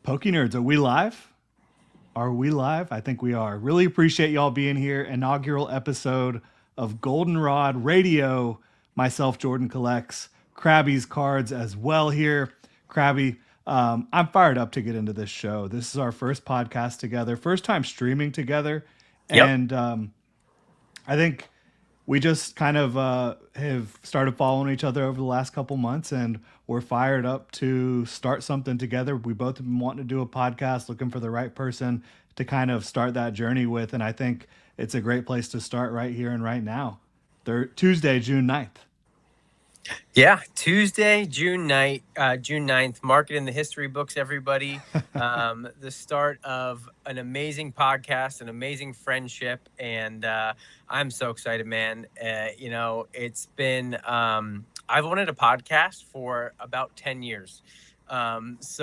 Poke Nerds, are we live? Are we live? I think we are. Really appreciate y'all being here. Inaugural episode of Goldenrod Radio. Myself, Jordan collects Krabby's cards as well here. Krabby, I'm fired up to get into this show. This is our first podcast together, first time streaming together. Yep. And I think we just kind of have started following each other over the last couple months, and we're fired up to start something together. We both have been wanting to do a podcast, looking for the right person to kind of start that journey with. And I think it's a great place to start right here and right now. Tuesday, June 9th. Yeah, Tuesday, June 9th. Mark it in the history books, everybody. The start of an amazing podcast, an amazing friendship, and I'm so excited, man. It's been I've wanted a podcast for about 10 years. It's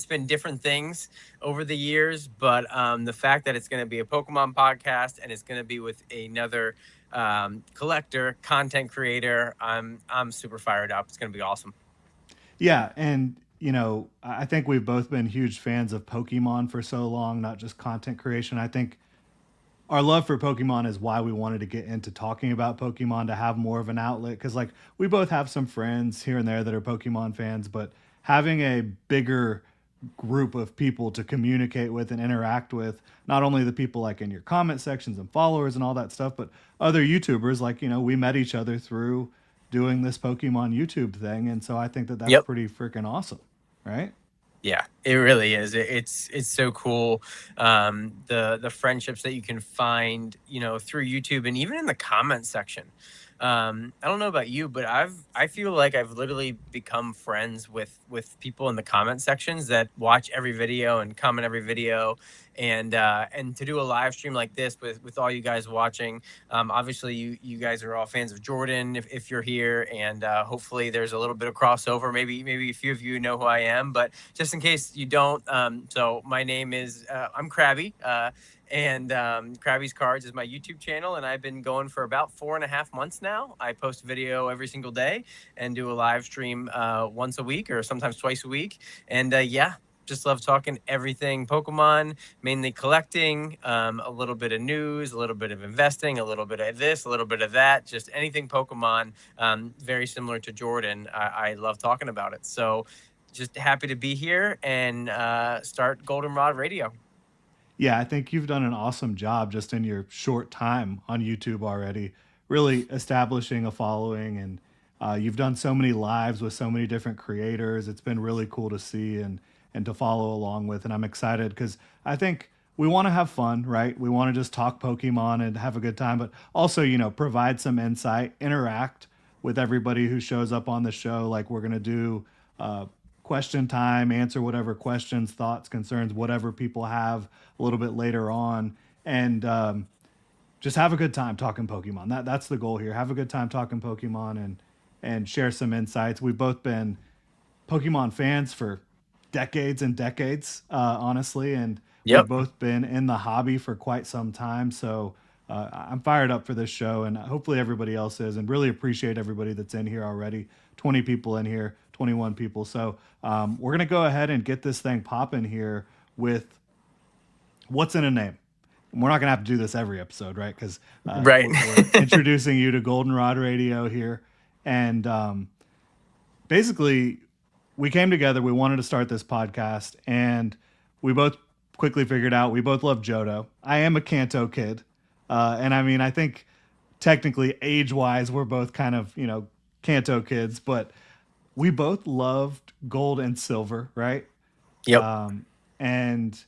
been different things over the years, but the fact that it's going to be a Pokemon podcast and it's going to be with another collector, content creator, I'm super fired up. It's going to be awesome. Yeah, and I think we've both been huge fans of Pokemon for so long, not just content creation. I think our love for Pokemon is why we wanted to get into talking about Pokemon, to have more of an outlet, because like we both have some friends here and there that are Pokemon fans, but having a bigger group of people to communicate with and interact with, not only the people like in your comment sections and followers and all that stuff, but other YouTubers. Like, we met each other through doing this Pokemon YouTube thing, and so I think that that's Yep. pretty freaking awesome, right? Yeah, it really is. It's so cool. The friendships that you can find, through YouTube and even in the comment section. I don't know about you, but I feel like I've literally become friends with people in the comment sections that watch every video and comment every video, and to do a live stream like this with all you guys watching. Obviously, you guys are all fans of Jordan if you're here, and hopefully there's a little bit of crossover. Maybe a few of you know who I am, but just in case you don't, so my name is I'm Krabby. And Krabby's Cards is my YouTube channel, and I've been going for about 4.5 months now. I post a video every single day and do a live stream once a week or sometimes twice a week. And just love talking everything Pokemon, mainly collecting, a little bit of news, a little bit of investing, a little bit of this, a little bit of that, just anything Pokemon. Very similar to Jordan. I love talking about it. So just happy to be here and start Goldenrod Radio. Yeah, I think you've done an awesome job just in your short time on YouTube already, really establishing a following. And you've done so many lives with so many different creators. It's been really cool to see and to follow along with. And I'm excited because I think we want to have fun, right? We want to just talk Pokemon and have a good time, but also, provide some insight, interact with everybody who shows up on the show. Like we're going to do question time, answer whatever questions, thoughts, concerns, whatever people have a little bit later on, and just have a good time talking Pokemon. That's the goal here. Have a good time talking Pokemon and share some insights. We've both been Pokemon fans for decades and decades, honestly, and we've Yep. both been in the hobby for quite some time. So I'm fired up for this show, and hopefully everybody else is, and really appreciate everybody that's in here already. 20 people in here, 21 people. So we're going to go ahead and get this thing popping here with what's in a name. We're not going to have to do this every episode, right? Because Right. we're introducing you to Goldenrod Radio here. And basically, we came together. We wanted to start this podcast, and we both quickly figured out we both love Johto. I am a Kanto kid. And I mean, I think technically age-wise, we're both kind of, Kanto kids, but we both loved gold and silver, right? Yep. And,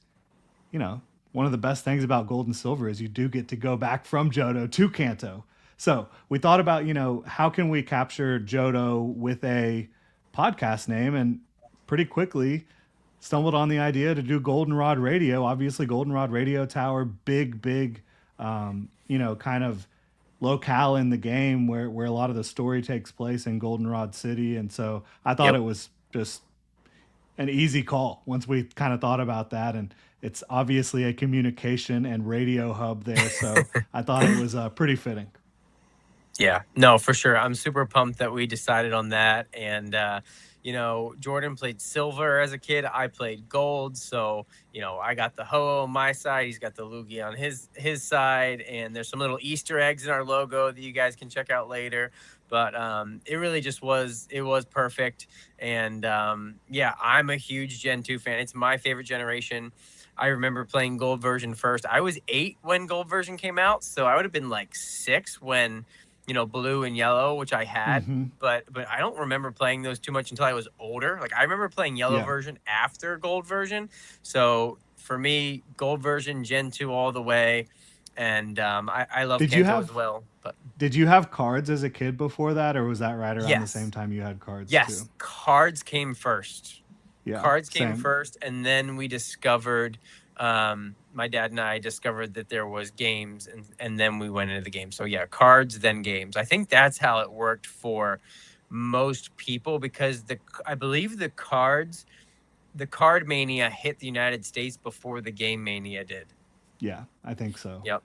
one of the best things about gold and silver is you do get to go back from Johto to Kanto. So we thought about, how can we capture Johto with a podcast name, and pretty quickly stumbled on the idea to do Goldenrod Radio. Obviously, Goldenrod Radio Tower, big, kind of locale in the game where a lot of the story takes place in Goldenrod City. And so I thought Yep. it was just an easy call once we kind of thought about that. And it's obviously a communication and radio hub there. So I thought it was pretty fitting. Yeah, no, for sure. I'm super pumped that we decided on that. And, Jordan played silver as a kid. I played gold. So, I got the Ho-Oh on my side. He's got the Lugia on his side. And there's some little Easter eggs in our logo that you guys can check out later. But it really it was perfect. And yeah, I'm a huge Gen 2 fan. It's my favorite generation. I remember playing gold version first. I was 8 when gold version came out. So I would have been like 6 when, blue and yellow, which I had. Hmm. But I don't remember playing those too much until I was older. Like I remember playing yellow Yeah. version after gold version. So for me, gold version, Gen 2 all the way. And I love Did you Kanto as have well. But did you have cards as a kid before that, or was that right around the same yes, time you had cards yes, too? cards came first. Yeah, Cards came same. first, and then we discovered, my dad and I discovered that there was games, and then we went into the game. So yeah, cards, then games. I think that's how it worked for most people, because I believe the card mania hit the United States before the game mania did. Yeah, I think so. Yep.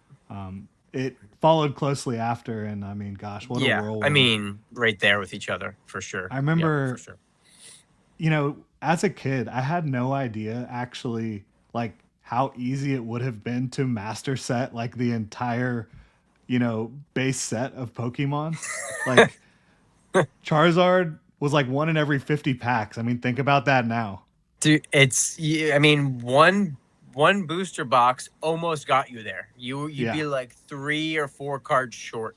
It followed closely after, and I mean, gosh, what a Yeah. I whirlwind. mean, right there with each other for sure. I Yep, for remember, sure. as a kid, I had no idea actually like how easy it would have been to master set like the entire, base set of Pokemon. Like Charizard was like one in every 50 packs. I mean, think about that now. Dude, I mean, one booster box almost got you there. You'd Yeah. be like 3 or 4 cards short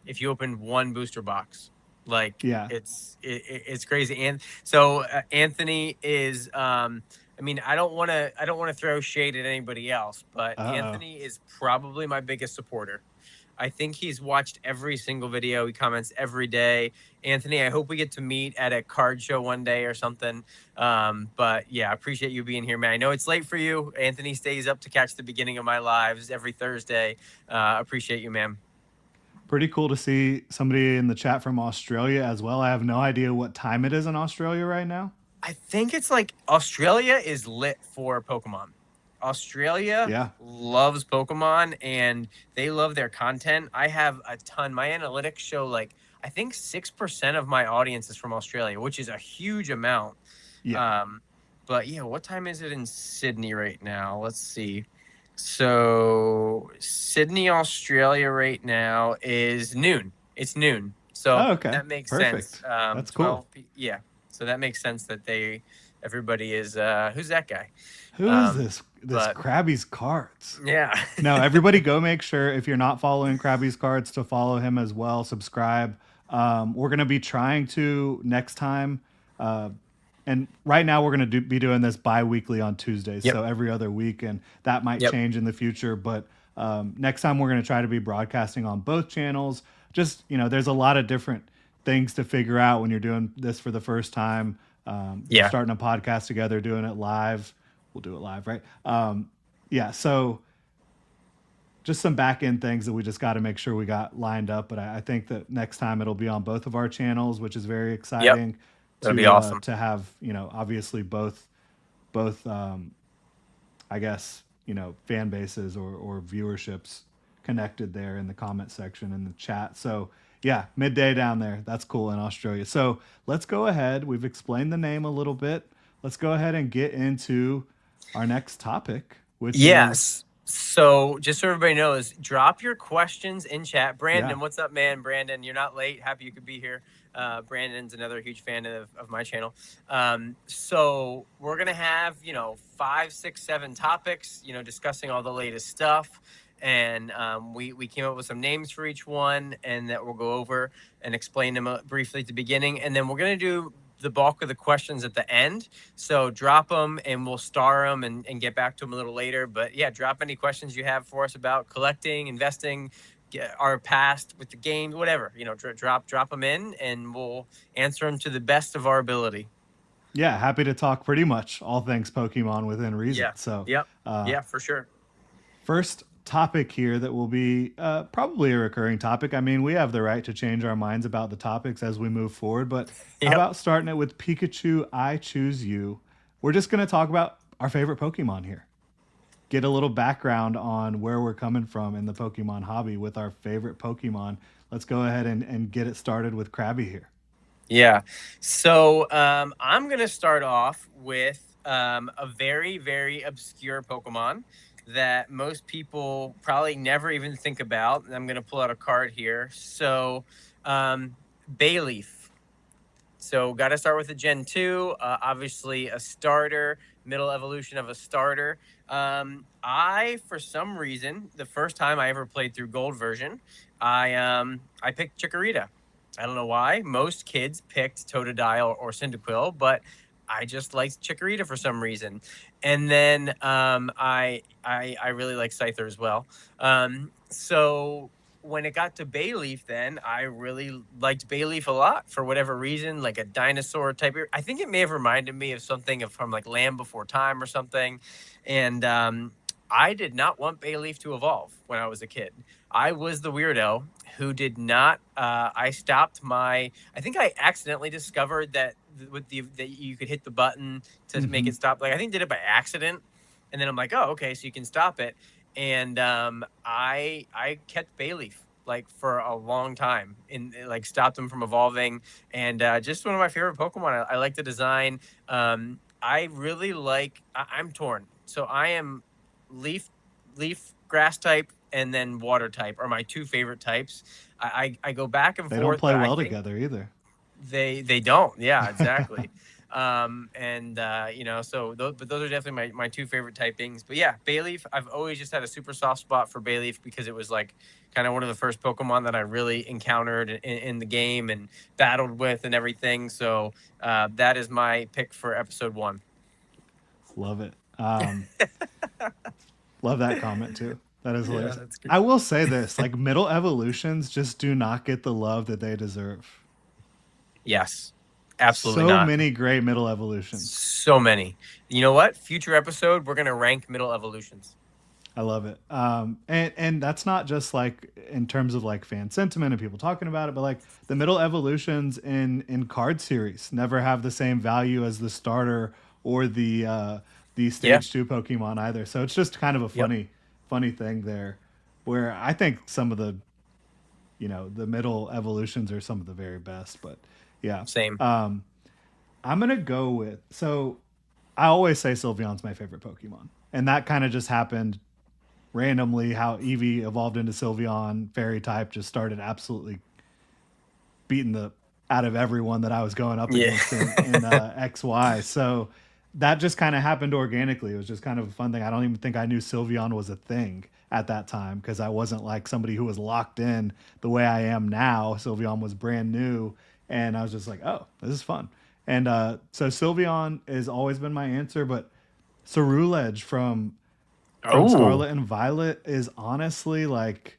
if you opened one booster box. Like Yeah. it's crazy. And so Anthony is I mean, I don't want to throw shade at anybody else, but Uh-oh. Anthony is probably my biggest supporter. I think he's watched every single video. He comments every day. Anthony, I hope we get to meet at a card show one day or something. But yeah, I appreciate you being here, man. I know it's late for you. Anthony stays up to catch the beginning of my lives every Thursday. Appreciate you, man. Pretty cool to see somebody in the chat from Australia as well. I have no idea what time it is in Australia right now. I think it's like Australia is lit for Pokemon. Australia Yeah. loves Pokemon and they love their content. I have a ton. My analytics show like I think 6% of my audience is from Australia, which is a huge amount. Yeah. But yeah, what time is it in Sydney right now? Let's see. So Sydney, Australia right now is noon. It's noon. So Oh, okay. that makes sense. Perfect. That's cool. 12 yeah. So that makes sense that everybody is who's that guy? Who is Um this but Krabby's Cards? yeah. No, everybody go make sure if you're not following Krabby's Cards to follow him as well. Subscribe. We're gonna be trying to next time, uh, and right now we're gonna be doing this bi-weekly on Tuesdays, Yep. so every other week, and that might Yep. change in the future. But next time we're gonna try to be broadcasting on both channels. Just there's a lot of different things to figure out when you're doing this for the first time. Yeah. Starting a podcast together, doing it live. We'll do it live, right? Yeah. So just some back end things that we just got to make sure we got lined up. But I think that next time it'll be on both of our channels, which is very Yep. exciting That'll be awesome. to have obviously both I guess fan bases or viewerships connected there in the comment section in the chat. So yeah, midday down there. That's cool in Australia. So let's go ahead. We've explained the name a little bit. Let's go ahead and get into our next topic, which is Yes. So just so everybody knows, drop your questions in chat. Brandon, yeah. what's up, man? Brandon, you're not late. Happy you could be here. Brandon's another huge fan of my channel. So we're going to have, 5, 6, 7 topics, discussing all the latest stuff. And we came up with some names for each one and that we'll go over and explain them briefly at the beginning. And then we're going to do the bulk of the questions at the end. So drop them and we'll star them and get back to them a little later. But yeah, drop any questions you have for us about collecting, investing, our past with the game, whatever, drop them in and we'll answer them to the best of our ability. Yeah, happy to talk pretty much all things Pokemon within reason. Yeah. So Yep. Yeah, for sure. First topic here that will be probably a recurring topic. I mean, we have the right to change our minds about the topics as we move forward, but how about starting it with Pikachu, I Choose You? We're just going to talk about our favorite Pokemon here. Get a little background on where we're coming from in the Pokemon hobby with our favorite Pokemon. Let's go ahead and get it started with Krabby here. Yeah. So I'm going to start off with a very, very obscure Pokemon that most people probably never even think about. I'm going to pull out a card here. So, Bayleaf. So, got to start with a Gen 2, obviously a starter, middle evolution of a starter. For some reason, the first time I ever played through Gold version, I picked Chikorita. I don't know why. Most kids picked Totodile or Cyndaquil, but I just liked Chikorita for some reason. And then I really like Scyther as well. So when it got to Bayleaf, then I really liked Bayleaf a lot for whatever reason, like a dinosaur type. I think it may have reminded me of something from like Land Before Time or something. And I did not want Bayleaf to evolve when I was a kid. I was the weirdo who did not. I stopped my. I think I accidentally discovered that that you could hit the button to make Hmm. it stop. Like I think did it by accident, and then I'm like, oh, okay, so you can stop it. And I kept Bayleaf like for a long time and like stopped them from evolving. And just one of my favorite Pokemon. I like the design. I really like. I'm torn. So I am leaf leaf grass type and then water type are my two favorite types. I go back and They don't forth, play but I well think together either. they don't. Yeah, exactly. And so but those are definitely my two favorite typings. But yeah, Bayleaf, I've always just had a super soft spot for Bayleaf because it was like kind of one of the first Pokemon that I really encountered in the game and battled with and everything. So that is my pick for episode 1. Love it. Love that comment too. That is Yeah, hilarious. that's good. I will say this, like middle evolutions just do not get the love that they deserve. Yes, absolutely So not. many great middle evolutions. So many. You know what? Future episode, we're gonna rank middle evolutions. I love it. And that's not just like in terms of like fan sentiment and people talking about it, but like the middle evolutions in card series never have the same value as the starter or the Yeah. stage 2 Pokemon either. So it's just kind of a Yep. funny thing there where I think some of the middle evolutions are some of the very best, but yeah. Same. Um I'm going to go with, so I always say Sylveon's my favorite Pokemon. And that kind of just happened randomly. How Eevee evolved into Sylveon, fairy type, just started absolutely beating the out of everyone that I was going up Yeah. against in XY. So that just kind of happened organically. It was just kind of a fun thing. I don't even think I knew Sylveon was a thing at that time because I wasn't like somebody who was locked in the way I am now. Sylveon was brand new, and I was just like, oh, this is fun. And so Sylveon has always been my answer, but Cerulege from Oh, Scarlet and Violet is honestly like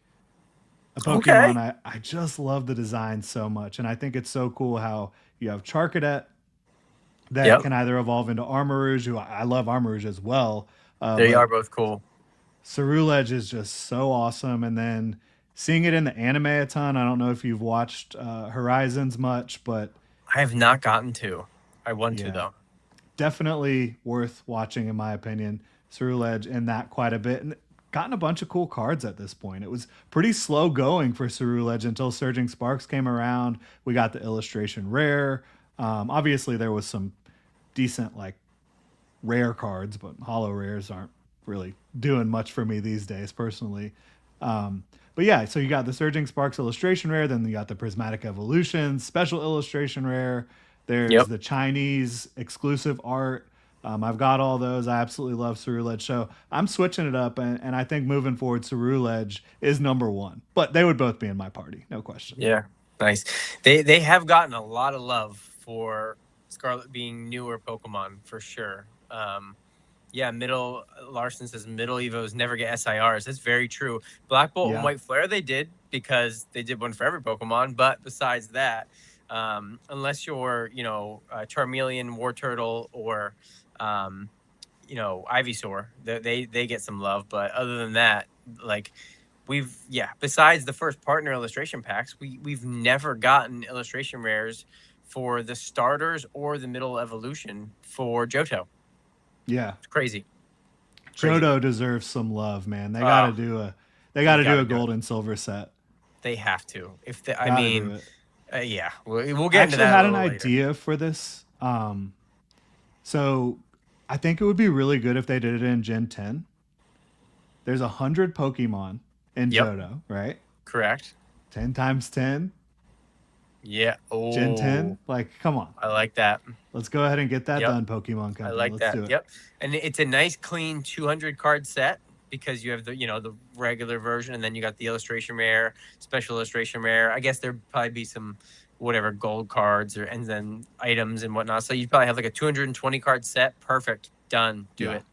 a okay. Pokemon I just love the design so much. And I think it's so cool how you have Charcadet that Yep. can either evolve into Armarouge, who I love Armarouge as well. They But are both cool. Cerulege is just so awesome. And then seeing it in the anime a ton, I don't know if you've watched Horizons much, but I have not gotten to. I want to yeah, though. definitely worth watching in my opinion. Cerulege in that quite a bit and gotten a bunch of cool cards at this point. It was pretty slow going for Cerulege until Surging Sparks came around. We got the illustration rare. Obviously, there was some decent like rare cards, but hollow rares aren't really doing much for me these days personally. But yeah, so you got the Surging Sparks illustration rare, then you got the Prismatic Evolution special illustration rare. There's Yep. the Chinese exclusive art. I've got all those. I absolutely love Cerulege. So I'm switching it up, and I think moving forward, Cerulege is number one. But they would both be in my party, no question. Yeah. Nice. They have gotten a lot of love for Scarlet being newer Pokemon for sure. Yeah, middle Larson says middle Evos never get SIRs. That's very true. Black Bolt and Yeah. White Flare they did because they did one for every Pokemon. But besides that, unless you're Charmeleon, War Turtle, or um, Ivysaur, they get some love. But other than that, like besides the first partner illustration packs, we've never gotten illustration rares for the starters or the middle evolution for Johto. Yeah. It's crazy. Crazy. Johto deserves some love, man. They They gotta got do to a do it. gold and silver set. They have to. If they, I Gotta do mean, it. Yeah, we'll I get into actually that a had an little later. idea for this. So I think it would be really good if they did it in Gen 10. There's 100 Pokemon in Yep, Johto, right? correct. 10 times 10, Yeah. Gen Oh, 10. Like, come on. I like that. Let's go ahead and get that Yep, done, Pokemon I Company. like Let's that. do it. Yep, and it's a nice, clean 200 card set because you have the regular version, and then you got the illustration rare, special illustration rare. I guess there'd probably be some whatever gold cards and then items and whatnot. So you'd probably have like a 220 card set. Perfect. Done. Do Yeah. it.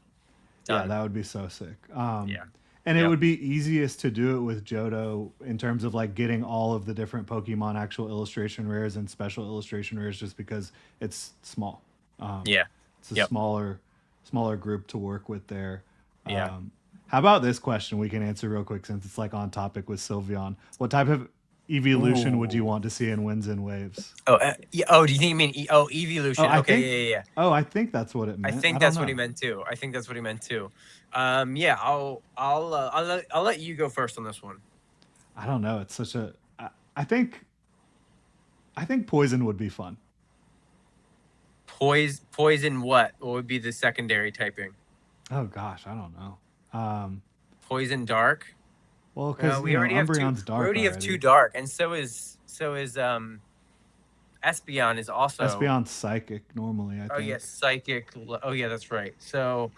Yeah, Done. that would be so sick. Yeah. And it Yep. would be easiest to do it with Johto in terms of like getting all of the different Pokemon actual illustration rares and special illustration rares, just because it's small. Um, Yeah. it's a Yep. smaller group to work with there. Yeah. How about this question we can answer real quick since it's like on topic with Sylveon? What type of evolution would you Ooh. want to see in Winds and Waves? Oh, yeah. Oh, do you think you mean Oh, evolution? I Okay, think. yeah, yeah, yeah. Oh, I think that's what it I meant. I think don't that's what he know. meant too. I think that's what he meant too. Yeah, I'll let you go first on this one. I don't know. It's such a. I think. I think poison would be fun. Poison what? What would be the secondary typing? Oh gosh, I don't know. Um, Poison dark. well, because We already have two. Umbreon's We dark already have two already. dark, and so is Espeon is also. Espeon's psychic normally, I Oh yeah, think. psychic. Oh yeah, that's right. So,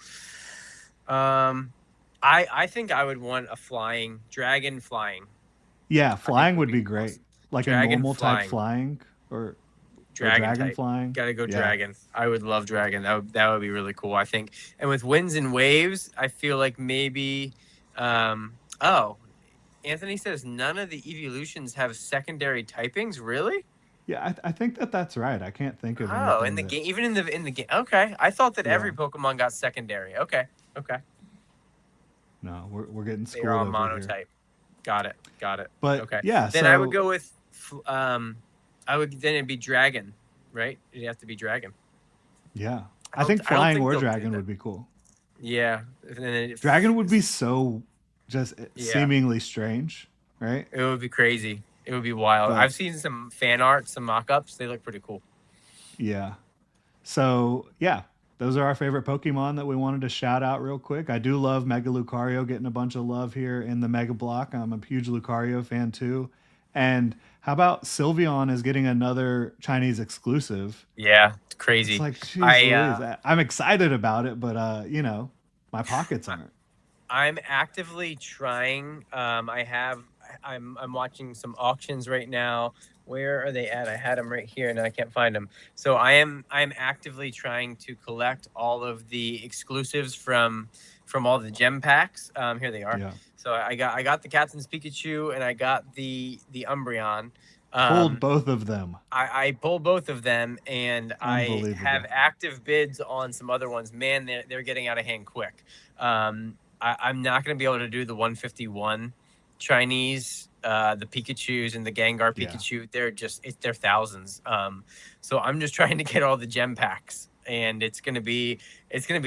I think I would want a flying dragon flying. Yeah, I think flying would would be be great. awesome. Like a Dragon normal type flying. flying or Dragon dragon type. flying. Gotta go Yeah. dragon. I would love dragon. That would be really cool, I think. And with winds and waves, I feel like maybe oh, Anthony says none of the evolutions have secondary typings, really? Yeah, I think that's right. I can't think of Oh, in anything the that. game, even in the game. Okay. I thought that Yeah. every Pokemon got secondary. Okay. Okay. No, we're getting They are schooled all over here. monotype. Got it. Got it. But Okay. yeah, Then I would so go with I would then it'd be dragon, right? It'd have to be dragon. yeah, I I don't think I don't flying think or they'll do dragon that. would be cool. Yeah. And then Dragon would be so just yeah. seemingly strange, right? It would be crazy. It would be wild. But I've seen some fan art, some mock-ups. They look pretty cool. yeah. So yeah, those are our favorite Pokemon that we wanted to shout out real quick. I do love Mega Lucario getting a bunch of love here in the Mega Block. I'm a huge Lucario fan too. And how about Sylveon is getting another Chinese exclusive? Yeah, it's It's crazy. like, geez I Louise, I'm excited about it, but my pockets aren't. I'm actively trying. I'm watching some auctions right now. Where are they at? I had them right here and I can't find them. So I'm actively trying to collect all of the exclusives from all the gem packs. Here they are. Yeah. So I got the Captain's Pikachu and I got the Umbreon. Pulled both of them. I pulled both of them, and I have Unbelievable. active bids on some other ones. Man, they're getting out of hand quick. I'm not going to be able to do the 151 Chinese, the Pikachu's and the Gengar Yeah. Pikachu. They're thousands. So I'm just trying to get all the gem packs, and it's gonna be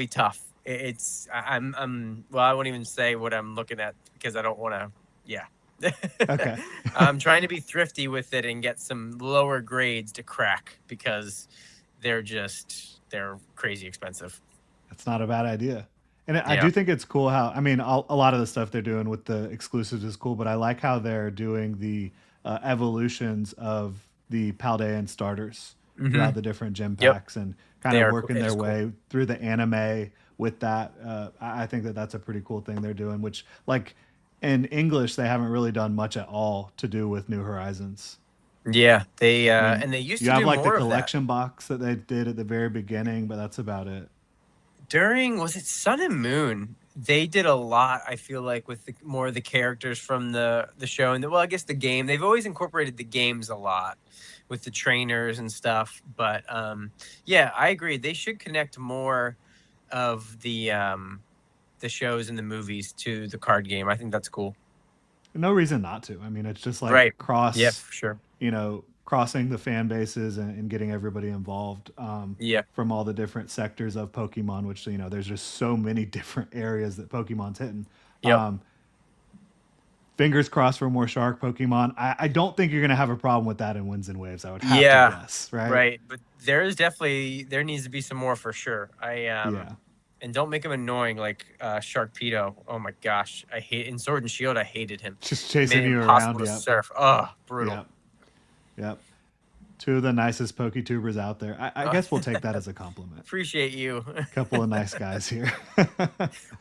tough. Well, I won't even say what I'm looking at because I don't want to. Yeah. Okay. I'm trying to be thrifty with it and get some lower grades to crack because they're crazy expensive. That's not a bad idea. And I Yeah. do think it's cool how, I mean, a lot of the stuff they're doing with the exclusives is cool, but I like how they're doing the evolutions of the Paldean starters throughout the different gym Yep. packs and kind of working their way through the anime with that. I think that's a pretty cool thing they're doing, which, like, in English, they haven't really done much at all to do with New Horizons. Yeah, they I mean, and they used you to have do like the more of that. collection box that they did at the very beginning, but that's about it. Was it Sun and Moon? They did a lot. I feel like with more of the characters from the show and I guess the game. They've always incorporated the games a lot with the trainers and stuff. But yeah, I agree. They should connect more of the shows and the movies to the card game. I think that's cool. No reason not to. I mean, it's just like Right. Yeah, for sure. crossing the fan bases and getting everybody involved Yeah. from all the different sectors of Pokemon, which, there's just so many different areas that Pokemon's hitting. Yep. fingers crossed for more shark Pokemon. I don't think you're going to have a problem with that in Winds and Waves. I would have to Yeah, guess, right? right. But there needs to be some more for sure. Yeah. And don't make him annoying like Sharkpedo. Oh my gosh, I hate in Sword and Shield. I hated him. Just He made chasing it you impossible around. to Yep. surf. Oh, brutal. Yep. Yep. Two of the nicest Poketubers out there. I guess we'll take that as a compliment. Appreciate you. Couple of nice guys here.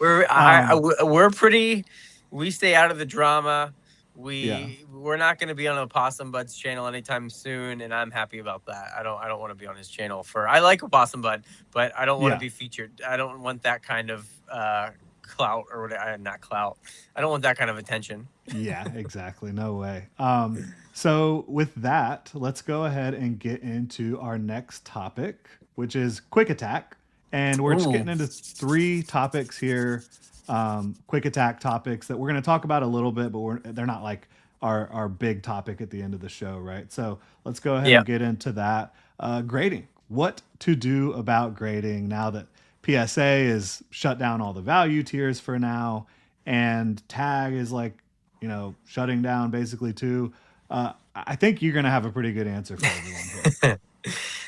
We're pretty. We stay out of the drama. Yeah. We're not going to be on Opossum Bud's channel anytime soon, and I'm happy about that. I don't want to be on his channel I like Opossum Bud, but I don't want to Yeah. be featured. I don't want that kind of clout or whatever. Not clout. I don't want that kind of attention. Yeah, exactly. No way. So with that, let's go ahead and get into our next topic, which is quick attack. And we're just Ooh. getting into 3 topics here, quick attack topics that we're going to talk about a little bit, but they're not like our big topic at the end of the show, right? So let's go ahead and get into that. Grading. What to do about grading now that PSA is shut down all the value tiers for now, and tag is like, shutting down basically too. I think you're going to have a pretty good answer for everyone here.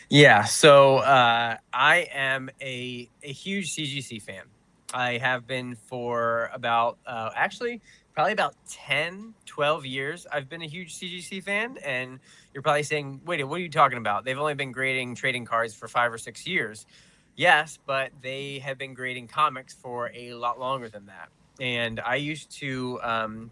Yeah, so I am a huge CGC fan. I have been for about, actually, probably about 10, 12 years. I've been a huge CGC fan, and you're probably saying, wait, what are you talking about? They've only been grading trading cards for 5 or 6 years. Yes, but they have been grading comics for a lot longer than that. And I used to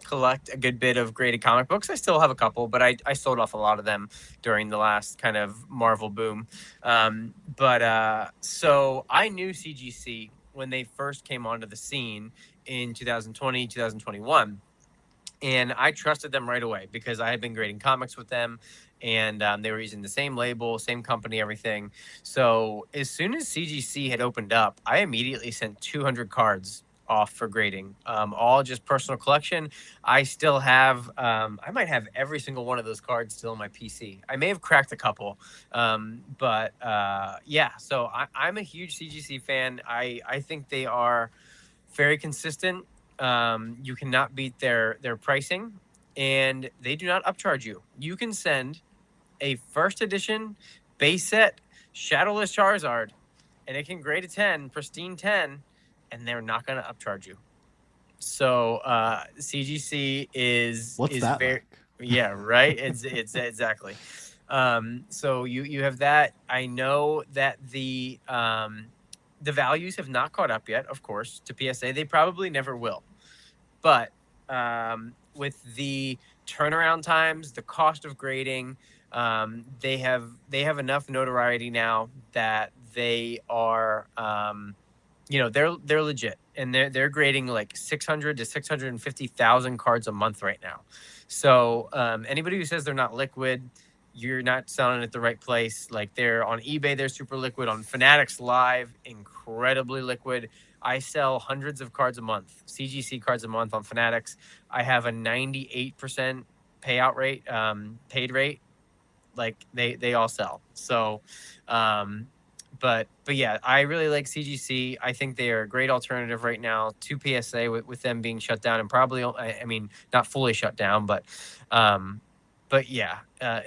collect a good bit of graded comic books. I still have a couple, but I sold off a lot of them during the last kind of Marvel boom. So I knew CGC when they first came onto the scene in 2020, 2021. And I trusted them right away because I had been grading comics with them, and they were using the same label, same company, everything. So as soon as CGC had opened up, I immediately sent 200 cards off for grading, all just personal collection. I still have, I might have every single one of those cards still on my PC. I may have cracked a couple, yeah. So I'm a huge CGC fan. I think they are very consistent. You cannot beat their pricing, and they do not upcharge you. You can send a first edition base set Shadowless Charizard, and it can grade a 10, pristine 10, and they're not going to upcharge you. So CGC is that very like? Yeah, right. It's exactly. So you have that. I know that the values have not caught up yet, of course, to PSA. They probably never will. But with the turnaround times, the cost of grading, they have enough notoriety now that they are, they're legit, and they're grading like 600 to 650,000 cards a month right now. So anybody who says they're not liquid, you're not selling at the right place. Like, they're on eBay, they're super liquid. On Fanatics Live, incredibly liquid. I sell hundreds of cards a month, CGC cards a month on Fanatics. I have a 98% payout rate, paid rate. Like, they all sell. So, but yeah, I really like CGC. I think they are a great alternative right now to PSA with them being shut down, and probably, I mean, not fully shut down, but yeah.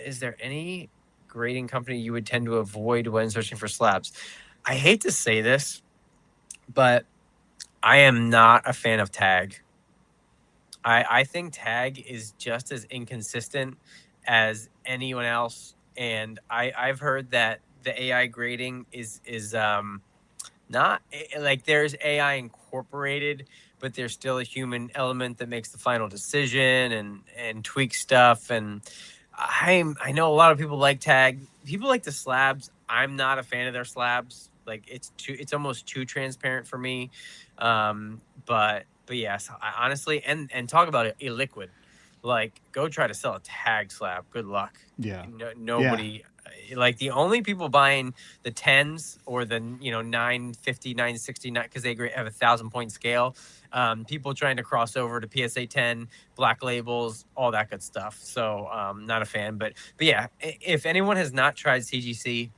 Is there any grading company you would tend to avoid when searching for slabs? I hate to say this, but I am not a fan of tag. I think tag is just as inconsistent as anyone else, and I've heard that the AI grading is not like, there's AI incorporated, but there's still a human element that makes the final decision and tweaks stuff. And I know a lot of people like tag. People like the slabs. I'm not a fan of their slabs. Like, it's almost too transparent for me. But yes, I honestly, and talk about it, illiquid. Like, go try to sell a tag slab. Good luck. Yeah. Nobody. Like, the only people buying the 10s or the 950, 960, because they have 1,000-point scale. People trying to cross over to PSA 10, black labels, all that good stuff. So not a fan. But yeah, if anyone has not tried CGC,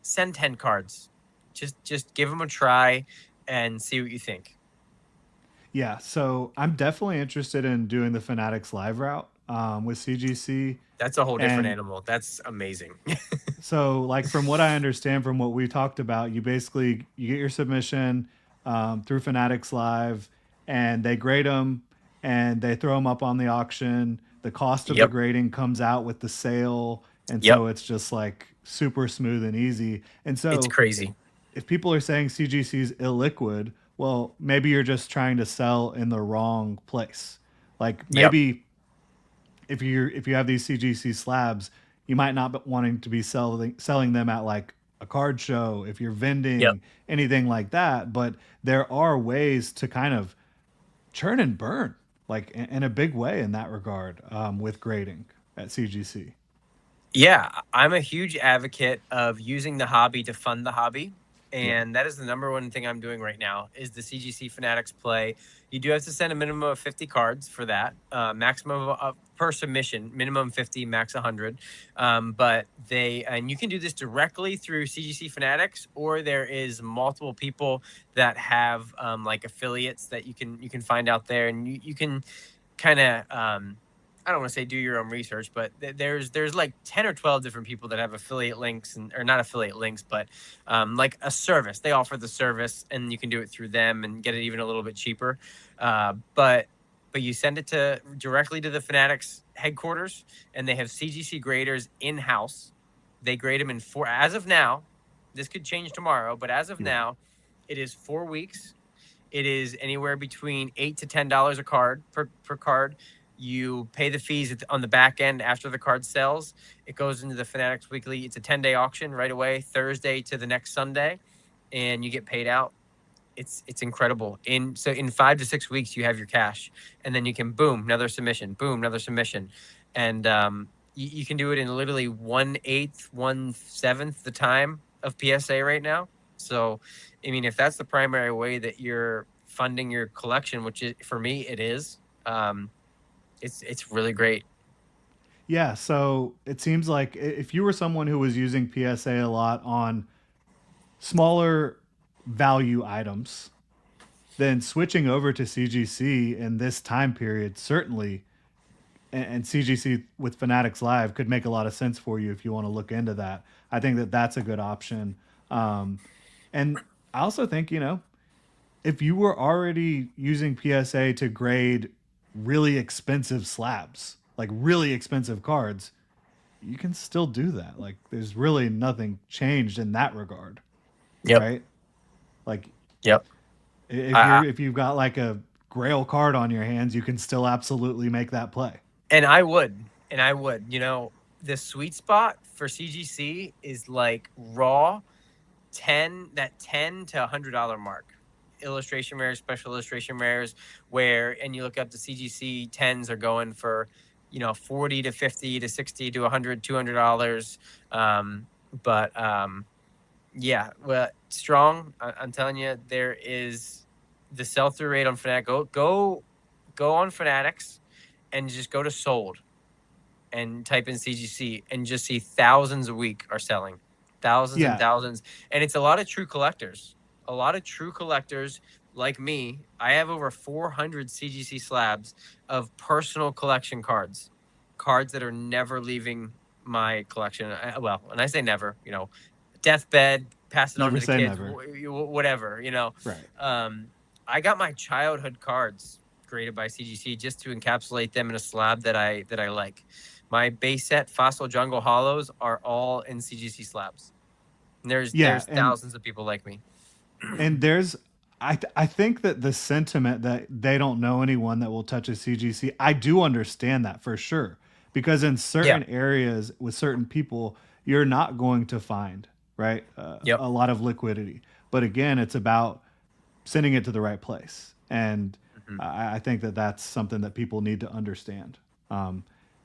send 10 cards. Just give them a try and see what you think. Yeah, so I'm definitely interested in doing the Fanatics live route with CGC. That's a whole different And animal. That's amazing. so, like from what I understand from what we talked about, you get your submission through Fanatics Live, and they grade them and they throw them up on the auction. The cost of the Yep. grading comes out with the sale, and Yep. so it's just like super smooth and easy. And It's so, crazy. if people are saying CGC is illiquid, well, maybe you're just trying to sell in the wrong place. Like Yep. maybe if you have these CGC slabs, you might not be wanting to be selling them at like a card show if you're Yep. vending anything like that. But there are ways to kind of churn and burn like in a big way in that regard with grading at CGC. Yeah, I'm a huge advocate of using the hobby to fund the hobby. Yeah. And that is the number one thing I'm doing right now is the CGC Fanatics play. You do have to send a minimum of 50 cards for that, maximum of per submission, minimum 50, max 100. But and you can do this directly through CGC Fanatics, or there is multiple people that have like affiliates that you can find out there, and you can kind of I don't want to say do your own research, but there's like 10 or 12 different people that have affiliate links or not affiliate links, but like a service. They offer the service and you can do it through them and get it even a little bit cheaper. But you send it directly to the Fanatics headquarters, and they have CGC graders in-house. They grade them in as of now, this could change tomorrow, but as of Right. now, it is 4 weeks. It is anywhere between $8 to $10 a card per card. You pay the fees on the back end after the card sells. It goes into the Fanatics Weekly. It's a 10-day auction right away, Thursday to the next Sunday, and you get paid out. It's incredible. In 5 to 6 weeks, you have your cash, and then you can boom another submission, and you can do it in literally 1/8, 1/7 the time of PSA right now. So, I mean, if that's the primary way that you're funding your collection, which is for me, it is. It's really great. Yeah, so it seems like if you were someone who was using PSA a lot on smaller value items, then switching over to CGC in this time period certainly, and CGC with Fanatics Live could make a lot of sense for you if you want to look into that. I think that that's a good option. Um, and I also think, if you were already using PSA to grade really expensive slabs, like really expensive cards, you can still do that. Like there's really nothing changed in that regard, Yep. right? Like Yep. if you've got like a grail card on your hands, you can still absolutely make that play. And I would. The sweet spot for CGC is like raw 10 to $100 mark. Illustration rares, special illustration rares, and you look up the CGC 10s are going for, 40 to 50 to 60 to 100, $200. But yeah, well, strong. I'm telling you, there is the sell-through rate on Fanatic. Go on Fanatics and just go to sold and type in CGC and just see thousands a week are selling, thousands and Yeah. thousands. And it's a lot of true collectors. Like me. I have over 400 CGC slabs of personal collection cards that are never leaving my collection. Well, and I say never, deathbed, pass it on Never to the say kids, never. whatever, Right. I got my childhood cards graded by CGC just to encapsulate them in a slab that I like. My base set Fossil Jungle Hollows are all in CGC slabs. And there's Yeah, thousands of people like me. and there's I think that the sentiment that they don't know anyone that will touch a CGC, I do understand that for sure. Because in Yeah. certain areas with certain people, you're not going to find, right, Yep. a lot of liquidity. But again, it's about sending it to the right place. And Mhm. I think that that's something that people need to understand.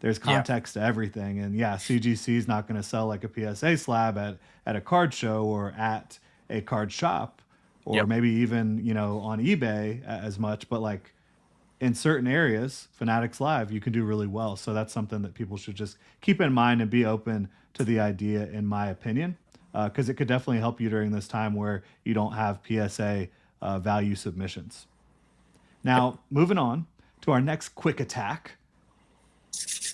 There's Yeah. context to everything. And yeah, CGC is not going to sell like a PSA slab at a card show or at a card shop or Yep. maybe even, on eBay as much. But like in certain areas, Fanatics Live, you can do really well. So that's something that people should just keep in mind and be open to the idea, in my opinion, because it could definitely help you during this time where you don't have PSA value submissions. Now, moving on to our next quick attack.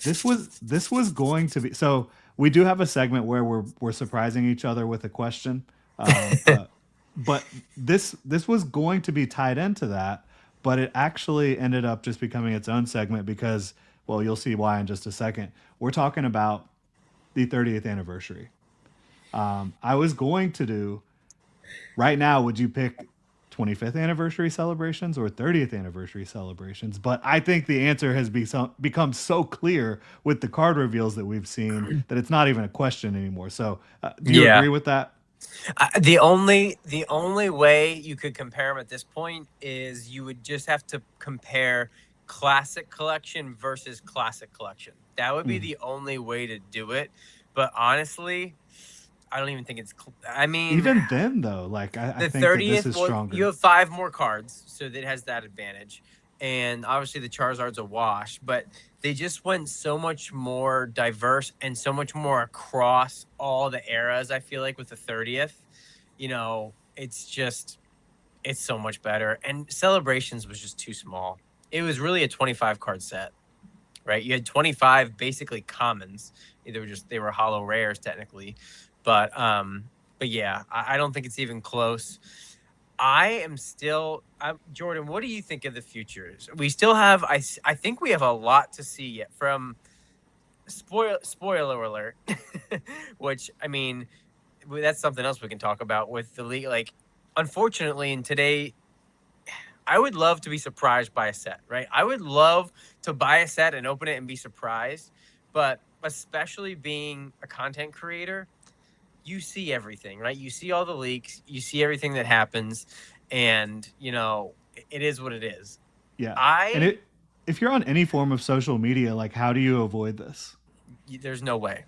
This was going to be so. We do have a segment where we're surprising each other with a question, um, uh, but this was going to be tied into that, but it actually ended up just becoming its own segment because, well, you'll see why in just a second. We're talking about the 30th anniversary. I was going to do right now. Would you pick 25th anniversary celebrations or 30th anniversary celebrations? But I think the answer has become so clear with the card reveals that we've seen that it's not even a question anymore. So, do you Yeah. agree with that? The only way you could compare them at this point is you would just have to compare classic collection versus classic collection. That would be Mm. the only way to do it. But honestly, I don't even think I mean, Even then, though, like I the think that this 30th, is well, you stronger. have 5 more cards, so that has that advantage. And obviously the Charizard's a wash, but they just went so much more diverse and so much more across all the eras, I feel like, with the 30th. It's so much better. And Celebrations was just too small. It was really a 25 card set, right? You had 25 basically commons. They were hollow rares technically, but yeah, I don't think it's even close. Jordan, what do you think of the futures? We still have, I think we have a lot to see yet from spoiler alert, which, I mean, that's something else we can talk about with the league. Like, unfortunately, in today, I would love to be surprised by a set, right? I would love to buy a set and open it and be surprised. But especially being a content creator, you see everything, right? You see all the leaks, you see everything that happens, and it is what it is. Yeah, and I if you're on any form of social media, like how do you avoid this? There's no way.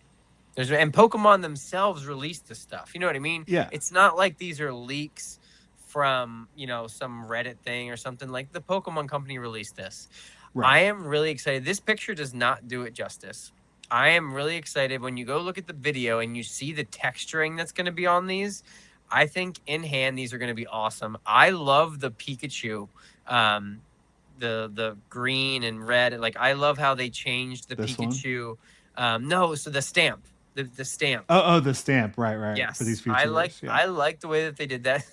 And Pokemon themselves released the stuff. You know what I mean? Yeah, It's not like these are leaks from, some Reddit thing or something. Like, the Pokemon company released this. right. I am really excited. This picture does not do it justice. I am really excited when you go look at the video and you see the texturing that's going to be on these. I think in hand these are going to be awesome. I love the Pikachu, um, the green and red. Like, I love how they changed the This one. Pikachu. No, so the stamp, the stamp. Oh, the stamp. Right. For these Yes, future rares. Yeah. I like the way that they did that.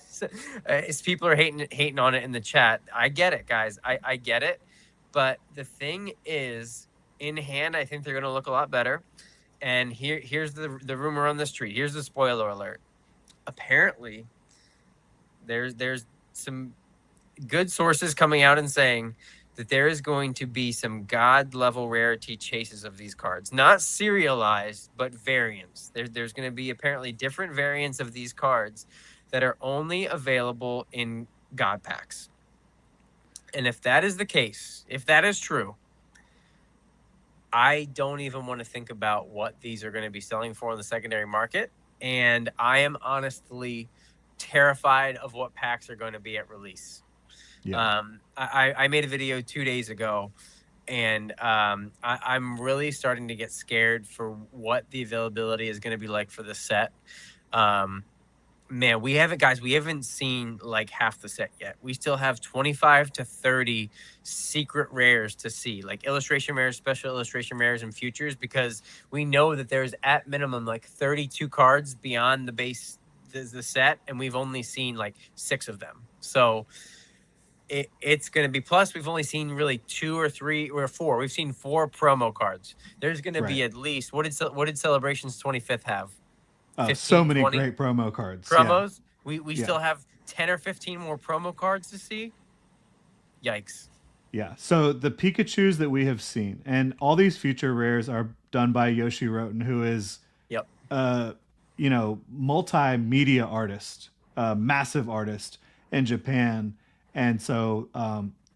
As people are hating on it in the chat, I get it, guys. I get it. But the thing is, in hand, I think they're going to look a lot better. And here's the rumor on the street. Here's the spoiler alert. Apparently, there's some good sources coming out and saying that there is going to be some god level rarity chases of these cards, not serialized, but variants. There's going to be apparently different variants of these cards that are only available in god packs. And if that is the case, if that is true, I don't even want to think about what these are going to be selling for in the secondary market. And I am honestly terrified of what packs are going to be at release. Yeah. I made a video 2 days ago, and I'm really starting to get scared for what the availability is going to be like for the set. Man, we haven't seen like half the set yet. We still have 25 to 30 secret rares to see, like illustration rares, special illustration rares, and futures, because we know that there's at minimum like 32 cards beyond the base, the set, and we've only seen like 6 of them. So it's going to be, plus we've only seen really 2 or 3 or 4. We've seen 4 promo cards. There's going to Right. be at least, what did Celebrations 25th have? Oh, 15, so many 20 great promo cards. promos. We Yeah. still have 10 or 15 more promo cards to see. Yikes. Yeah. So the Pikachus that we have seen, and all these future rares are done by Yoshi Roten, who is Yep. multimedia artist, massive artist in Japan. And so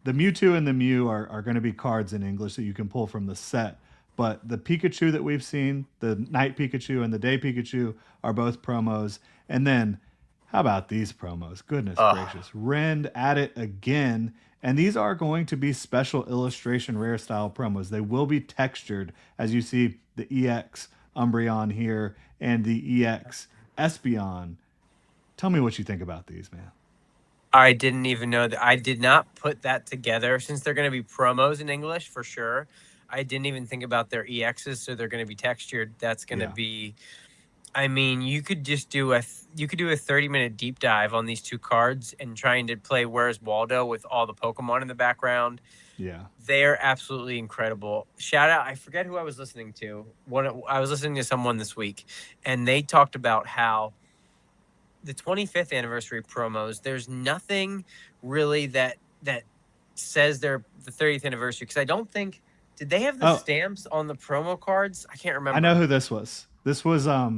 the Mewtwo and the Mew are going to be cards in English that you can pull from the set. But the Pikachu that we've seen, the Night Pikachu and the Day Pikachu, are both promos. And then, how about these promos? Goodness gracious. Rend at it again. And these are going to be special illustration rare style promos. They will be textured, as you see the EX Umbreon here and the EX Espeon. Tell me what you think about these, man. I didn't even know that. I did not put that together since they're going to be promos in English for sure. I didn't even think about their EXs, so they're going to be textured. That's going to Yeah. be. I mean, you could just do a 30-minute deep dive on these two cards and trying to play Where's Waldo with all the Pokemon in the background. Yeah. They're absolutely incredible. Shout out! I forget who I was listening to. I was listening to someone this week, and they talked about how the 25th anniversary promos, there's nothing really that says they're the 30th anniversary, because I don't think, did they have the stamps on the promo cards? I can't remember. I know who this was. This was a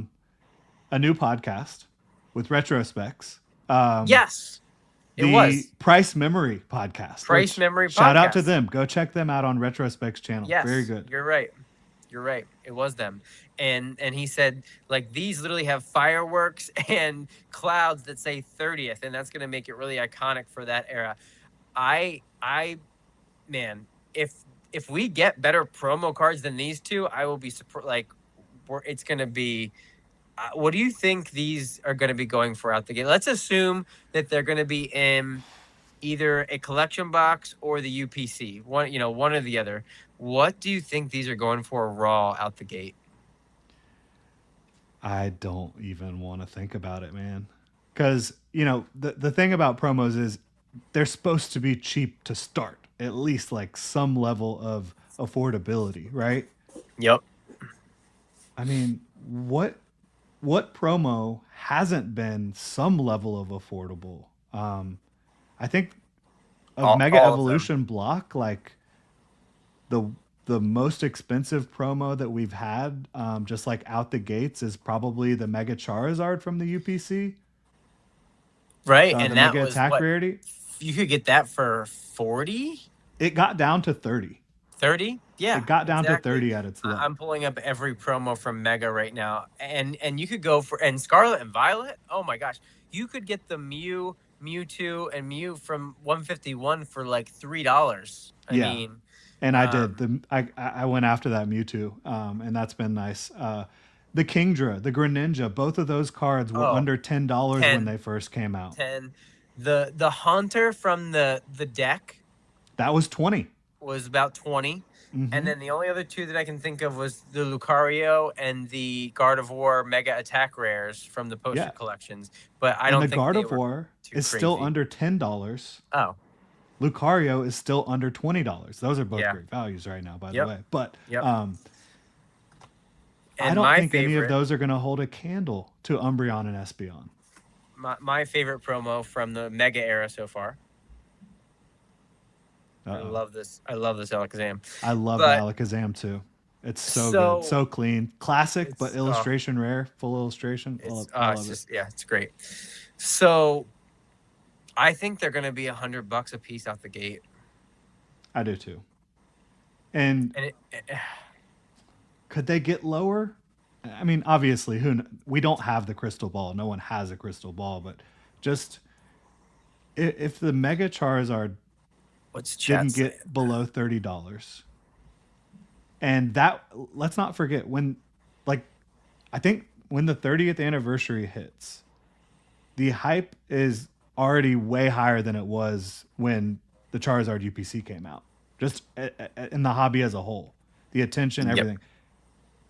new podcast with retrospects. Yes, it was Price Memory podcast. Price Memory podcast. Shout out to them. Go check them out on Retrospect's channel. Yes, very good. You're right. It was them. And he said, like, these literally have fireworks and clouds that say 30th, and that's going to make it really iconic for that era. Man, if we get better promo cards than these two, I will be surprised. Like, it's going to be. What do you think these are going to be going for out the gate? Let's assume that they're going to be in either a collection box or the UPC, one or the other. What do you think these are going for raw out the gate? I don't even want to think about it, man. Because, the thing about promos is they're supposed to be cheap to start, at least like some level of affordability, right? Yep. I mean, what promo hasn't been some level of affordable? I think Mega Evolution Block, like the most expensive promo that we've had, just like out the gates, is probably the Mega Charizard from the UPC. Right, and the that Mega was Attack Rarity. You could get that for 40. It got down to 30. 30? Yeah, it got down to 30 at its low. I'm pulling up every promo from Mega right now, and you could go for Scarlet and Violet. Oh my gosh, you could get the Mew, Mewtwo, and Mew from 151 for like $3. I mean. And I did. I went after that Mewtwo, and that's been nice. The Kingdra, the Greninja, both of those cards were under $10 when they first came out. 10. The Haunter from the deck, that was 20. Was about 20. Mm-hmm. And then the only other two that I can think of was the Lucario and the Gardevoir Mega Attack Rares from the poster collections. But I don't think the Gardevoir is still under $10. Oh. Lucario is still under $20. Those are both great values right now, by the way. But I don't think any of those are going to hold a candle to Umbreon and Espeon. My favorite promo from the Mega era so far. I love this Alakazam. I love the Alakazam too. It's so good, so clean, classic, but illustration rare, full illustration. It's great. So, I think they're going to be $100 a piece out the gate. I do too. And could they get lower? I mean, obviously, we don't have the crystal ball. No one has a crystal ball, but just if the Mega Charizard didn't get below $30, and that, let's not forget I think when the 30th anniversary hits, the hype is already way higher than it was when the Charizard UPC came out, just in the hobby as a whole, the attention, everything.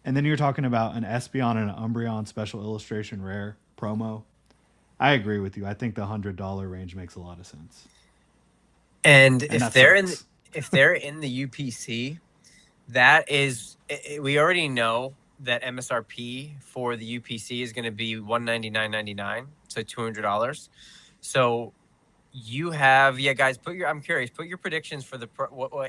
And then you're talking about an Espeon and an Umbreon special illustration rare promo. I agree with you. I think the $100 range makes a lot of sense. And if they're in the UPC, that is, we already know that MSRP for the UPC is going to be $199.99, so $200. So you have, guys, I'm curious, put your predictions for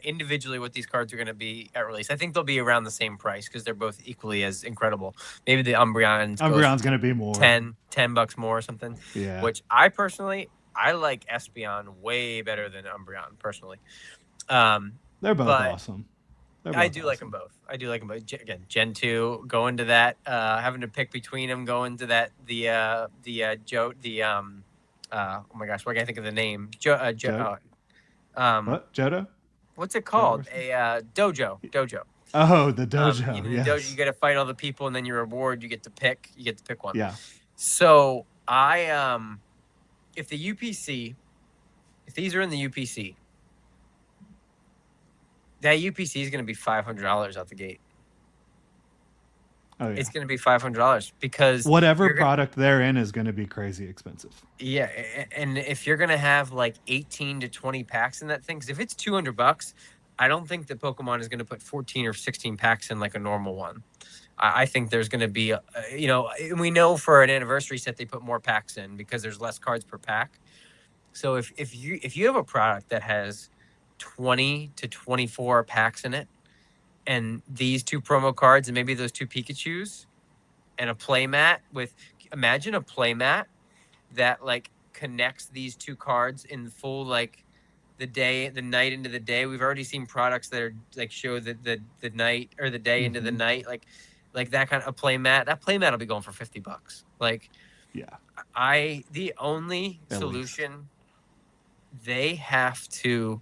individually what these cards are going to be at release. I think they'll be around the same price because they're both equally as incredible. Maybe the Umbreon's going to be more. $10 more or something. Yeah. Which I like Espeon way better than Umbreon personally. They're both awesome. I do like them both. Again, Gen 2, going to that, having to pick between them, going to that, oh my gosh, why can't I think of the name? What? Johto? What's it called? A dojo. Oh, the dojo. The dojo, you got to fight all the people, and then your reward, you get to pick one. Yeah. So if the UPC if these are in the UPC, that UPC is going to be $500 out the gate. Oh yeah. It's going to be $500 because Whatever product they're in is going to be crazy expensive. Yeah, and if you're going to have like 18 to 20 packs in that thing, because if it's $200, I don't think that Pokemon is going to put 14 or 16 packs in like a normal one. I think there's going to be, we know for an anniversary set they put more packs in because there's less cards per pack. So if you have a product that has 20 to 24 packs in it, and these 2 promo cards and maybe those 2 Pikachus and a playmat imagine a playmat that like connects these 2 cards in full, like the night into the day. We've already seen products that are like show the night or the day into the night, like that kind of a playmat. That playmat will be going for $50. Like, yeah, the only solution, they have to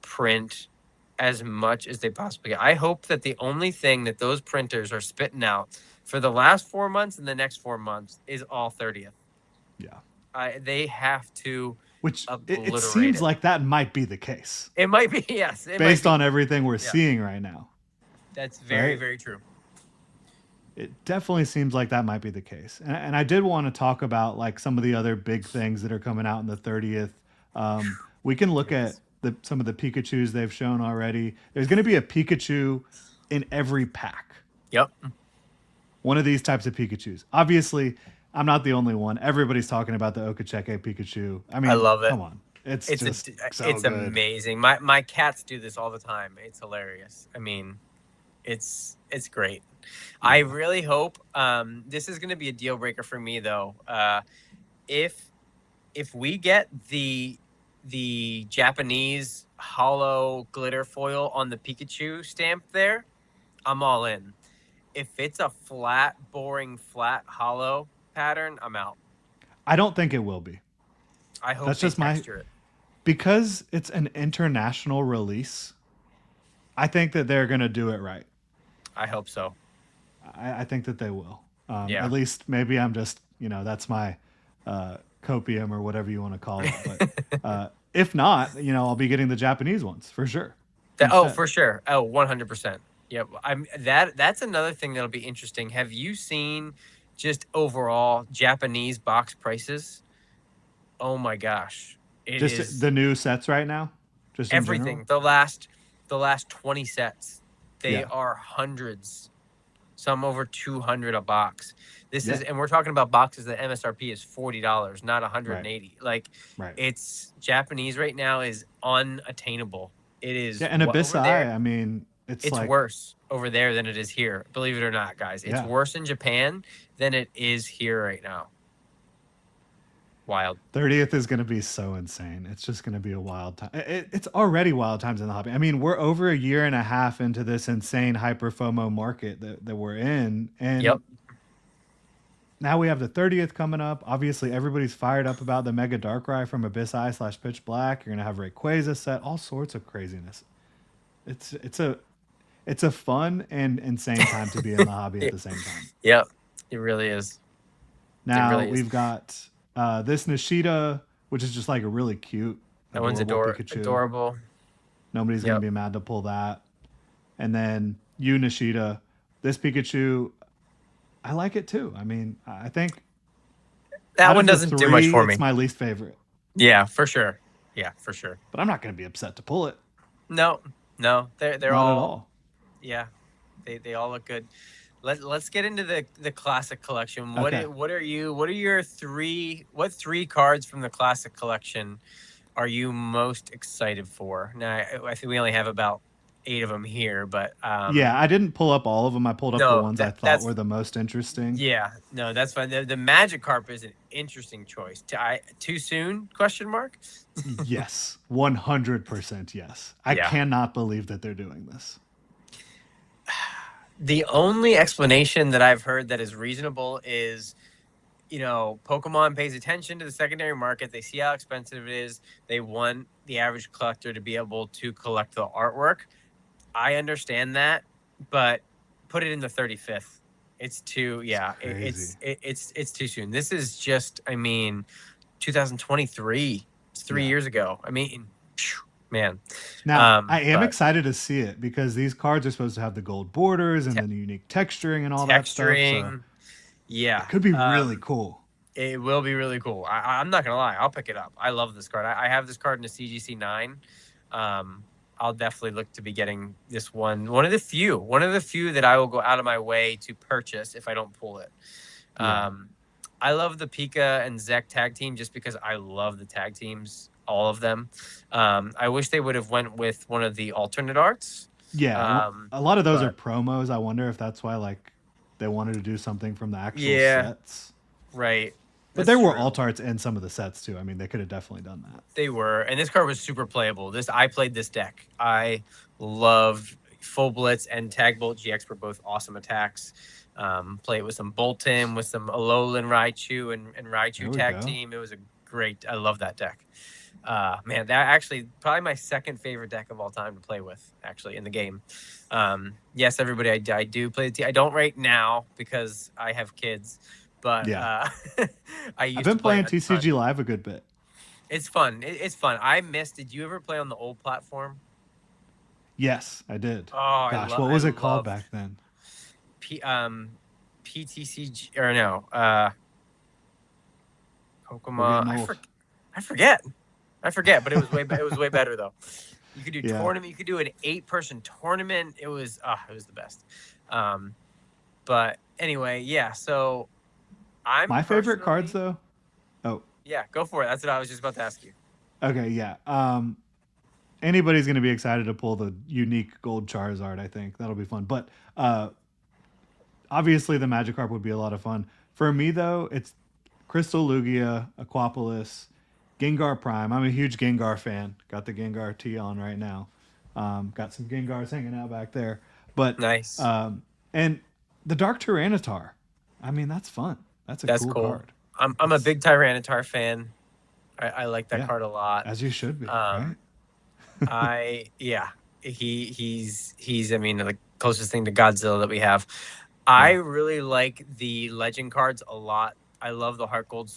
print as much as they possibly can. I hope that the only thing that those printers are spitting out for the last 4 months and the next 4 months is all 30th. Yeah. They have to, which it seems like that might be the case. It might be, yes. Based on everything we're seeing right now. That's very, very true. It definitely seems like that might be the case. And I did want to talk about like some of the other big things that are coming out in the 30th. We can look at some of the Pikachus they've shown already. There's going to be a Pikachu in every pack. Yep. One of these types of Pikachus. Obviously, I'm not the only one. Everybody's talking about the Okacheke Pikachu. I mean, I love it. Come on. It's good. Amazing. My cats do this all the time. It's hilarious. I mean, it's great. Yeah. I really hope this is going to be a deal breaker for me though. If we get the Japanese hollow glitter foil on the Pikachu stamp there, I'm all in. If it's a flat, boring, flat hollow pattern, I'm out. I don't think it will be. I hope that's just it. Because it's an international release, I think that they're going to do it right. I hope so. I think that they will. At least maybe I'm just, that's my copium or whatever you want to call it. But if not, I'll be getting the Japanese ones for sure. For sure. 100%. Yep. That's another thing that'll be interesting. Have you seen just overall Japanese box prices? Oh my gosh. Just the new sets right now? Just everything. The last 20 sets. They are hundreds. Some over 200 a box. This is, and we're talking about boxes that MSRP is $40, not $180. Right. It's Japanese right now is unattainable. It is. Yeah, and Abyss Eye, I mean, it's like, worse over there than it is here. Believe it or not, guys. It's worse in Japan than it is here right now. Wild. 30th is going to be so insane. It's just going to be a wild time. It's already wild times in the hobby. I mean, we're over a year and a half into this insane hyper FOMO market that we're in. And now we have the 30th coming up. Obviously, everybody's fired up about the Mega Darkrai from Abyss Eye / Pitch Black. You're going to have Rayquaza set, all sorts of craziness. It's a fun and insane time to be in the hobby at the same time. Yep, it really is. Now we've got this Nishida, which is just like a really cute, that one's adorable. Nobody's going to be mad to pull that. And then you Nishida, this Pikachu, I like it too. I mean, I think that one doesn't do much for me. It's my least favorite. Yeah, for sure. Yeah, for sure. But I'm not going to be upset to pull it. No, they're not all. At all. Yeah, they all look good. Let's get into the classic collection. What are your three cards from the classic collection are you most excited for? Now I think we only have about 8 of them here, but I didn't pull up all of them. I pulled up the ones I thought were the most interesting. Yeah, no, that's fine. The Magikarp is an interesting choice. Too soon? ? Yes, 100% yes. I cannot believe that they're doing this. The only explanation that I've heard that is reasonable is, Pokemon pays attention to the secondary market. They see how expensive it is. They want the average collector to be able to collect the artwork. I understand that, but put it in the 35th. It's too, it's too soon. This is just, 2023. It's 3 Yeah. years ago. I mean, phew, man. Now, I am But excited to see it because these cards are supposed to have the gold borders and te- the unique texturing and all that stuff. So texturing, yeah. it could be really cool. It will be really cool. I'm not gonna lie, I'll pick it up. I love this card. I have this card in a CGC 9. I'll definitely look to be getting this one. One of the few that I will go out of my way to purchase if I don't pull it. Yeah. I love the Pika and Zek tag team just because I love the tag teams, all of them. I wish they would have went with one of the alternate arts. Yeah. A lot of those are But promos. I wonder if that's why like they wanted to do something from the actual yeah, sets. right. But That's there were true. alt arts in some of the sets too. I mean, they could have definitely done that. They were, and this card was super playable. I played this deck. I loved Full Blitz and Tag Bolt GX were both awesome attacks. Play it with some Bolton, with some Alolan Raichu and There Raichu we tag go. team. It was a great. I love that deck. Man, that actually probably my second favorite deck of all time to play with. Actually, in the game. Yes, everybody, I do play the. I don't right now because I have kids. But Yeah. I used I've to been play playing a ton. TCG Live a good bit. It's fun. It's fun. I missed. Did you ever play on the old platform? Yes, I did. Oh, Gosh, what was it called back then? PTCG or no? We're Pokemon. getting old. I forget. But it was way better though. You could do Yeah. tournament. You could do an 8-person tournament. It was the best. But anyway, yeah. So My favorite cards though. Oh, Yeah, go for it. That's what I was just about to ask you. okay, yeah. Anybody's gonna be excited to pull the unique gold Charizard. I think that'll be fun. But obviously, the Magikarp would be a lot of fun. For me though, it's Crystal Lugia, Aquapolis, Gengar Prime. I'm a huge Gengar fan. Got the Gengar tee on right now. Got some Gengars hanging out back there. But Nice. and the Dark Tyranitar. I mean, that's fun. That's a That's cool cool. card. I'm a big Tyranitar fan. I like that Yeah. card a lot. As you should be, right? He's I mean the closest thing to Godzilla that we have. I really like the legend cards a lot. I love the Heart Gold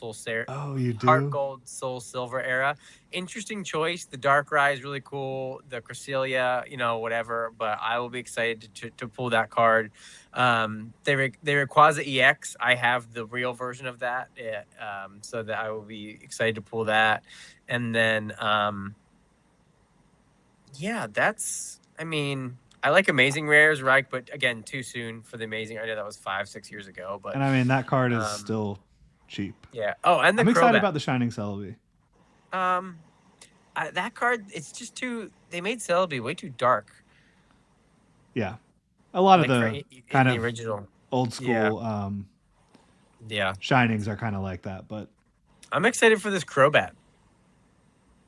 Oh, you do? Heart Gold Soul Silver era. Interesting choice. The Darkrai is really cool. The Cresselia, whatever. But I will be excited to pull that card. They Rayquaza EX. I have the real version of that, so that I will be excited to pull that. And then, yeah, that's. I mean, I like Amazing Rares, right? But again, too soon for the Amazing. I know that was 5-6 years ago, but And I mean, that card is still cheap. yeah. Oh, and the I'm excited Crobat. about the Shining Celebi. That card, it's just too. They made Celebi way too dark. Yeah. A lot of Like the in kind the of original. old school Yeah. Shinings are kind of like that. But I'm excited for this Crobat.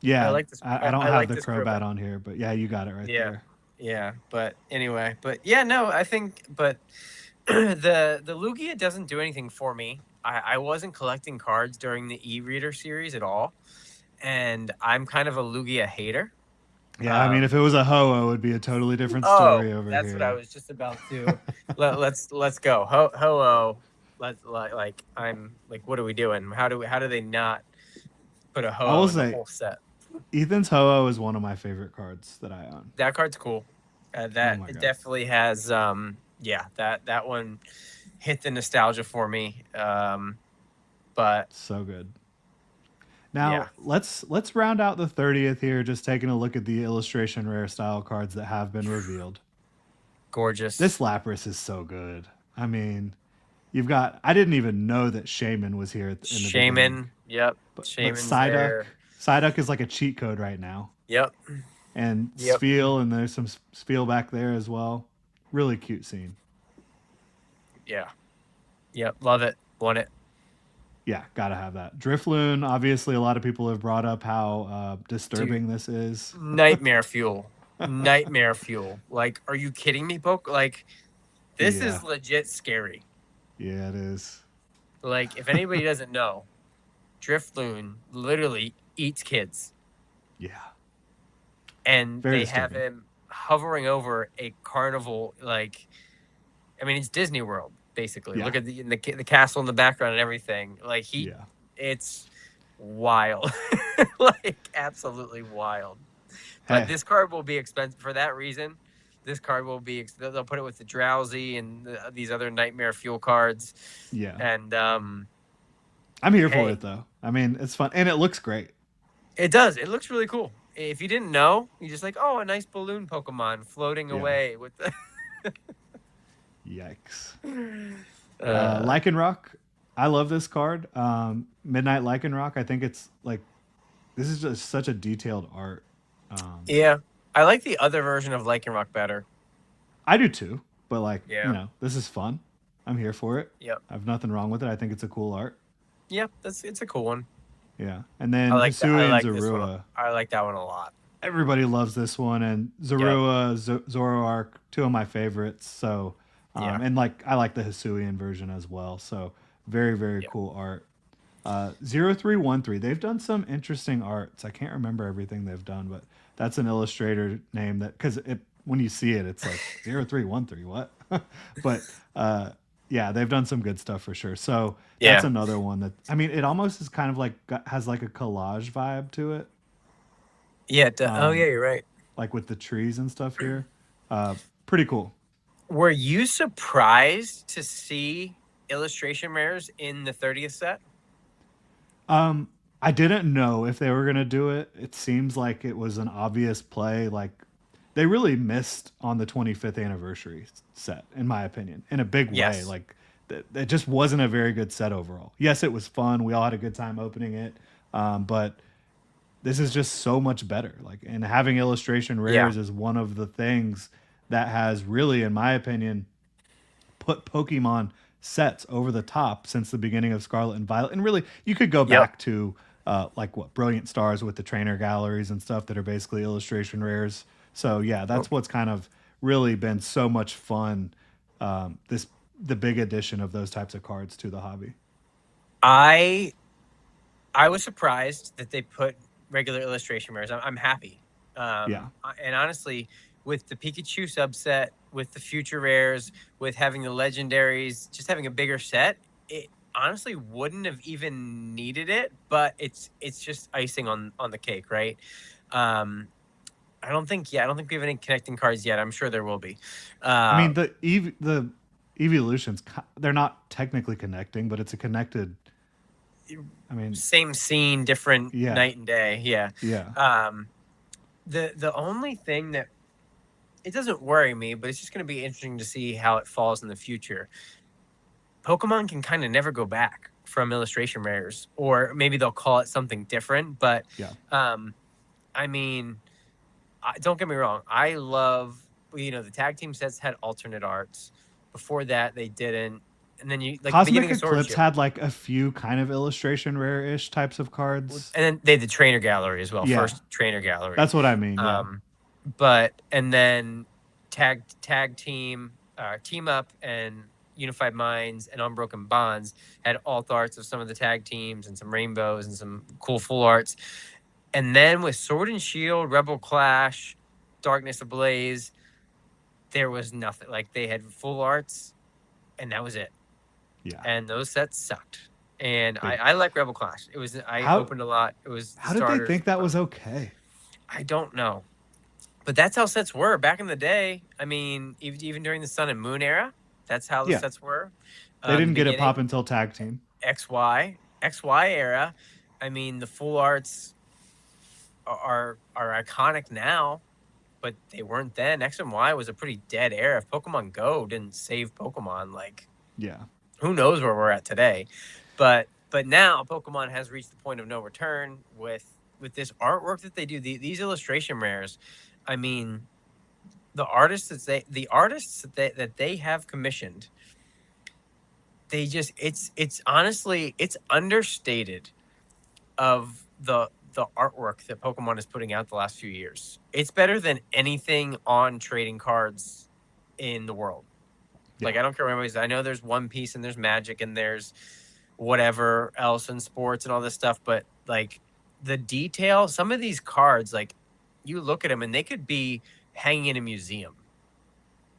yeah, I like this. I don't I have like the this Crobat on here. But yeah, you got it right there. Yeah. But anyway, I think, but the Lugia doesn't do anything for me. I wasn't collecting cards during the e-reader series at all, and I'm kind of a Lugia hater. Yeah, I mean, if it was a Ho-Oh, it would be a totally different story over that's here. what I was just about to. Let's go. Ho-Oh. I'm like, what are we doing? How do they not put a Ho-Oh in the whole set? Ethan's Ho-Oh is one of my favorite cards that I own. That card's cool. It definitely has. That one hit the nostalgia for me. But so good. Now let's round out the 30th here, just taking a look at the illustration rare style cards that have been revealed. Gorgeous. This Lapras is so good. I mean, you've got. I didn't even know that Shaman was here in the beginning. Yep. But Psyduck. Psyduck is like a cheat code right now. Yep. And Spheal, and there's some Spheal back there as well. Really cute scene. Yeah. Yep. Love it. Want it. Yeah, gotta have that. Drifloon, obviously a lot of people have brought up how disturbing this is. Nightmare fuel. Nightmare fuel. Like, are you kidding me, Poke? Like, this is legit scary. Yeah, it is. Like, if anybody doesn't know, Drifloon literally eats kids. Yeah. And Very they disturbing. have him hovering over a carnival, like, I mean, it's Disney World, basically. Yeah. Look at the castle in the background and everything. Like, it's wild. Like absolutely wild. But Hey, this card will be expensive for that reason. This card will be they'll put it with the Drowsy and these other Nightmare Fuel cards. yeah. And I'm here for hey, it though. I mean, it's fun and it looks great. it does. It looks really cool. If you didn't know, you're just like, oh, a nice balloon Pokemon floating Yeah. away with the Yikes. uh Lycanroc. I love this card. Midnight Lycanroc. I think it's like this is just such a detailed art. Um, yeah. I like the other version of Lycanroc better. I do too, but like Yeah. this is fun. I'm here for it. Yep. I have nothing wrong with it. I think it's a cool art. Yeah, it's a cool one. Yeah, and then I Hisui and like this one. Zorua. I like that one a lot. Everybody loves this one, and Yep. Zorua, Zoroark, two of my favorites. So, Yeah. and like I like the Hisuian version as well. So very very Yep. cool art. 0313. They've done some interesting arts. I can't remember everything they've done, but that's an illustrator name that because it when you see it, it's like 0313. What? But yeah, they've done some good stuff for sure. So that's Yeah. another one that I mean, it almost is kind of like has like a collage vibe to it, Yeah. Oh yeah, um, you're right. like with the trees and stuff here. Uh, Pretty cool. Were you surprised to see illustration rares in the 30th set? I didn't know if they were gonna do it. It seems like it was an obvious play. Like they really missed on the 25th anniversary set, in my opinion, in a big way. Yes. Like it just wasn't a very good set overall. Yes, it was fun. We all had a good time opening it, but this is just so much better. Like, and having illustration Yeah. rares is one of the things that has really, in my opinion, put Pokemon sets over the top since the beginning of Scarlet and Violet. And really, you could go Yep. back to like what Brilliant Stars with the trainer galleries and stuff that are basically illustration rares. So yeah, Oh, that's what's kind of really been so much fun. This the big addition of those types of cards to the hobby. I I was surprised that they put regular illustration rares. I'm happy. Yeah, And honestly, with the Pikachu subset, with the future rares, with having the legendaries, just having a bigger set, it honestly wouldn't have even needed it. But it's just icing on the cake, right? Um, I don't think we have any connecting cards yet. I'm sure there will be. I Uh, mean the evolutions they're not technically connecting, but it's a connected. I mean, Same scene, different yeah, night and day. Yeah. yeah, Um, the only thing that it doesn't worry me, but it's just going to be interesting to see how it falls in the future. Pokemon can kind of never go back from illustration rares, or maybe they'll call it something different. But yeah. um, I mean, don't get me wrong. I love the tag team sets had alternate arts. Before that, they didn't. And then you like the Cosmic beginning of Sword and Eclipse Shield, had like a few kind of illustration rare-ish types of and cards. then they had the trainer gallery as well. Yeah, First trainer gallery. that's what I mean. Yeah, Um, but and then tag team, team up, and Unified Minds and Unbroken Bonds had alt arts of some of the tag teams and some rainbows and some cool full arts. And then with Sword and Shield, Rebel Clash, Darkness Ablaze, there was nothing. Like they had full arts, and that was it. yeah. And those sets sucked. And They, I like Rebel Clash. I how opened a lot. It was the how did they starters. think that was okay? I don't know. But that's how sets were back in the day. I mean, even during the Sun and Moon era, that's how the Yeah, sets were. they The didn't get it pop beginning, until tag team. XY era. I mean, the full arts are iconic now, but they weren't then. X and Y was a pretty dead era. If Pokemon Go didn't save Pokemon, like Yeah, who knows where we're at today? But now Pokemon has reached the point of no return with this artwork that they do. These illustration rares. I mean, the artists that they have commissioned, they just it's honestly it's understated of the artwork that Pokemon is putting out the last few years. It's better than anything on trading cards in the world. yeah, Like I don't care what everybody says. I know there's One Piece and there's Magic and there's whatever else in sports and all this stuff, but like the detail, some of these cards, like you look at them and they could be hanging in a museum.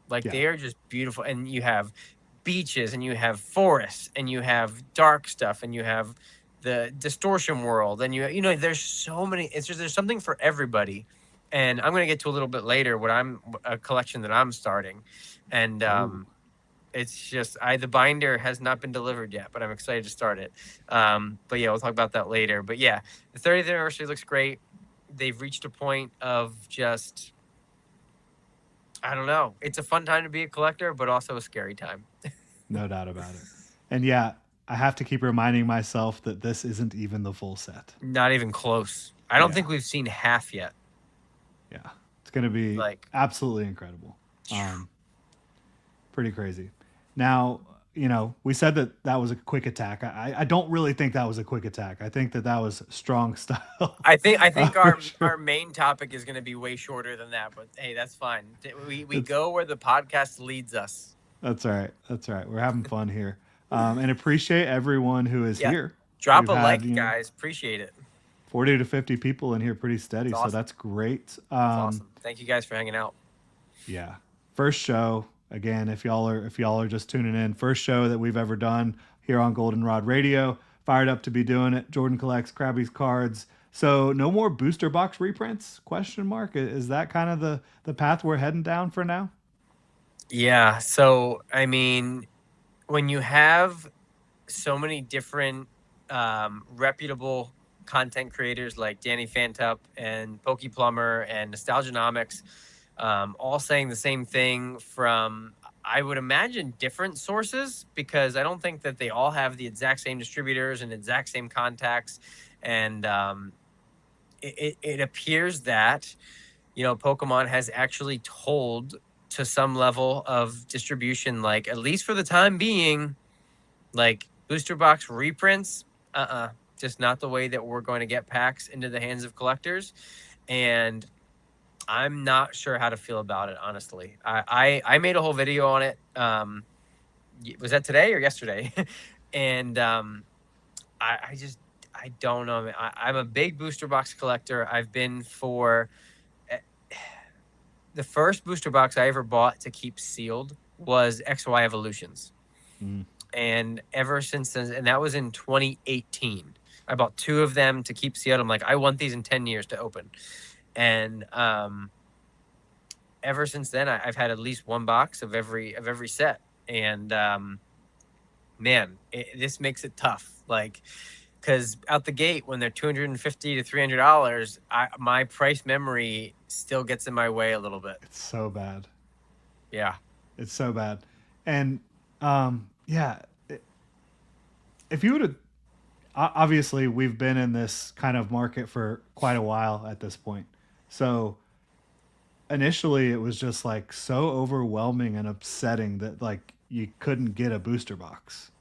Like yeah. they are just beautiful. And you have beaches and you have forests and you have dark stuff and you have the distortion world, and there's so many. It's just there's something for everybody, and I'm gonna get to a little bit later a collection that I'm starting, and Oh, it's just the binder has not been delivered yet, but I'm excited to start it. But yeah, we'll talk about that later. But yeah, the 30th anniversary looks great. They've reached a point of just, I don't know. It's a fun time to be a collector, but also a scary time. no doubt about it. And yeah, I have to keep reminding myself that this isn't even the full set. Not even close. I don't Yeah, think we've seen half yet. yeah. It's going to be Like, absolutely incredible. Pretty crazy. Now, we said that that was a quick attack. I don't really think that was a quick attack. I think that that was strong style. I think For our sure. our main topic is going to be way shorter than that, but hey, that's fine. We It's go where the podcast leads us. That's all right. That's all right. We're having fun here, and appreciate everyone who is Yeah, here. drop We've a had like, guys. Appreciate it. 40 to 50 people in here, pretty steady. It's So awesome. that's great. It's awesome. Thank you guys for hanging out. Yeah, first show again. If y'all are just tuning in, first show that we've ever done here on Goldenrod Radio. Fired up to be doing it. Jordan collects Krabby's cards. So no more booster box reprints? Question mark. Is that kind of the path we're heading down for now? Yeah. So I mean, when you have so many different reputable content creators like Danny Fantup and Pokey Plumber and Nostalgianomics, all saying the same thing from, I would imagine, different sources, because I don't think that they all have the exact same distributors and exact same contacts. And it appears that, Pokemon has actually told to some level of distribution, like, at least for the time being, like, booster box reprints, just not the way that we're going to get packs into the hands of collectors. And I'm not sure how to feel about it, honestly. I made a whole video on it. Was that today or yesterday? And I don't know. I'm a big booster box collector. I've been for the first booster box I ever bought to keep sealed was XY Evolutions. Mm. And ever since then, and that was in 2018. I bought 2 of them to keep sealed. I'm like, I want these in 10 years to open. And ever since then, I've had at least 1 box of every set. And man, this makes it tough. Like, because out the gate, when they're $250 to $300, my price memory still gets in my way a little bit. It's so bad. Yeah. It's so bad. And yeah, if you would have, obviously we've been in this kind of market for quite a while at this point. So initially it was just like so overwhelming and upsetting that like you couldn't get a booster box.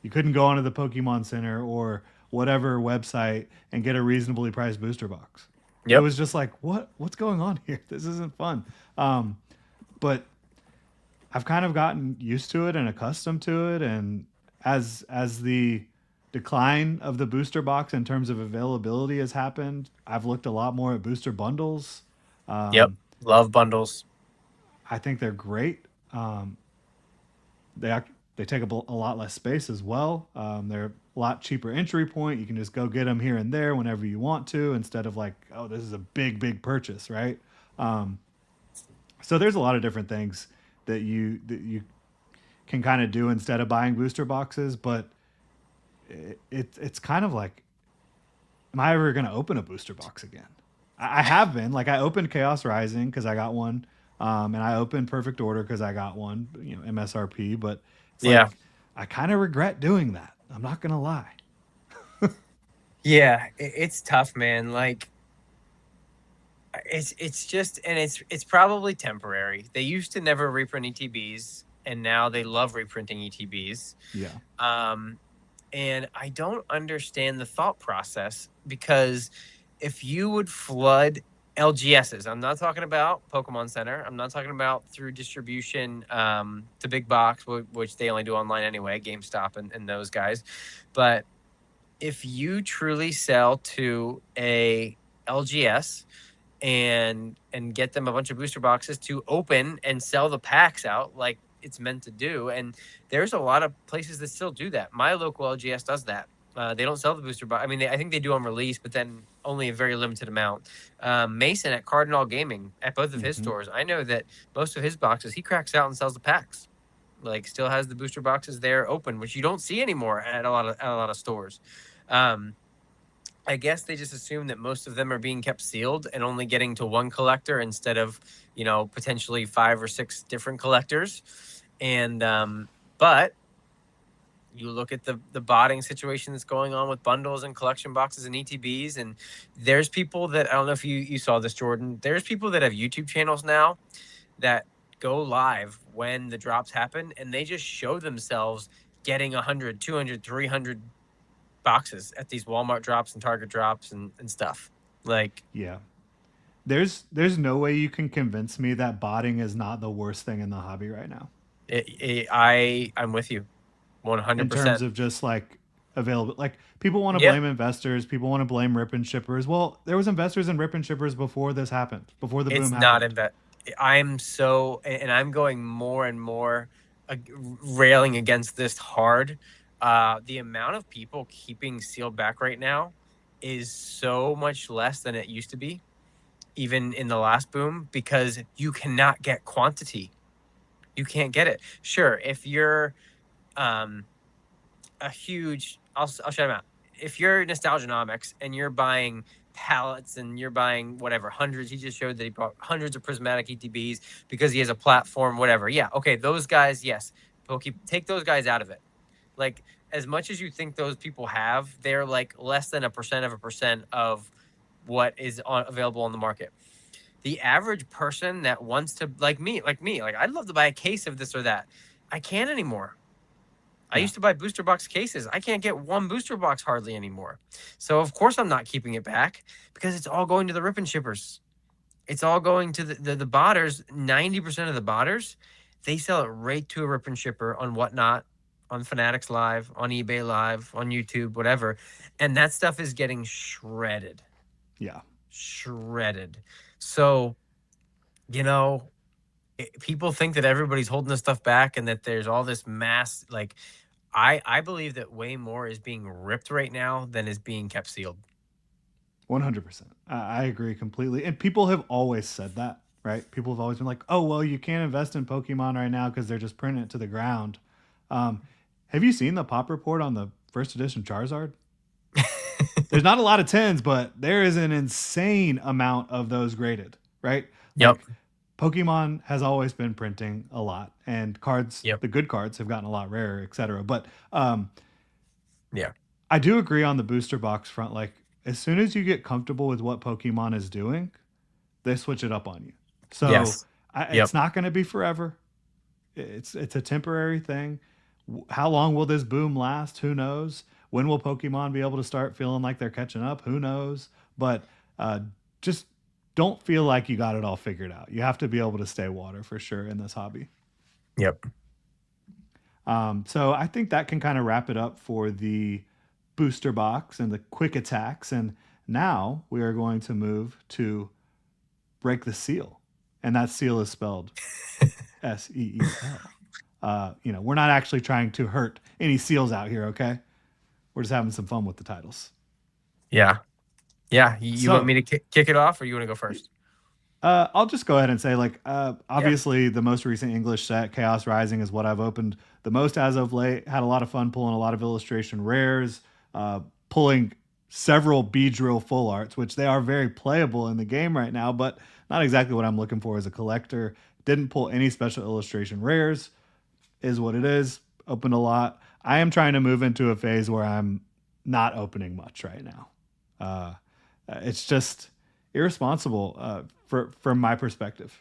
You couldn't go onto the Pokemon Center or whatever website and get a reasonably priced booster box. It Yep. was just like, what's going on here? This isn't fun. But I've kind of gotten used to it and accustomed to it, and as the decline of the booster box in terms of availability has happened, I've looked a lot more at booster bundles. Yep. Um, Love bundles. I think they're great. They take up a lot less space as well. They're a lot cheaper entry point. You can just go get them here and there whenever you want to, instead of like, oh, this is a big purchase, right? Um, so there's a lot of different things that you can kind of do instead of buying booster boxes, but it's kind of like, am I ever going to open a booster box again? I have been. Like, I opened Chaos Rising because I got one, and I opened Perfect Order because I got one, MSRP. But it's Yeah. like I kind of regret doing that. I'm not gonna lie. Yeah. It's tough, man. Like, it's just, and it's probably temporary. They used to never reprint ETBs, and now they love reprinting ETBs. Yeah, And I don't understand the thought process, because if you would flood LGSs, I'm not talking about Pokemon Center, I'm not talking about through distribution to big box, which they only do online anyway, GameStop and those guys. But if you truly sell to a LGS and get them a bunch of booster boxes to open and sell the packs out it's meant to do, and there's a lot of places that still do that. My local LGS does that. They don't sell the booster box. I mean, I think they do on release, but then only a very limited amount. Mason at Cardinal Gaming, at both of his Hmm. stores, I know that most of his boxes he cracks out and sells the packs. Like, still has the booster boxes there open, which you don't see anymore at a lot of stores. Um, I guess they just assume that most of them are being kept sealed and only getting to one collector instead of, potentially 5 or 6 different collectors. And but you look at the botting situation that's going on with bundles and collection boxes and ETBs, and there's people that, I don't know if you saw this, Jordan. There's people that have YouTube channels now that go live when the drops happen, and they just show themselves getting 100, 200, 300 boxes at these Walmart drops and Target drops and stuff. Like, Yeah. There's no way you can convince me that botting is not the worst thing in the hobby right now. I'm with you In 100%. terms of just like available, like people want to Yeah, blame investors, people want to blame rip and shippers. Well, there was investors and rip and shippers before this happened, before the boom it's not happened. invest. I'm so, and I'm going more and more railing against this hard. The amount of people keeping sealed back right now is so much less than it used to be, even in the last boom, because you cannot get quantity. You can't get it. Sure, if you're um, a huge, I'll shout him out. If you're Nostalgianomics and you're buying pallets and you're buying whatever hundreds, he just showed that he bought hundreds of prismatic ETBs because he has a platform, whatever. Yeah, okay, those guys, yes. Take those guys out of it. Like, as much as you think those people have, they're like less than 1% of what is available on the market. The average person that wants to, like I'd love to buy a case of this or that. I can't anymore. I Yeah. used to buy booster box cases. I can't get one booster box hardly anymore. So of course I'm not keeping it back, because it's all going to the rip and shippers. It's all going to the botters. 90% of the botters, they sell it right to a rip and shipper on Whatnot, on Fanatics Live, on eBay Live, on YouTube, whatever. And that stuff is getting shredded. Yeah. Shredded. So, you know, people think that everybody's holding this stuff back and that there's all this mass, like, I believe that way more is being ripped right now than is being kept sealed. 100%. I agree completely. And people have always said that, right? People have always been like, oh, well, you can't invest in Pokemon right now because they're just printing it to the ground. Um, have you seen the pop report on the first edition Charizard? There's not a lot of 10s, but there is an insane amount of those graded, right? Yep. Like, Pokemon has always been printing a lot, and cards, Yep. the good cards, have gotten a lot rarer, etc. But Yeah. I do agree on the booster box front. Like, as soon as you get comfortable with what Pokemon is doing, they switch it up on you. So Yes. Yep. it's not going to be forever. It's a temporary thing. How long will this boom last? Who knows? When will Pokemon be able to start feeling like they're catching up? Who knows? But just don't feel like you got it all figured out. You have to be able to stay water for sure in this hobby. Yep. So I think that can kind of wrap it up for the booster box and the quick attacks. And now we are going to move to break the seal. And that seal is spelled SEEL. We're not actually trying to hurt any seals out here, okay? We're just having some fun with the titles. Yeah. Yeah. You want So, me to kick it off, or you want to go first? I'll just go ahead and say, like, Yeah. obviously, the most recent English set, Chaos Rising, is what I've opened the most as of late. Had a lot of fun pulling a lot of illustration rares, pulling several Beedrill full arts, which they are very playable in the game right now, but not exactly what I'm looking for as a collector. Didn't pull any special illustration rares, is what it is. Opened a lot. I am trying to move into a phase where I'm not opening much right now. It's just irresponsible from my perspective.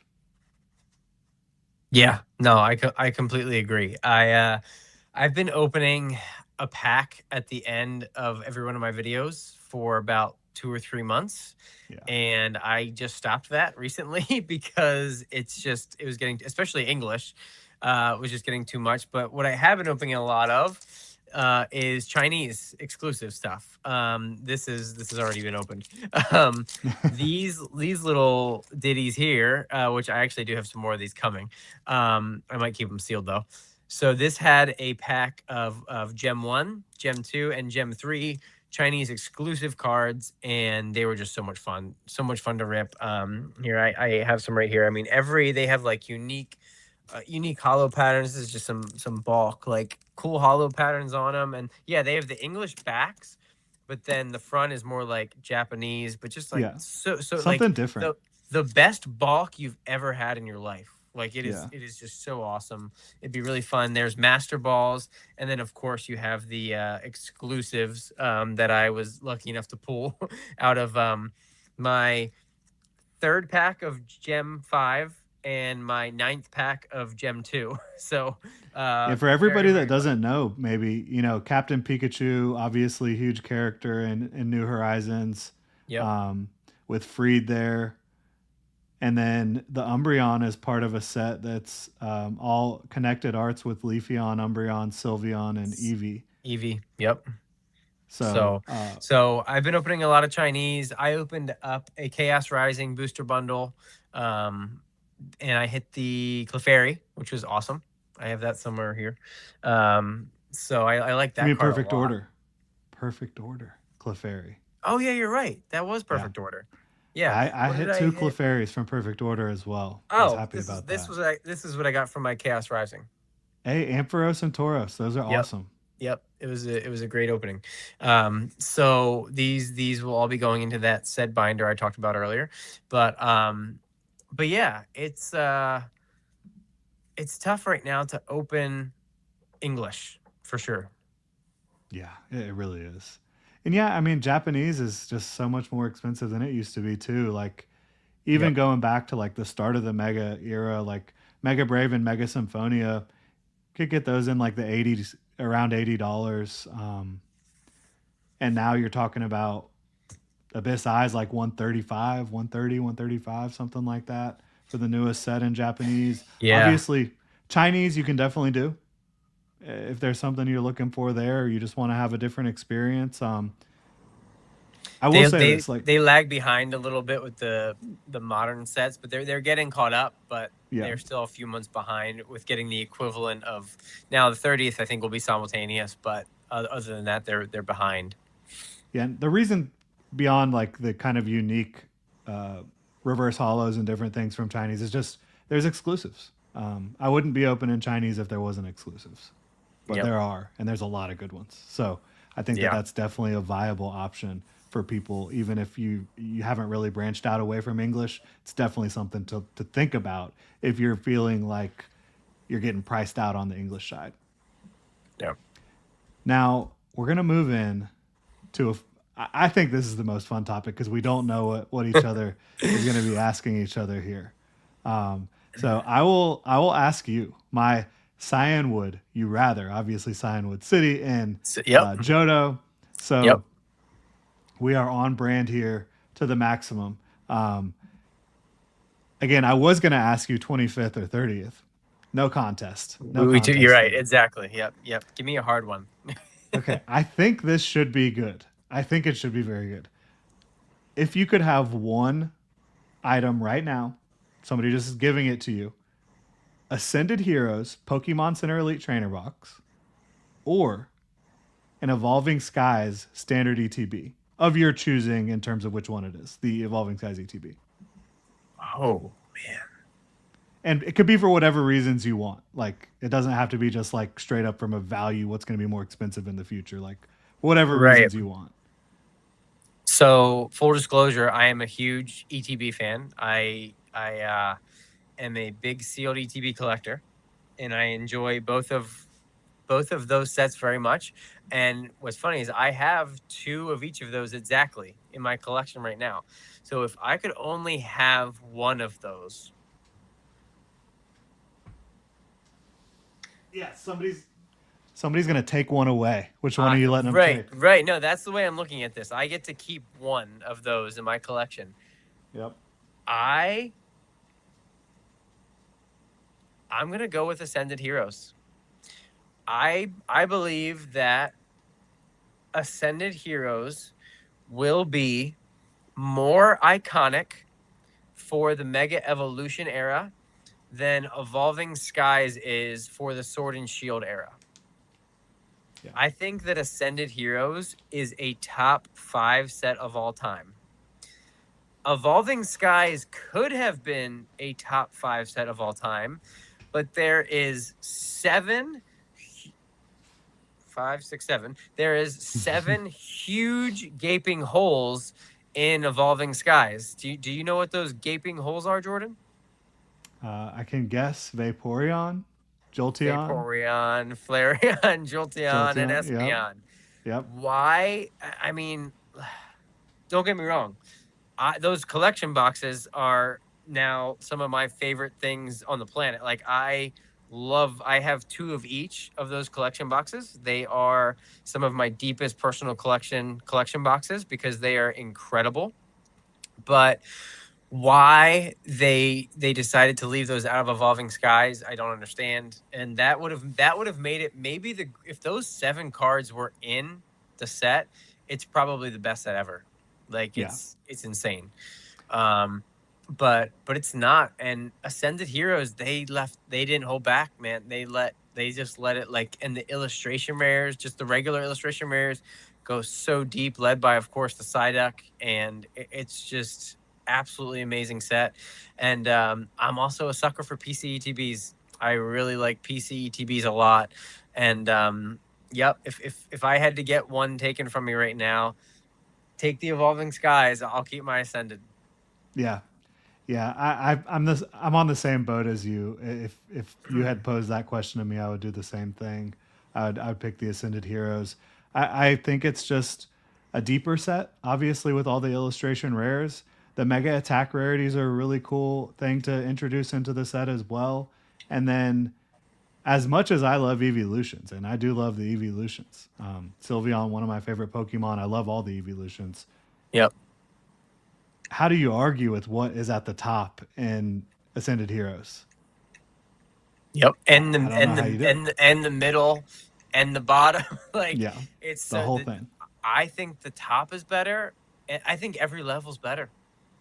Yeah. No, I completely agree. I've been opening a pack at the end of every one of my videos for about 2 or 3 months. Yeah. And I just stopped that recently because it was getting, especially English, was just getting too much. But what I have been opening a lot of is Chinese exclusive stuff. This has already been opened. These little ditties here, which I actually do have some more of these coming. I might keep them sealed though. So this had a pack of Gem 1, Gem 2, and Gem 3 Chinese exclusive cards, and they were just so much fun. So much fun to rip. Here, I have some right here. I mean, they have like unique hollow patterns. This is just some bulk, like cool hollow patterns on them. And yeah, they have the English backs, but then the front is more like Japanese, but just like Yeah, so like something different. the best bulk you've ever had in your life. Like Yeah, it is just so awesome. It'd be really fun. There's master balls, and then of course you have the exclusives that I was lucky enough to pull out of my third pack of Gem 5 and my ninth pack of Gem 2. So yeah. For very, everybody that very fun. doesn't know, maybe Captain Pikachu, obviously huge character in New Horizons, Yep. um, with Freed there. And then the Umbreon is part of a set that's all connected arts with Leafeon, Umbreon, Sylveon, and Eevee. Eevee. Yep. So So, so I've been opening a lot of Chinese. I opened up a Chaos Rising booster bundle, um, and I hit the Clefairy, which was awesome. I have that somewhere here. So I like you that mean card a perfect lot. order? Perfect order, Clefairy. Oh yeah, you're right. That was Yeah, perfect order. Yeah. I What did hit I two hit? Clefairies from perfect order as well. I was Oh, happy about this that. was this is what I got from my Chaos Rising. Hey, Ampharos and Tauros, those are Yep. awesome. Yep, it was a great opening. So these will all be going into that said binder I talked about earlier, but yeah, it's tough right now to open English for sure. Yeah, it really is. And yeah, I mean, Japanese is just so much more expensive than it used to be too. Like even Yep. going back to like the start of the Mega era, like Mega Brave and Mega Symphonia, could get those in like the 80s, around $80. And now you're talking about Abyss Eyes like 135, 130, 135, something like that for the newest set in Japanese. Yeah. Obviously, Chinese you can definitely do if there's something you're looking for there, or you just want to have a different experience. I will say this, like, They lag behind a little bit with the modern sets, but they're getting caught up, but yeah, they're still a few months behind with getting the equivalent of now the 30th I think will be simultaneous, but other than that they're behind. yeah. And the reason beyond like the kind of unique uh, reverse hollows and different things from Chinese is just there's exclusives. I wouldn't be open in Chinese if there wasn't exclusives, but Yep. there are, and there's a lot of good ones. So I think that Yeah. that's definitely a viable option for people, even if you haven't really branched out away from English. It's definitely something to think about if you're feeling like you're getting priced out on the English side. Yeah. Now we're gonna move in to a. I think this is the most fun topic because we don't know what each other is going to be asking each other here. So I will ask you my Cyanwood. You rather obviously Cyanwood City and Yep. Johto. Yep. So we are on brand here to the maximum. Again, I was going to ask you 25th or 30th. No contest. No We too, contest you're right. here. Exactly. Yep. Yep. Give me a hard one. Okay, I think this should be good. I think it should be very good. If you could have one item right now, somebody just is giving it to you, Ascended Heroes Pokemon Center Elite Trainer Box, or an Evolving Skies Standard ETB of your choosing in terms of which one it is, the Evolving Skies ETB. Oh man. And it could be for whatever reasons you want. Like, it doesn't have to be just like straight up from a value, what's going to be more expensive in the future. Like, whatever Right. reasons you want. So full disclosure, I am a huge ETB fan. I am a big sealed ETB collector, and I enjoy both of those sets very much. And what's funny is I have two of each of those exactly in my collection right now. So if I could only have one of those, Yeah, somebody's gonna take one away. Which one are you letting them take? right. No, that's the way I'm looking at this. I get to keep one of those in my collection. Yep. I I'm gonna go with Ascended Heroes. I believe that Ascended Heroes will be more iconic for the Mega Evolution era then Evolving Skies is for the Sword and Shield era. Yeah. I think that Ascended Heroes is a top 5 set of all time. Evolving Skies could have been a top 5 set of all time, but there is 7, 5, 6, 7. There is 7 huge gaping holes in Evolving Skies. Do you know what those gaping holes are, Jordan? I can guess Vaporeon, Jolteon, Vaporeon, Flareon, Jolteon, and Jolteon. Yep. Espeon. Yep. Why? I mean, don't get me wrong. Those collection boxes are now some of my favorite things on the planet. Like I have 2 of each of those collection boxes. They are some of my deepest personal collection boxes because they are incredible. But why they decided to leave those out of Evolving Skies, I don't understand. And that would have made it maybe if those 7 cards were in the set, it's probably the best set ever. Like it's insane. But it's not. And Ascended Heroes, they didn't hold back, man. They just let it, like, and the illustration rares, just the regular illustration rares, go so deep, led by, of course, the Psyduck, and it's just absolutely amazing set. And I'm also a sucker for PCETBs. I really like PCETBs a lot. And yep, if I had to get one taken from me right now, take the Evolving Skies. I'll keep my Ascended. Yeah. Yeah, I'm on the same boat as you. If you had posed that question to me, I would do the same thing. I'd pick the Ascended Heroes. I think it's just a deeper set, obviously, with all the illustration rares. The mega attack rarities are a really cool thing to introduce into the set as well. And then, as much as I love evolutions, and I do love the evolutions, Sylveon, one of my favorite Pokemon. I love all the evolutions. Yep. How do you argue with what is at the top in Ascended Heroes? Yep. And the middle and the bottom. Like, yeah, it's the whole thing. I think the top is better. I think every level's better.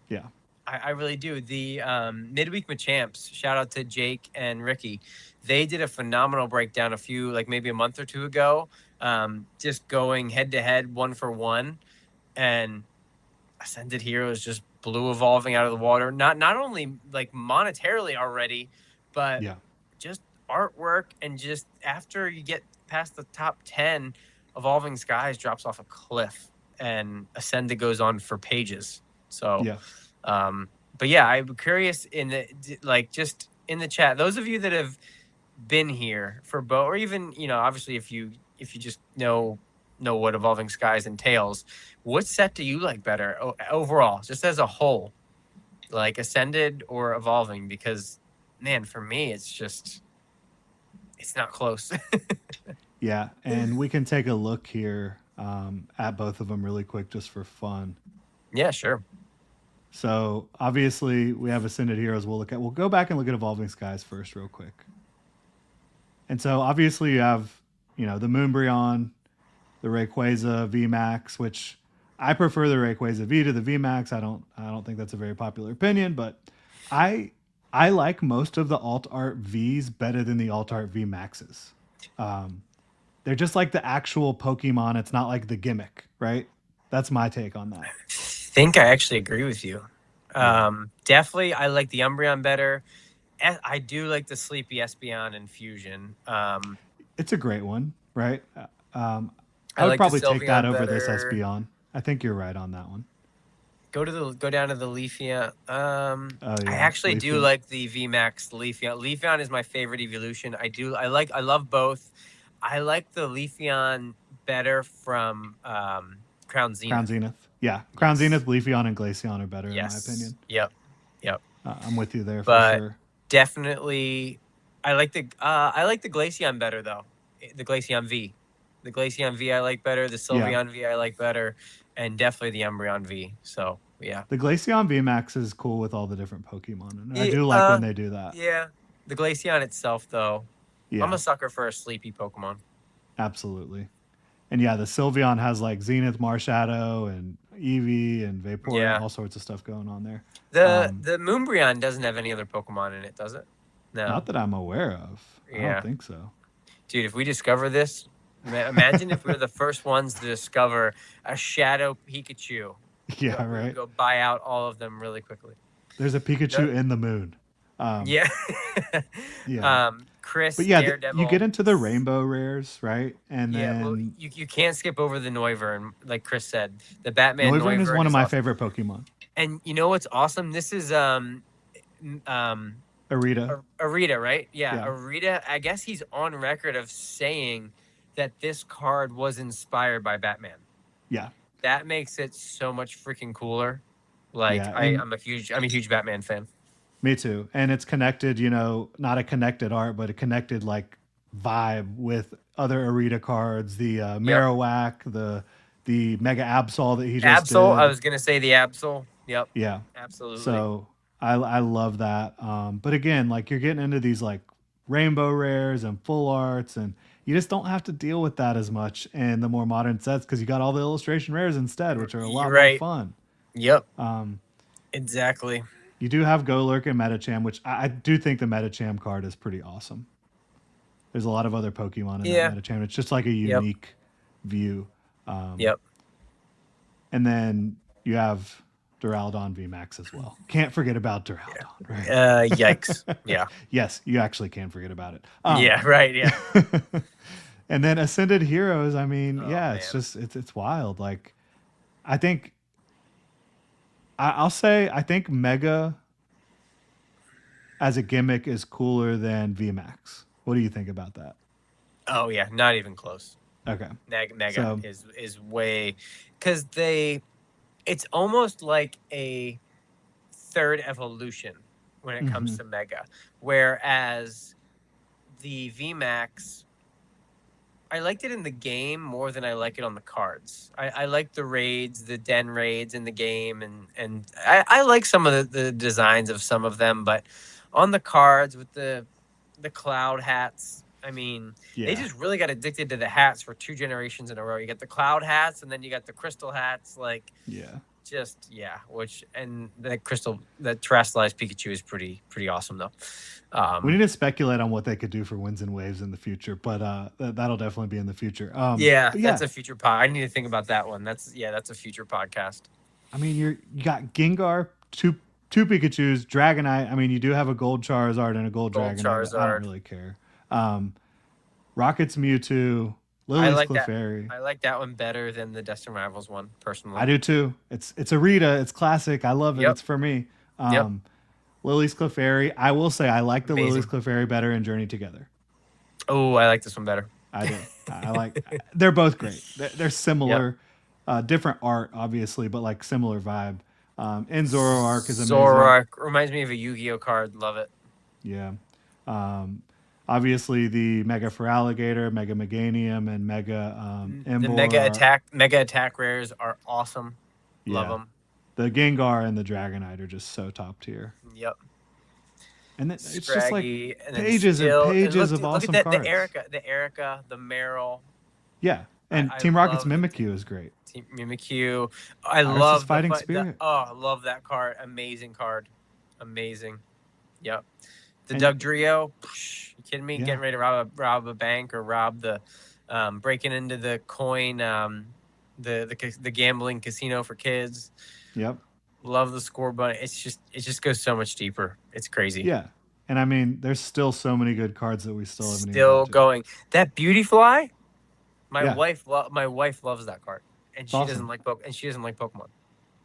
Yeah. I really do. The Midweek Machamps, shout out to Jake and Ricky. They did a phenomenal breakdown maybe a month or 2 ago, just going head to head, 1 for 1. And Ascended Heroes just blew Evolving out of the water. Not only like monetarily already, but just artwork, and just after you get past the top 10, Evolving Skies drops off a cliff and Ascended goes on for pages. So but yeah, I'm curious just in the chat, those of you that have been here for both, or even, obviously if you just know what Evolving Skies entails, what set do you like better overall, just as a whole, like Ascended or Evolving? Because, man, for me, it's not close. Yeah, and we can take a look here at both of them really quick just for fun. Yeah, sure. So obviously we have Ascended Heroes. We'll go back and look at Evolving Skies first real quick. And so obviously you have, the Moonbryon, the Rayquaza VMAX, which I prefer the Rayquaza V to the VMAX. I don't think that's a very popular opinion, but I like most of the alt art Vs better than the alt art VMAXs. They're just like the actual Pokemon. It's not like the gimmick, right? That's my take on that. I think I actually agree with you. Definitely, I like the Umbreon better. I do like the Sleepy Espeon and Fusion. It's a great one, right? I would like probably take that over better. this Espeon. I think you're right on that one. Go down to the Leafeon. I actually Leafeon. do like the VMAX Leafeon. Leafeon is my favorite evolution. I love both. I like the Leafeon better from Crown Zenith. Crown Zenith. Yeah. Crown Zenith, Leafeon, and Glaceon are better in my opinion. Yep. I'm with you there for sure. Definitely, I like the Glaceon better though. The Glaceon V. The Glaceon V I like better. The Sylveon V I like better. And definitely the Umbreon V. So, yeah. The Glaceon VMAX is cool with all the different Pokemon. And I do like when they do that. Yeah. The Glaceon itself, though. Yeah. I'm a sucker for a sleepy Pokemon. Absolutely. And yeah, the Sylveon has like Zenith, Marshadow, and Eevee, and Vaporeon, all sorts of stuff going on there. The Moonbryon doesn't have any other Pokemon in it, does it? No. Not that I'm aware of. I don't Yeah. think so. Dude, if we discover this, imagine if we were the first ones to discover a shadow Pikachu. Yeah, We would right. go buy out all of them really quickly. There's a No, Pikachu in the moon. Um, yeah. yeah. But Chris, yeah, you get Daredevil. into the rainbow rares, right? And Yeah, well, then you can't skip over the Noivern, like Chris said. The Batman Noivern is Noivern one of is my awesome. favorite Pokemon. And you know what's awesome? This is Arita. Arita, right? Yeah, Yeah. Arita. I guess he's on record of saying that this card was inspired by Batman. Yeah. That makes it so much freaking cooler. Like Yeah. And I'm a huge Batman fan. me too. And it's connected, not a connected art, but a connected like vibe with other Arita cards, the Yep. Marowak, the Mega Absol that he just Absol. I did. was gonna say the Absol. Yep. Yeah. Absolutely. So I love that. But again, like you're getting into these like rainbow rares and full arts, and you just don't have to deal with that as much in the more modern sets because you got all the illustration rares instead, which are a lot You're more right. fun. Yep. Um, Exactly. you do have Golurk and Metacham, which I do think the Metacham card is pretty awesome. There's a lot of other Pokemon in Yeah. that Metacham. It's just like a Yep. unique view. Yep. And then you have Duraludon VMAX as well. Can't forget about Duraludon, right? Yikes. Yeah. Yes, you actually can forget about it. Yeah. Right. Yeah. And then Ascended Heroes, I mean, Oh, yeah, man. it's just it's wild. Like I think I'll say I think Mega as a gimmick is cooler than VMAX. What do you think about that? Oh yeah. Not even close. Okay. Mega So- is way because it's almost like a third evolution when it comes to Mega, whereas the VMAX, I liked it in the game more than I like it on the cards. I like the raids, the den raids in the game, and I like some of the designs of some of them, but on the cards with the cloud hats, I mean, Yeah. they just really got addicted to the hats for 2 generations in a row. You got the cloud hats, and then you got the crystal hats, like Yeah. just and the terrestrialized Pikachu is pretty awesome though. We need to speculate on what they could do for Winds and Waves in the future, but that'll definitely be in the future. But That's a future pod. I need to think about that one. That's a future podcast. I mean, you got Gengar, two Pikachu's, Dragonite. I mean, you do have a gold Charizard and a gold Dragonite. But I Charizard. don't really care. Rocket's Mewtwo, I Lily's like that. Clefairy. I like that one better than the Destin Rivals one, personally. I do too. It's a Rita. It's classic. I love it. Yep. It's for me. Yep. Lily's Clefairy. I will say I like the Amazing. Lily's Clefairy better in Journey Together. Oh, I like this one better. I do. I like. They're both great. They're similar, different art obviously, but like similar vibe. And Zoroark is amazing. Zoroark reminds me of a Yu-Gi-Oh card. Love it. Yeah. Obviously the Mega Feraligatr, Mega Meganium, and Mega Emboar. The Mega Attack rares are awesome. Love Yeah. them. The Gengar and the Dragonite are just so top tier. Yep. And then it's just like Scraggy, and then pages and still- pages look, of look awesome at cards. the Erica, the Meryl, Yeah. And I Team Rocket's love Mimikyu is great. Team Mimikyu. I Ours is love Fighting Spirit. I love that card. Amazing card. Amazing. Yep. The And- Dugtrio. Psh, you kidding me? Yeah. Getting ready to rob a bank or rob the breaking into the coin the gambling casino for kids. Yep. Love the score button. It just goes so much deeper. It's crazy. Yeah. And I mean, there's still so many good cards that we still haven't even Still got to. going. That Beautyfly. My Yeah. wife loves that card, and she awesome. doesn't like Pokemon.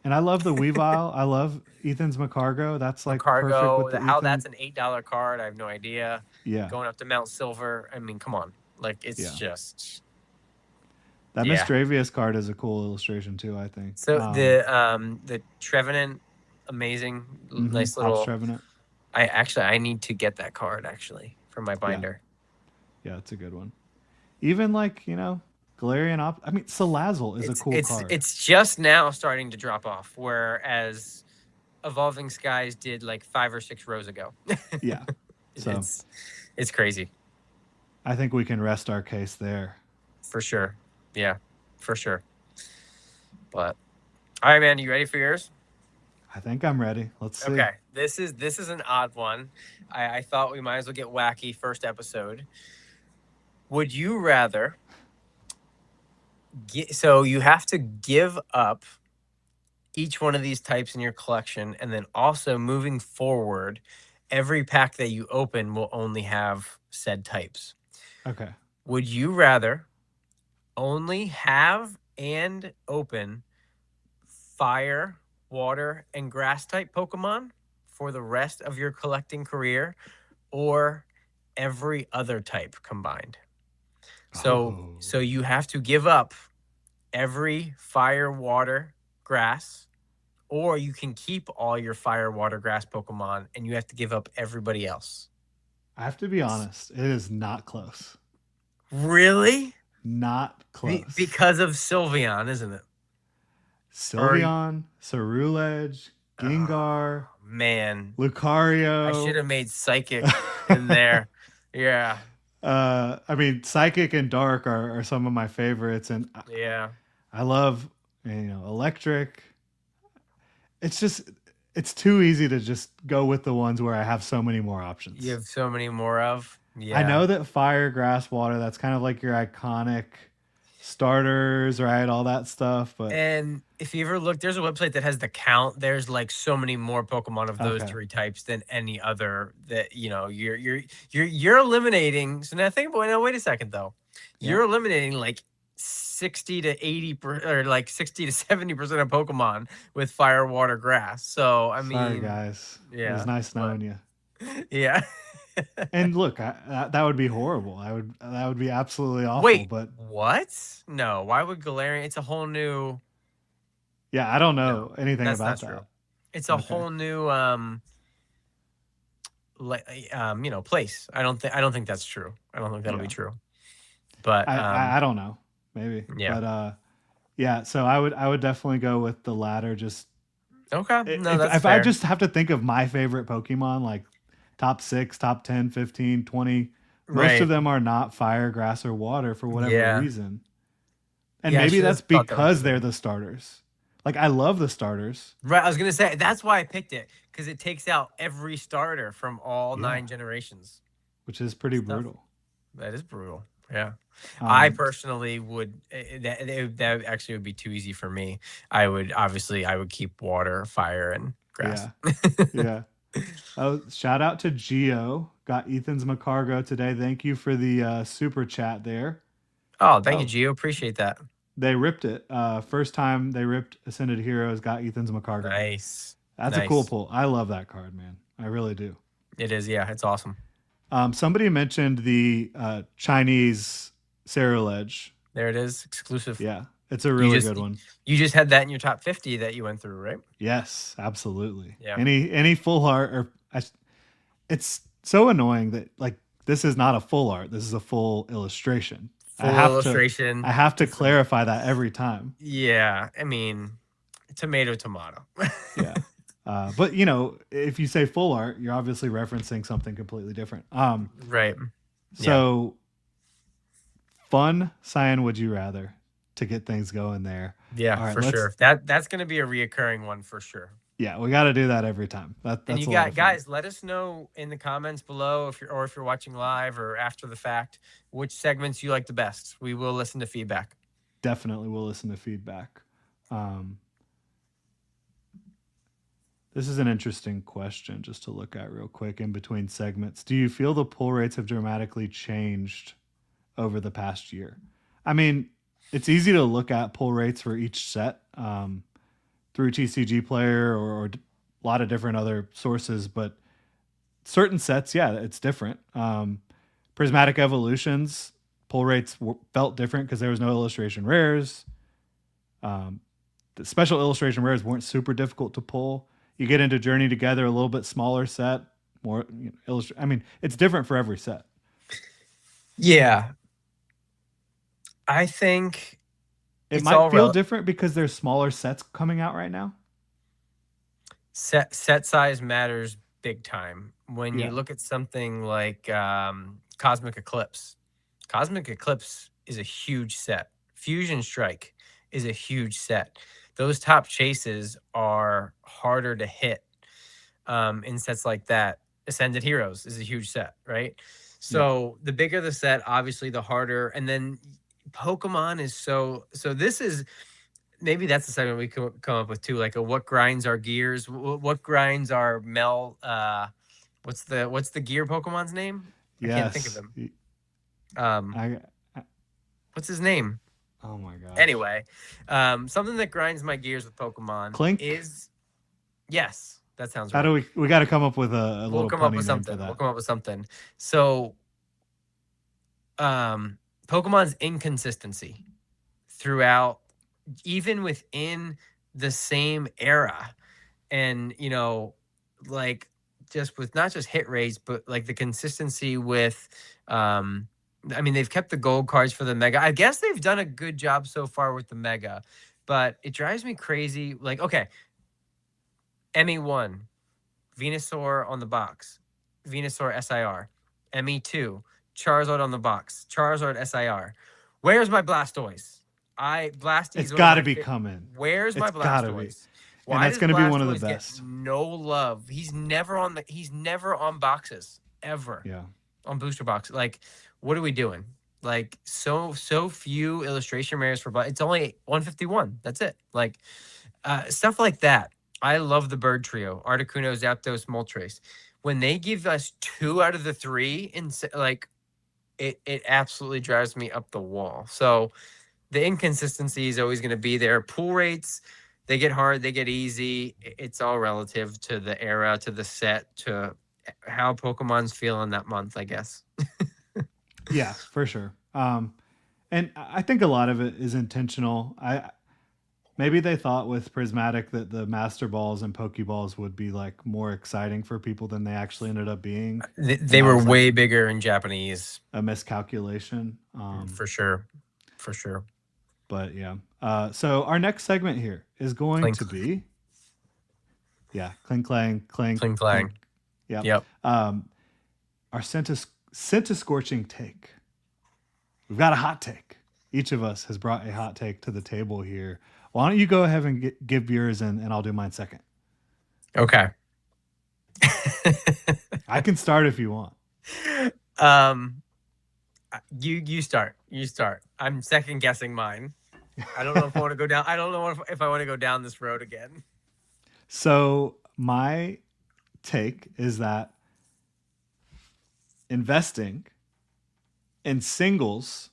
And I love the Weavile. I love Ethan's Macargo. That's like perfect Cargo. with the How Ethan. that's an $8 card. I have no idea. Yeah. Going up to Mount Silver. I mean, come on. Like it's Yeah. just That yeah. Mistravius card is a cool illustration too, I think. so the Trevenant, amazing, nice little. Ops Trevenant. I need to get that card actually for my binder. Yeah, it's a good one. Even like, Galarian I mean, Salazzle is a cool card. It's just now starting to drop off, whereas Evolving Skies did like 5 or 6 rows ago. Yeah. So It's crazy. I think we can rest our case there. For sure. Yeah, for sure. But all right, man, you ready for yours? I think I'm ready. Let's see. Okay, this is an odd one. I thought we might as well get wacky first episode. Would you rather so you have to give up each one of these types in your collection, and then also moving forward, every pack that you open will only have said types. Okay. Would you rather only have and open fire, water, and grass type Pokemon for the rest of your collecting career, or every other type combined? So you have to give up every fire, water, grass, or you can keep all your fire, water, grass Pokemon, and you have to give up everybody else. I have to be honest. It is not close. Really? Not close. Because of Sylveon, isn't it? Sylveon, Ceruledge, Gengar, man, Lucario. I should have made Psychic in there. Yeah. I mean, Psychic and Dark are some of my favorites, and yeah, I love Electric. It's too easy to just go with the ones where I have so many more options. You have so many more of. Yeah. I know that fire, grass, water, that's kind of like your iconic starters, right? All that stuff. And if you ever look, there's a website that has the count. There's like so many more Pokemon of those three types than any other that you're eliminating. So now think about wait a second though. You're eliminating like 60 to 80 or like 60 to 70% of Pokemon with fire, water, grass. So I mean, sorry guys. Yeah, it was nice knowing you. Yeah. And look, that would be horrible. That would be absolutely awful. Wait, but what? No, why would Galarian? It's a whole new. Yeah, I don't know anything about that. True. It's a whole new place. I don't think that's true. I don't think that'll be true. But I don't know. Maybe. Yeah. But yeah. So I would definitely go with the latter. Just okay. No, if I just have to think of my favorite Pokemon, like top 6, top 10, 15, 20. Most of them are not fire, grass, or water for whatever reason. And maybe that's because they're the starters. Like, I love the starters. Right. I was going to say, that's why I picked it. Because it takes out every starter from all 9 generations. Which is pretty brutal. That is brutal. Yeah. I personally would, that actually would be too easy for me. I would keep water, fire, and grass. Yeah. Oh, shout out to Gio. Got Ethan's Macargo today. Thank you for the super chat there. Oh, thank you, Gio. Appreciate that. They ripped it. First time they ripped Ascended Heroes, got Ethan's Macargo. Nice. That's a cool pull. I love that card, man. I really do. It is, yeah. It's awesome. Somebody mentioned the Chinese Ceruledge. There it is. Exclusive. Yeah. It's a really good one. You just had that in your top 50 that you went through, right? Yes, absolutely. Yeah. Any full art it's so annoying that like this is not a full art. This is a full illustration. I have to clarify that every time. Yeah. I mean, tomato. Yeah. But if you say full art, you're obviously referencing something completely different. Right. So fun, Cyan, would you rather? To get things going there. Yeah, for sure. That's going to be a reoccurring one for sure. Yeah, we got to do that every time. That's and you got guys. Let us know in the comments below if you're watching live or after the fact which segments you like the best. We will listen to feedback. Definitely, will listen to feedback. This is an interesting question just to look at real quick in between segments. Do you feel the pull rates have dramatically changed over the past year? I mean, it's easy to look at pull rates for each set through TCG Player or a lot of different other sources, but certain sets, yeah, it's different. Prismatic Evolutions, pull rates felt different because there was no illustration rares. The special illustration rares weren't super difficult to pull. You get into Journey Together, a little bit smaller set, more I mean, it's different for every set. Yeah. I think it might feel different because there's smaller sets coming out right now. Set size matters big time. When you look at something like Cosmic Eclipse. Cosmic Eclipse is a huge set. Fusion Strike is a huge set. those top chases are harder to hit in sets like that. Ascended Heroes is a huge set, right? Yeah. So the bigger the set, obviously the harder. And then Pokemon is so this is maybe that's the segment we could come up with too, like a what grinds our gears, what grinds our what's the gear Pokemon's name? I can't think of Yes. him. Um, I what's his name? oh my gosh. Anyway, something that grinds my gears with Pokemon Clink. is yes, that sounds How right. do we got to come up with a We'll little come up punny with name for something. We'll that. come up with something. So, Pokemon's inconsistency throughout, even within the same era, and like just with not just hit rates, but like the consistency with, I mean, they've kept the gold cards for the Mega. I guess they've done a good job so far with the Mega, but it drives me crazy. Like, okay, ME1, Venusaur on the box, Venusaur SIR, ME2, Charizard on the box, Charizard SIR. Where's my Blastoise? Blasty's It's one of got to my be coming. Where's my It's got to be. Blastoise? And Why that's does going to be one of the Blastoise get best. no love? He's never on boxes ever. Yeah. On booster box. Like, what are we doing? Like, so few illustration rares for it's only 151. That's it. Like, stuff like that. I love the bird trio: Articuno, Zapdos, Moltres. When they give us 2 out of the 3, like, it absolutely drives me up the wall. So the inconsistency is always going to be there. Pool rates, they get hard, they get easy. It's all relative to the era, to the set, to how Pokemon's feeling that month, I guess. Yeah, for sure. And I think a lot of it is intentional. Maybe they thought with Prismatic that the Master Balls and Pokeballs would be like more exciting for people than they actually ended up being. They were way bigger in Japanese. A miscalculation. For sure. For sure. But yeah. So our next segment here is going to be. Yeah, clink clang, clink. Cling clang. Yep. Our Senta scorching take. We've got a hot take. Each of us has brought a hot take to the table here. Why don't you go ahead and give yours, and I'll do mine second. Okay. I can start if you want. You start. You start. I'm second guessing mine. I don't know if I want to go down. I don't know if I want to go down this road again. So my take is that investing in singles,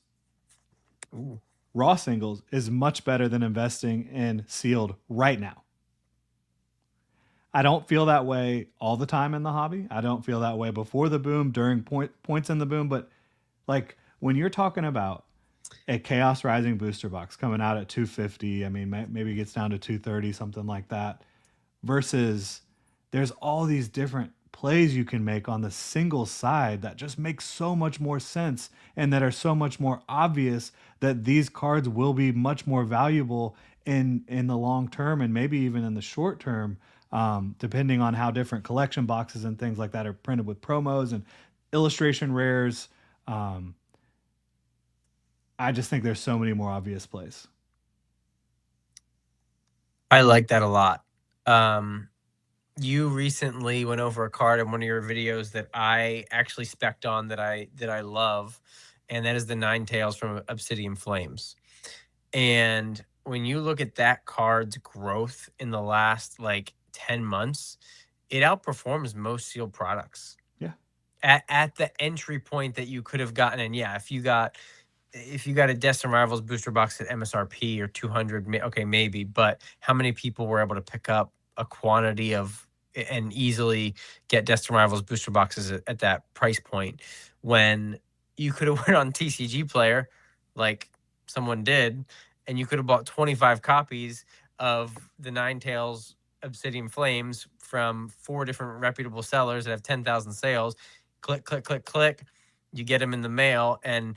raw singles, is much better than investing in sealed right now. I don't feel that way all the time in the hobby. I don't feel that way before the boom, during points in the boom. But like when you're talking about a Chaos Rising booster box coming out at 250, I mean, maybe it gets down to 230, something like that, versus there's all these different plays you can make on the single side that just make so much more sense and that are so much more obvious that these cards will be much more valuable in the long term and maybe even in the short term, depending on how different collection boxes and things like that are printed with promos and illustration rares. I just think there's so many more obvious plays. I like that a lot. You recently went over a card in one of your videos that I actually spec'd on that I love, and that is the Ninetales from Obsidian Flames. And when you look at that card's growth in the last like 10 months, it outperforms most sealed products. Yeah. At the entry point that you could have gotten in. Yeah, if you got a Destined Rivals booster box at MSRP or 200, okay, maybe, but how many people were able to pick up a quantity of and easily get Destined Rivals booster boxes at that price point when you could have went on TCG Player like someone did, and you could have bought 25 copies of the Ninetales Obsidian Flames from 4 different reputable sellers that have 10,000 sales. Click, click, click, click. You get them in the mail, and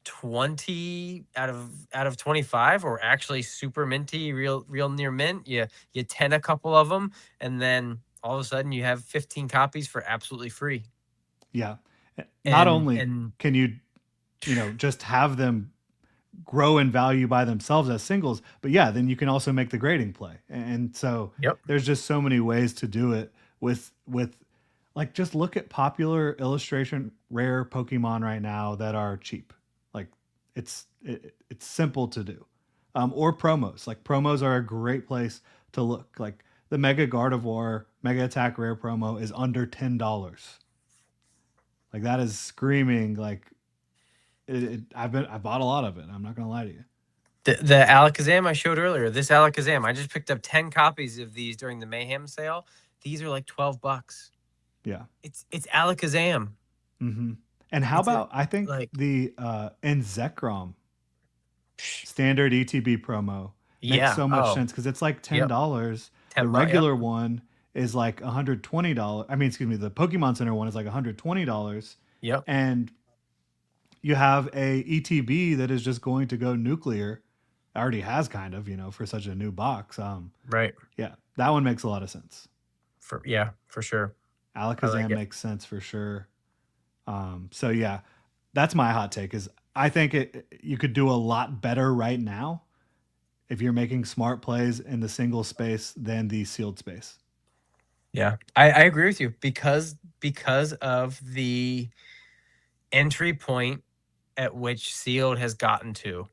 20 out of 25 or actually super minty, real near mint. You 10 a couple of them, and then all of a sudden you have 15 copies for absolutely free. Yeah. Not only can you just have them grow in value by themselves as singles. But yeah, then you can also make the grading play. And so Yep. there's just so many ways to do it with like just look at popular illustration rare Pokemon right now that are cheap. Like it's simple to do. Or promos. Like promos are a great place to look. Like the Mega Gardevoir Mega Attack Rare promo is under $10. Like that is screaming like I bought a lot of it. I'm not gonna lie to you. The Alakazam I showed earlier, this Alakazam, I just picked up 10 copies of these during the Mayhem sale. These are like $12. Yeah. It's Alakazam. Mm-hmm. And how It's a, about I think like the Zekrom standard ETB promo makes yeah. so much Oh, sense because it's like yep. $10. The 10 bucks. Yep. regular one is like $120. I mean, excuse me, the Pokemon Center one is like $120. Yep. And you have a ETB that is just going to go nuclear. Already has kind of, for such a new box. Right. Yeah, that one makes a lot of sense. For sure. Alakazam makes sense for sure. So yeah, that's my hot take is I think you could do a lot better right now if you're making smart plays in the single space than the sealed space. Yeah, I agree with you because of the entry point at which sealed has gotten to.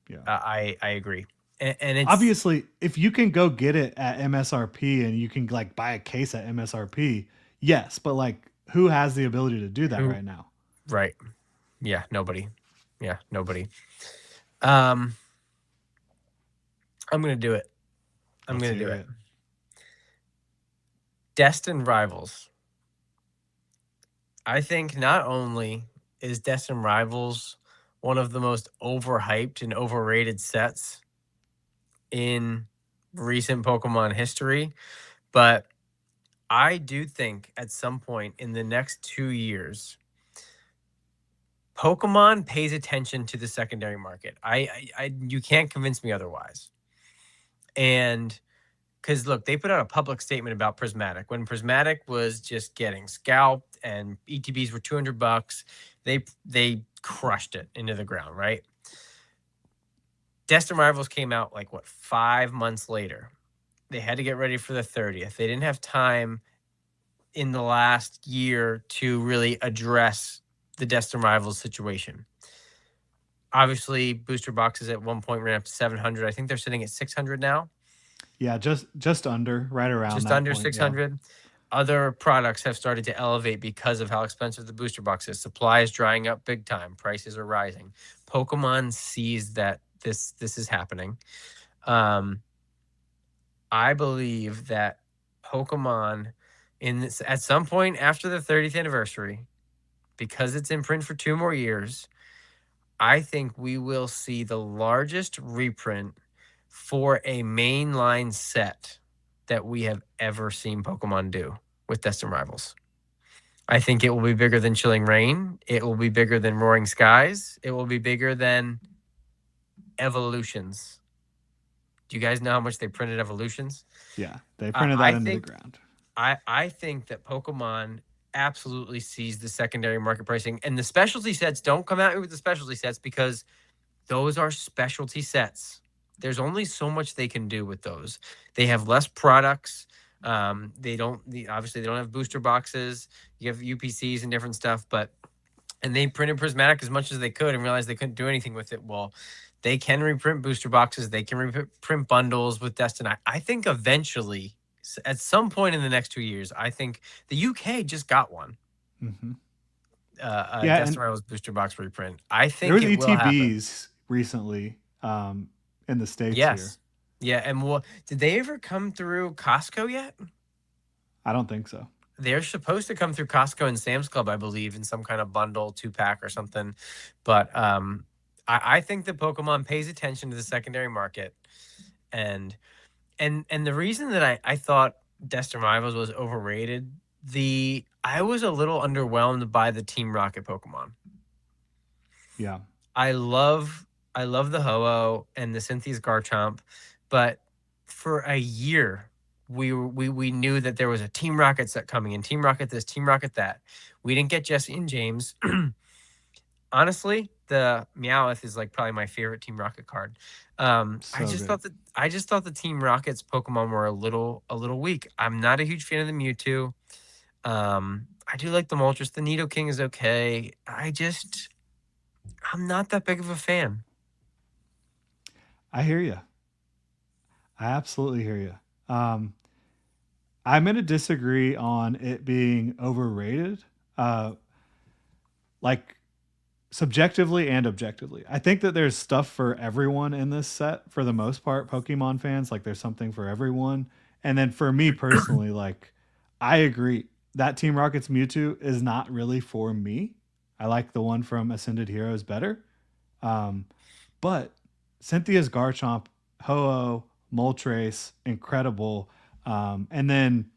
Yeah, I agree, and it's obviously if you can go get it at MSRP and you can like buy a case at MSRP, yes, but like who has the ability to do that right now? Right. Yeah, nobody. I'm gonna do it. I'm gonna do it. Destined Rivals. I think not only is Destined Rivals one of the most overhyped and overrated sets in recent Pokemon history, but I do think at some point in the next 2 years, Pokemon pays attention to the secondary market. You can't convince me otherwise. And because look, they put out a public statement about Prismatic when Prismatic was just getting scalped and ETBs were $200. They crushed it into the ground, right? Destined Rivals came out like 5 months later. They had to get ready for the 30th. They didn't have time in the last year to really address the Destined Rivals situation. Obviously, booster boxes at one point ran up to 700. I think they're sitting at 600 now. Yeah, just under, right around just that under point, 600. Yeah. Other products have started to elevate because of how expensive the booster box is. Supply is drying up big time. Prices are rising. Pokemon sees that this is happening. I believe that Pokemon at some point after the 30th anniversary, because it's in print for 2 more years, I think we will see the largest reprint for a mainline set that we have ever seen Pokemon do with Destined Rivals. I think it will be bigger than Chilling Reign. It will be bigger than Roaring Skies. It will be bigger than Evolutions. Do you guys know how much they printed Evolutions? Yeah, they printed that into the ground. I think that Pokemon absolutely sees the secondary market pricing, and the specialty sets don't come out with the specialty sets because those are specialty sets. There's only so much they can do with those. They have less products. Obviously they don't have booster boxes. You have UPCs and different stuff, and they printed Prismatic as much as they could and realized they couldn't do anything with it. Well, they can reprint booster boxes. They can reprint bundles with Destiny. I think eventually, at some point in the next 2 years, I think the UK just got one. Mm-hmm. Destiny Rivals booster box reprint. I think there was ETBs recently in the States here. Yeah, and did they ever come through Costco yet? I don't think so. They're supposed to come through Costco and Sam's Club, I believe, in some kind of bundle, 2-pack or something. But I think that Pokemon pays attention to the secondary market, and the reason that I thought Destined Rivals was overrated, I was a little underwhelmed by the Team Rocket Pokemon. Yeah, I love the Ho-Oh and the Cynthia's Garchomp, but for a year we knew that there was a Team Rocket set coming and Team Rocket this, Team Rocket that. We didn't get Jesse and James. Honestly, the Meowth is like probably my favorite Team Rocket card. So good. I just thought the Team Rocket's Pokemon were a little weak. I'm not a huge fan of the Mewtwo. I do like the Moltres. The Nidoking is okay. I'm not that big of a fan. I hear you. I absolutely hear you. I'm going to disagree on it being overrated, like subjectively and objectively. I think that there's stuff for everyone in this set for the most part. Pokemon fans, like there's something for everyone. And then for me personally, like I agree that Team Rocket's Mewtwo is not really for me. I like the one from Ascended Heroes better. Um, but Cynthia's Garchomp, Ho-Oh, Moltres, incredible. And then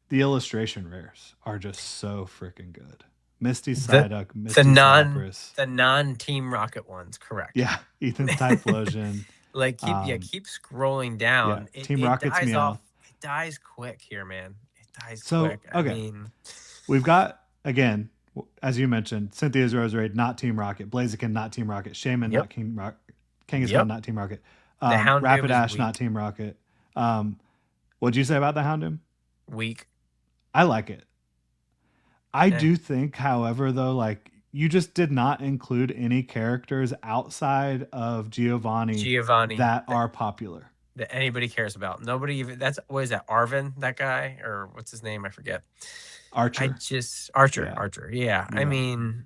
the illustration rares are just so freaking good. Misty Psyduck, Misty Lapras. The non-Team Rocket ones, correct. Yeah, Ethan's Typhlosion. Like keep scrolling down. Yeah, Team Rocket's dies Meowth. off. It dies quick here, man. It dies quick. Okay. I mean, we've got, again, as you mentioned, Cynthia's Roserade, not Team Rocket. Blaziken, not Team Rocket. Shaman, not Team Rocket. Kangaskhan, not Team Rocket. Rapidash, not Team Rocket. What'd you say about the Houndoom? Weak. I like it. I do think, however, though, like you just did not include any characters outside of Giovanni that are popular. That anybody cares about. Nobody even, what is that? Arvin, that guy? Or what's his name? I forget. Archer. Archer. Yeah. I mean,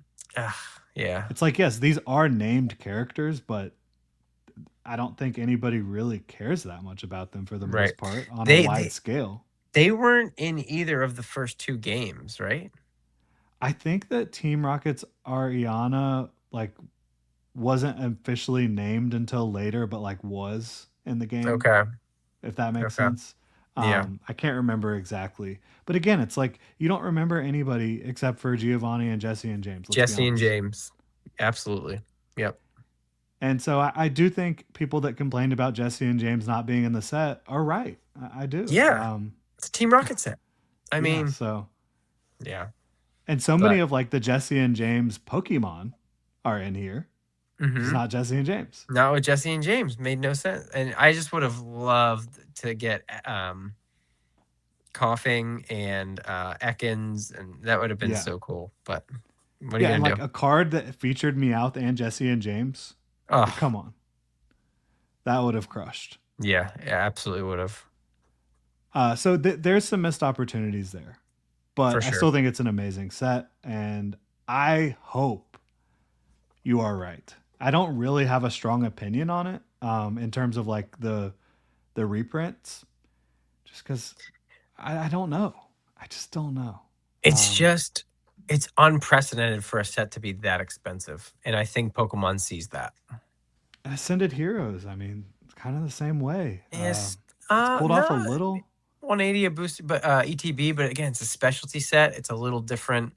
yeah. It's like, yes, these are named characters, but I don't think anybody really cares that much about them for the most part on a wide scale. They weren't in either of the first two games, right? I think that Team Rocket's Ariana like wasn't officially named until later, but like was in the game. Okay. If that makes sense. I can't remember exactly. But again, it's like you don't remember anybody except for Giovanni and Jesse and James. Jesse and James. Absolutely. Yep. And so I do think people that complained about Jesse and James not being in the set are right. I do. Yeah. It's a Team Rocket set. I mean. So. Yeah. And so many of like the Jesse and James Pokemon are in here. Mm-hmm. It's not Jesse and James. Not with Jesse and James. Made no sense. And I just would have loved to get Coughing and Ekans, and that would have been so cool. But what are you gonna do? A card that featured Meowth and Jesse and James. Oh, come on. That would have crushed. Yeah, absolutely would have. So there's some missed opportunities there. But I still think it's an amazing set, and I hope you are right. I don't really have a strong opinion on it in terms of like the reprints, just because I don't know. I just don't know. It's it's unprecedented for a set to be that expensive, and I think Pokemon sees that. Ascended Heroes, I mean, it's kind of the same way. Yes, it's pulled off a little. 180 a booster, but ETB, but again, it's a specialty set. It's a little different.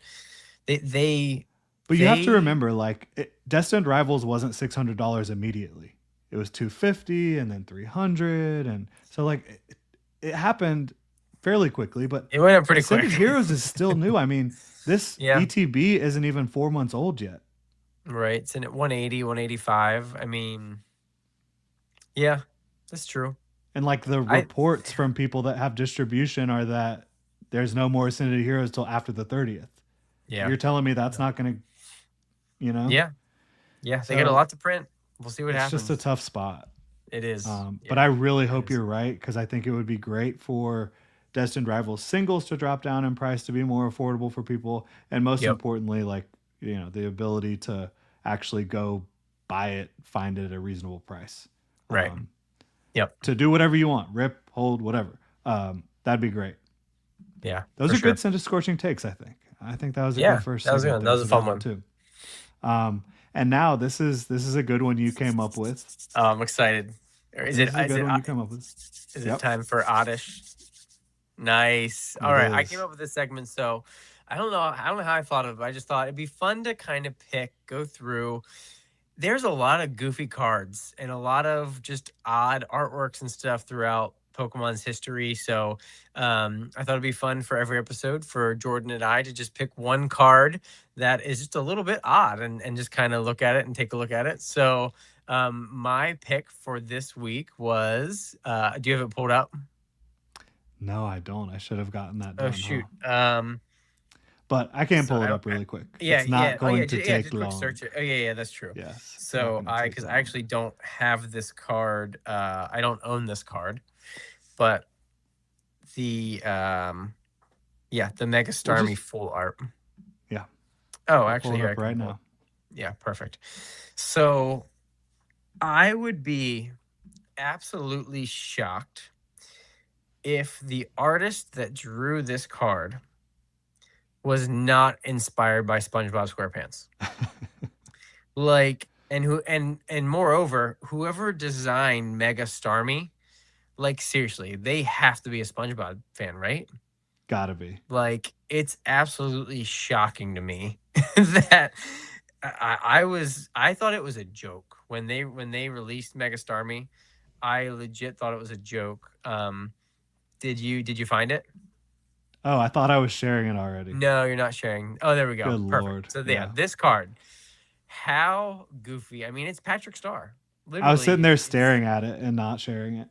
But you have to remember, like, Destined Rivals wasn't $600 immediately. It was $250 and then $300, and so like it happened fairly quickly. But it went up pretty quick. Ascended Heroes is still new. I mean, this ETB isn't even 4 months old yet. Right, it's in at 180, 185. I mean, yeah, that's true. And like the reports from people that have distribution are that there's no more Ascended Heroes till after the 30th. Yeah. You're telling me that's not going to, Yeah. Yeah. They got a lot to print. We'll see what happens. It's just a tough spot. It is. But I really hope you're right, because I think it would be great for Destined Rivals singles to drop down in price to be more affordable for people. And most importantly, like, the ability to actually go buy it, find it at a reasonable price. Right. To do whatever you want, rip, hold, whatever. That'd be great. Yeah, those are good Send Scorching takes. I think that was a good first. That was a fun one too. And now this is a good one you came up with. I'm excited. Is it you come up with? Is it time for Oddish? Nice. All right, I came up with this segment, so I don't know how I thought of it, but I just thought it'd be fun to kind of go through. There's a lot of goofy cards and a lot of just odd artworks and stuff throughout Pokemon's history. So I thought it'd be fun for every episode for Jordan and I to just pick one card that is just a little bit odd and just kind of look at it and take a look at it. So my pick for this week was, do you have it pulled up? No, I don't. I should have gotten that Oh, done, shoot. huh? But I can pull it up really quick. Yeah, It's not Oh, yeah. going to Yeah, take just quick long. search it. Oh, yeah. That's true. Yes. So because I actually don't have this card. I don't own this card, but the the Mega Starmie full art. Yeah. Oh, I'll actually, pull it here up right now. Yeah, perfect. So I would be absolutely shocked if the artist that drew this card was not inspired by SpongeBob SquarePants. Like, and moreover, whoever designed Mega Starmie, like seriously, they have to be a SpongeBob fan, right? Gotta be. Like, it's absolutely shocking to me that I thought it was a joke when they released Mega Starmie. I legit thought it was a joke. Did you find it? Oh, I thought I was sharing it already. No, you're not sharing. Oh, there we go. Good Perfect. Lord. So yeah, this card. How goofy. I mean, it's Patrick Star. I was sitting there staring at it and not sharing it.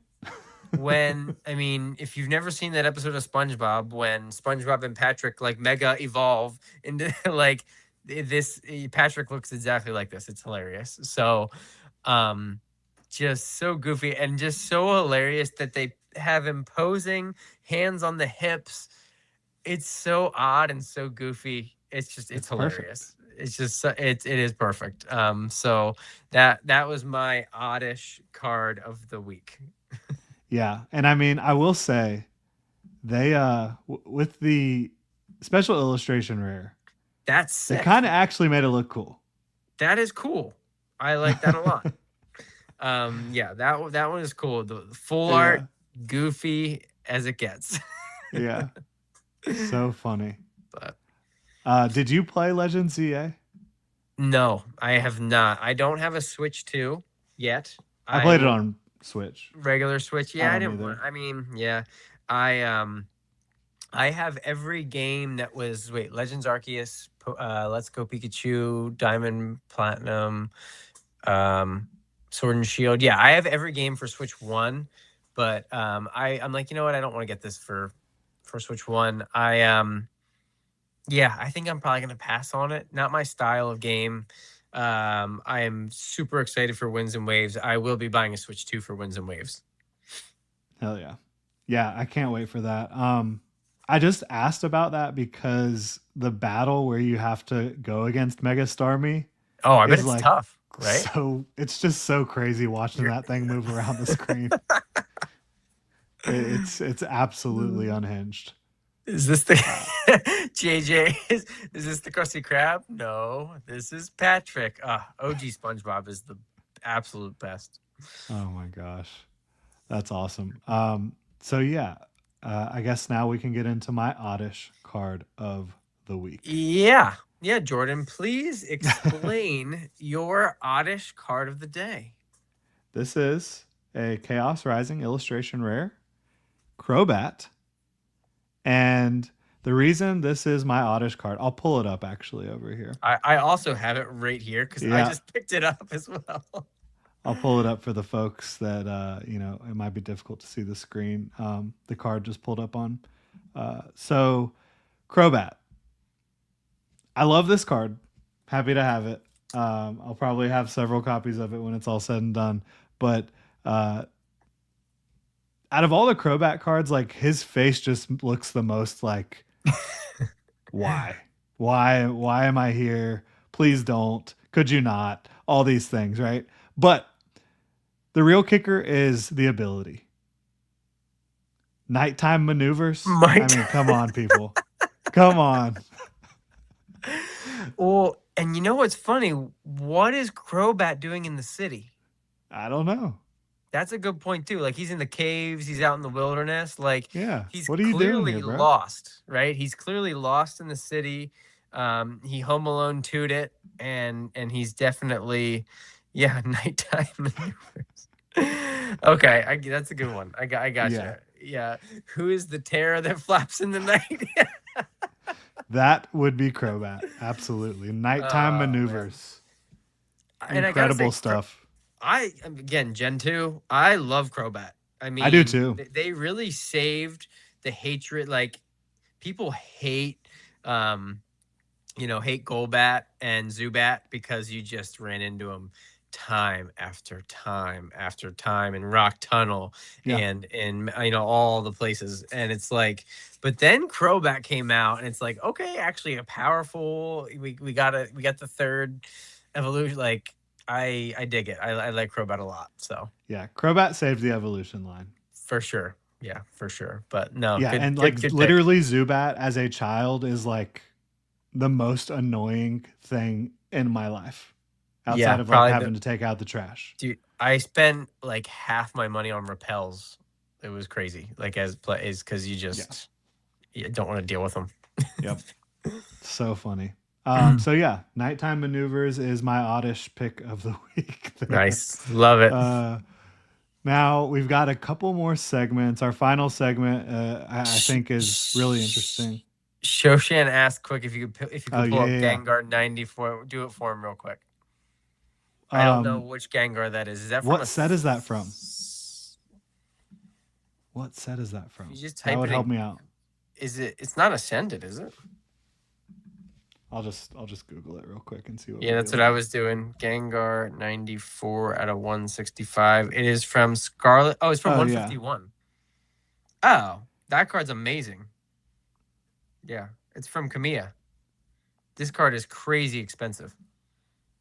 If you've never seen that episode of SpongeBob, when SpongeBob and Patrick like mega evolve into like this, Patrick looks exactly like this. It's hilarious. So, just so goofy and just so hilarious that they have him posing, hands on the hips. It's so odd and so goofy. It's hilarious. Perfect. It's just it is perfect. So that was my oddish card of the week. Yeah, and I mean, I will say, they with the special illustration rare, that's sick. They kind of actually made it look cool. That is cool. I like that a lot. That one is cool. The full art, goofy as it gets. Yeah, so funny. But did you play Legends ZA? No, I have not. I don't have a Switch 2 yet. I played it on Switch. Regular Switch. Yeah, I didn't want, I have every game that was Legends Arceus, Let's Go Pikachu, Diamond, Platinum, Sword and Shield. Yeah, I have every game for Switch 1, but I'm like, you know what? I don't want to get this for Switch 1. I think I'm probably going to pass on it. Not my style of game. I am super excited for Winds and Waves. I will be buying a Switch 2 for Winds and Waves. Hell yeah. Yeah, I can't wait for that. I just asked about that because the battle where you have to go against Mega Starmie. Oh, I bet it's tough, right? So it's just so crazy watching that thing move around the screen. It's absolutely unhinged. Is this the JJ? Is this the Krusty Krab? No, this is Patrick. OG SpongeBob is the absolute best. Oh my gosh, that's awesome. So yeah, I guess now we can get into my oddish card of the week. Yeah, Jordan, please explain your oddish card of the day. This is a Chaos Rising illustration rare, Crobat. And the reason this is my oddish card, I'll pull it up actually over here. I also have it right here because I just picked it up as well. I'll pull it up for the folks that, it might be difficult to see the screen. The card just pulled up on. So, Crobat. I love this card. Happy to have it. I'll probably have several copies of it when it's all said and done. But out of all the Crobat cards, like his face just looks the most like, why am I here? Please don't. Could you not? All these things, right? But the real kicker is the ability. Nighttime maneuvers. I mean, come on, people. Come on. Well, and you know what's funny? What is Crobat doing in the city? I don't know. That's a good point too. Like he's in the caves, he's out in the wilderness. Like he's what are you clearly doing here, lost, right? He's clearly lost in the city. He Home Alone 2'd it, and he's definitely nighttime maneuvers. Okay, that's a good one. I Yeah, gotcha. Yeah. Who is the terror that flaps in the night? that would be Crobat. Absolutely. Nighttime Oh man. maneuvers. And I gotta say, Incredible stuff. again, Gen 2, I love Crobat. I I do mean, too. they really saved the hatred. Like, people hate, um, hate Golbat and Zubat because you just ran into them time after time after time in Rock Tunnel Yeah. and in all the places. And it's like, but then Crobat came out, and it's like, okay, actually a powerful. We got the third evolution. Like, I dig it. I like Crobat a lot. So Yeah. Crobat saved the evolution line. for sure, yeah, for sure. But no, Yeah. And like good pick. literally Zubat as a child is like the most annoying thing in my life Yeah, outside of like probably having to take out the trash. dude, I spent like half my money on repels. It was crazy. Like, as play is because Yeah. you don't want to deal with them. Yep. So funny. So yeah, nighttime maneuvers is my oddish pick of the week. There. Nice, love it. Now we've got a couple more segments. Our final segment, I think, is really interesting. Shoshan asked quick if you could pull up Yeah. Gengar 94. Do it for him real quick. I don't know which Gengar that is. Is that from what set is that from? What set is that from? You just that type would it help in. me out. Is it? It's not Ascended, is it? I'll just Google it real quick and see what. Yeah, that's what I was doing. Gengar 94 out of 165. It is from Scarlet. Oh, it's from 151. Yeah. Oh, that card's amazing. Yeah, it's from Kamiya. This card is crazy expensive.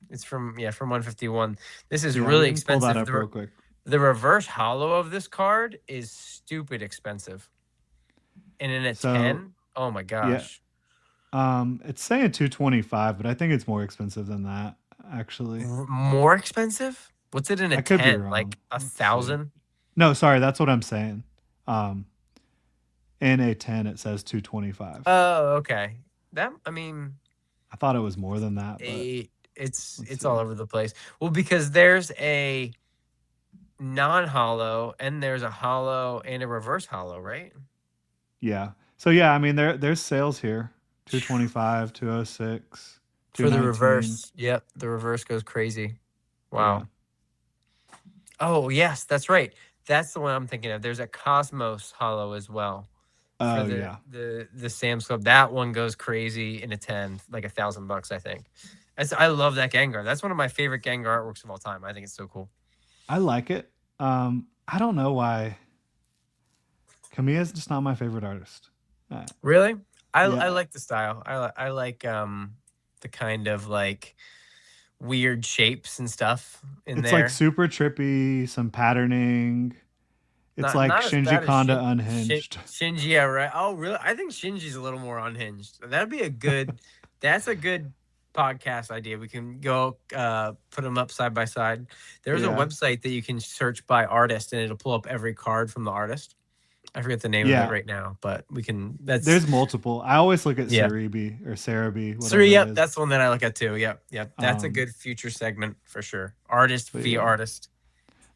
It's from 151. This is really expensive. Pull that up real quick. The reverse holo of this card is stupid expensive. And in a 10, oh my gosh. Yeah. It's saying 225, but I think it's more expensive than that, actually. More expensive? What's it in a 10? Like 1,000? No, sorry, that's what I'm saying. In a 10, it says 225. Oh, okay. I thought it was more than that. But it's all over the place. Well, because there's a non-holo and there's a holo and a reverse holo, right? Yeah. So yeah, I mean there's sales here. 225, 206. For the reverse. Yep, the reverse goes crazy. Wow. Yeah. Oh, yes, that's right. That's the one I'm thinking of. There's a Cosmos holo as well. Oh, yeah. The Sam's Club. That one goes crazy in a 10, like $1,000, I think. I love that Gengar. That's one of my favorite Gengar artworks of all time. I think it's so cool. I like it. I don't know why. Kamiya's just not my favorite artist. Really? I like the style. I like the kind of like weird shapes and stuff in there. It's like super trippy, some patterning. It's not Shinji Kanda unhinged. Shinji, yeah, right. Oh, really? I think Shinji's a little more unhinged. That'd be a good. That's a good podcast idea. We can go put them up side by side. There's a website that you can search by artist, and it'll pull up every card from the artist. I forget the name of it right now, but we can. There's multiple. I always look at Cerebi or Cerebi. Yep, that's the one that I look at too. Yep. That's a good future segment for sure. Artist via artist.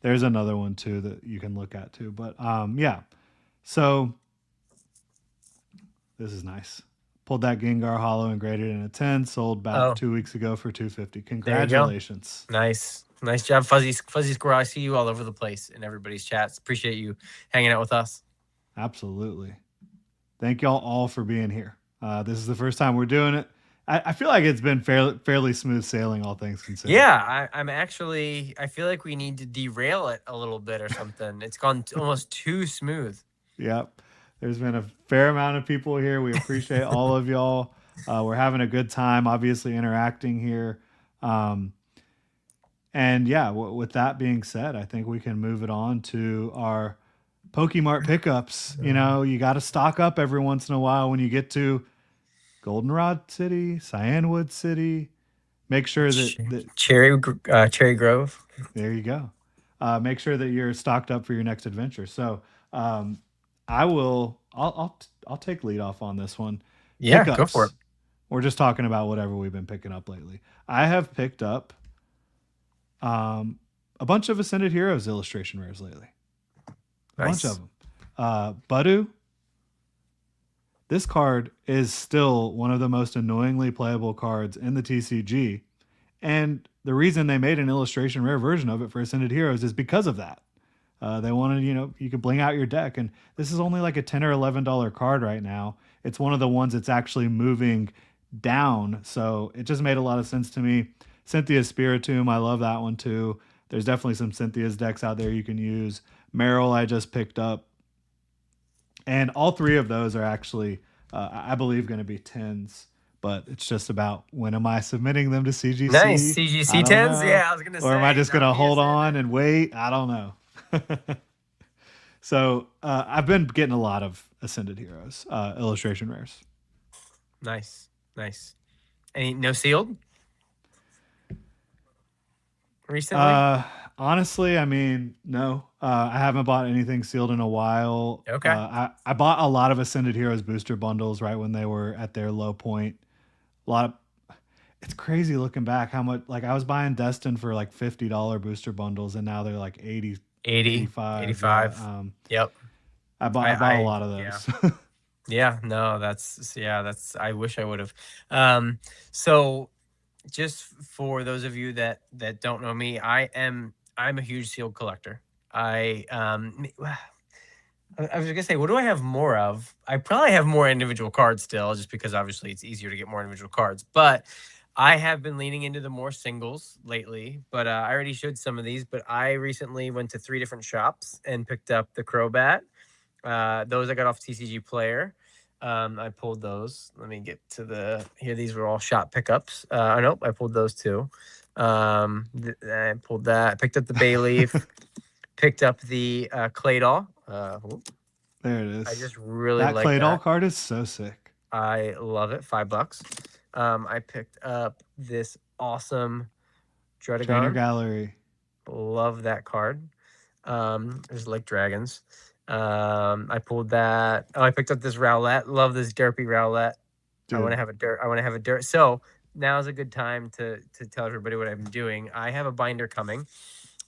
There's another one too that you can look at too, but yeah. So this is nice. Pulled that Gengar holo and graded in a 10. Sold about 2 weeks ago for $250. Congratulations! Nice job, Fuzzy Squirrel. I see you all over the place in everybody's chats. Appreciate you hanging out with us. Absolutely. Thank y'all all for being here. This is the first time we're doing it. I feel like it's been fairly smooth sailing, all things considered. Yeah, I feel like we need to derail it a little bit or something. It's gone almost too smooth. Yep. There's been a fair amount of people here. We appreciate all of y'all. We're having a good time, obviously, interacting here. And yeah, with that being said, I think we can move it on to our Pokemart pickups. You know, you got to stock up every once in a while when you get to Goldenrod City, Cyanwood City. Make sure that Cherry Grove. There you go. Make sure that you're stocked up for your next adventure. So I'll take lead off on this one. Yeah, pickups. Go for it. We're just talking about whatever we've been picking up lately. I have picked up a bunch of Ascended Heroes illustration rares lately. A bunch of Nice. them. Budu, this card is still one of the most annoyingly playable cards in the TCG. And the reason they made an illustration rare version of it for Ascended Heroes is because of that. They wanted, you could bling out your deck. And this is only like a $10 or $11 card right now. It's one of the ones that's actually moving down. So it just made a lot of sense to me. Cynthia Spiritomb, I love that one too. There's definitely some Cynthia's decks out there you can use. Meryl, I just picked up. And all three of those are actually, I believe, going to be 10s. But it's just about when am I submitting them to Nice. CGC? I CGC don't 10s? know. Yeah, I was going to Or am I say. just That going would to be hold on Ascended. and wait? I don't know. So I've been getting a lot of Ascended Heroes illustration rares. Nice. Nice. Any no sealed recently? Honestly, I mean, no. I haven't bought anything sealed in a while. Okay. I bought a lot of Ascended Heroes booster bundles right when they were at their low point. A lot of it's crazy looking back how much like I was buying Destin for like $50 booster bundles and now they're like 80, 80, 85. 85. Yeah. Yep. I bought a lot of Yeah. those. Yeah, no, that's I wish I would have. So just for those of you that don't know me, I'm a huge sealed collector. I was gonna say, what do I have more of? I probably have more individual cards still, just because obviously it's easier to get more individual cards. But I have been leaning into the more singles lately. But I already showed some of these. But I recently went to 3 different shops and picked up the Crobat. Those I got off TCG Player. I pulled those. Let me get to the here. These were all shop pickups. Nope, I pulled those too. I pulled that. I picked up the Bayleaf. Picked up the Claydol. There it is. I just really that like Claydol that. card is so sick. I love it. $5. I picked up this awesome Trainer Dredagon. Gallery. Love that card. There's Lake Dragons. I pulled that. Oh, I picked up this Rowlet. Love this derpy Rowlet. Dude. I want to have a dirt. So now's a good time to tell everybody what I'm doing. I have a binder coming,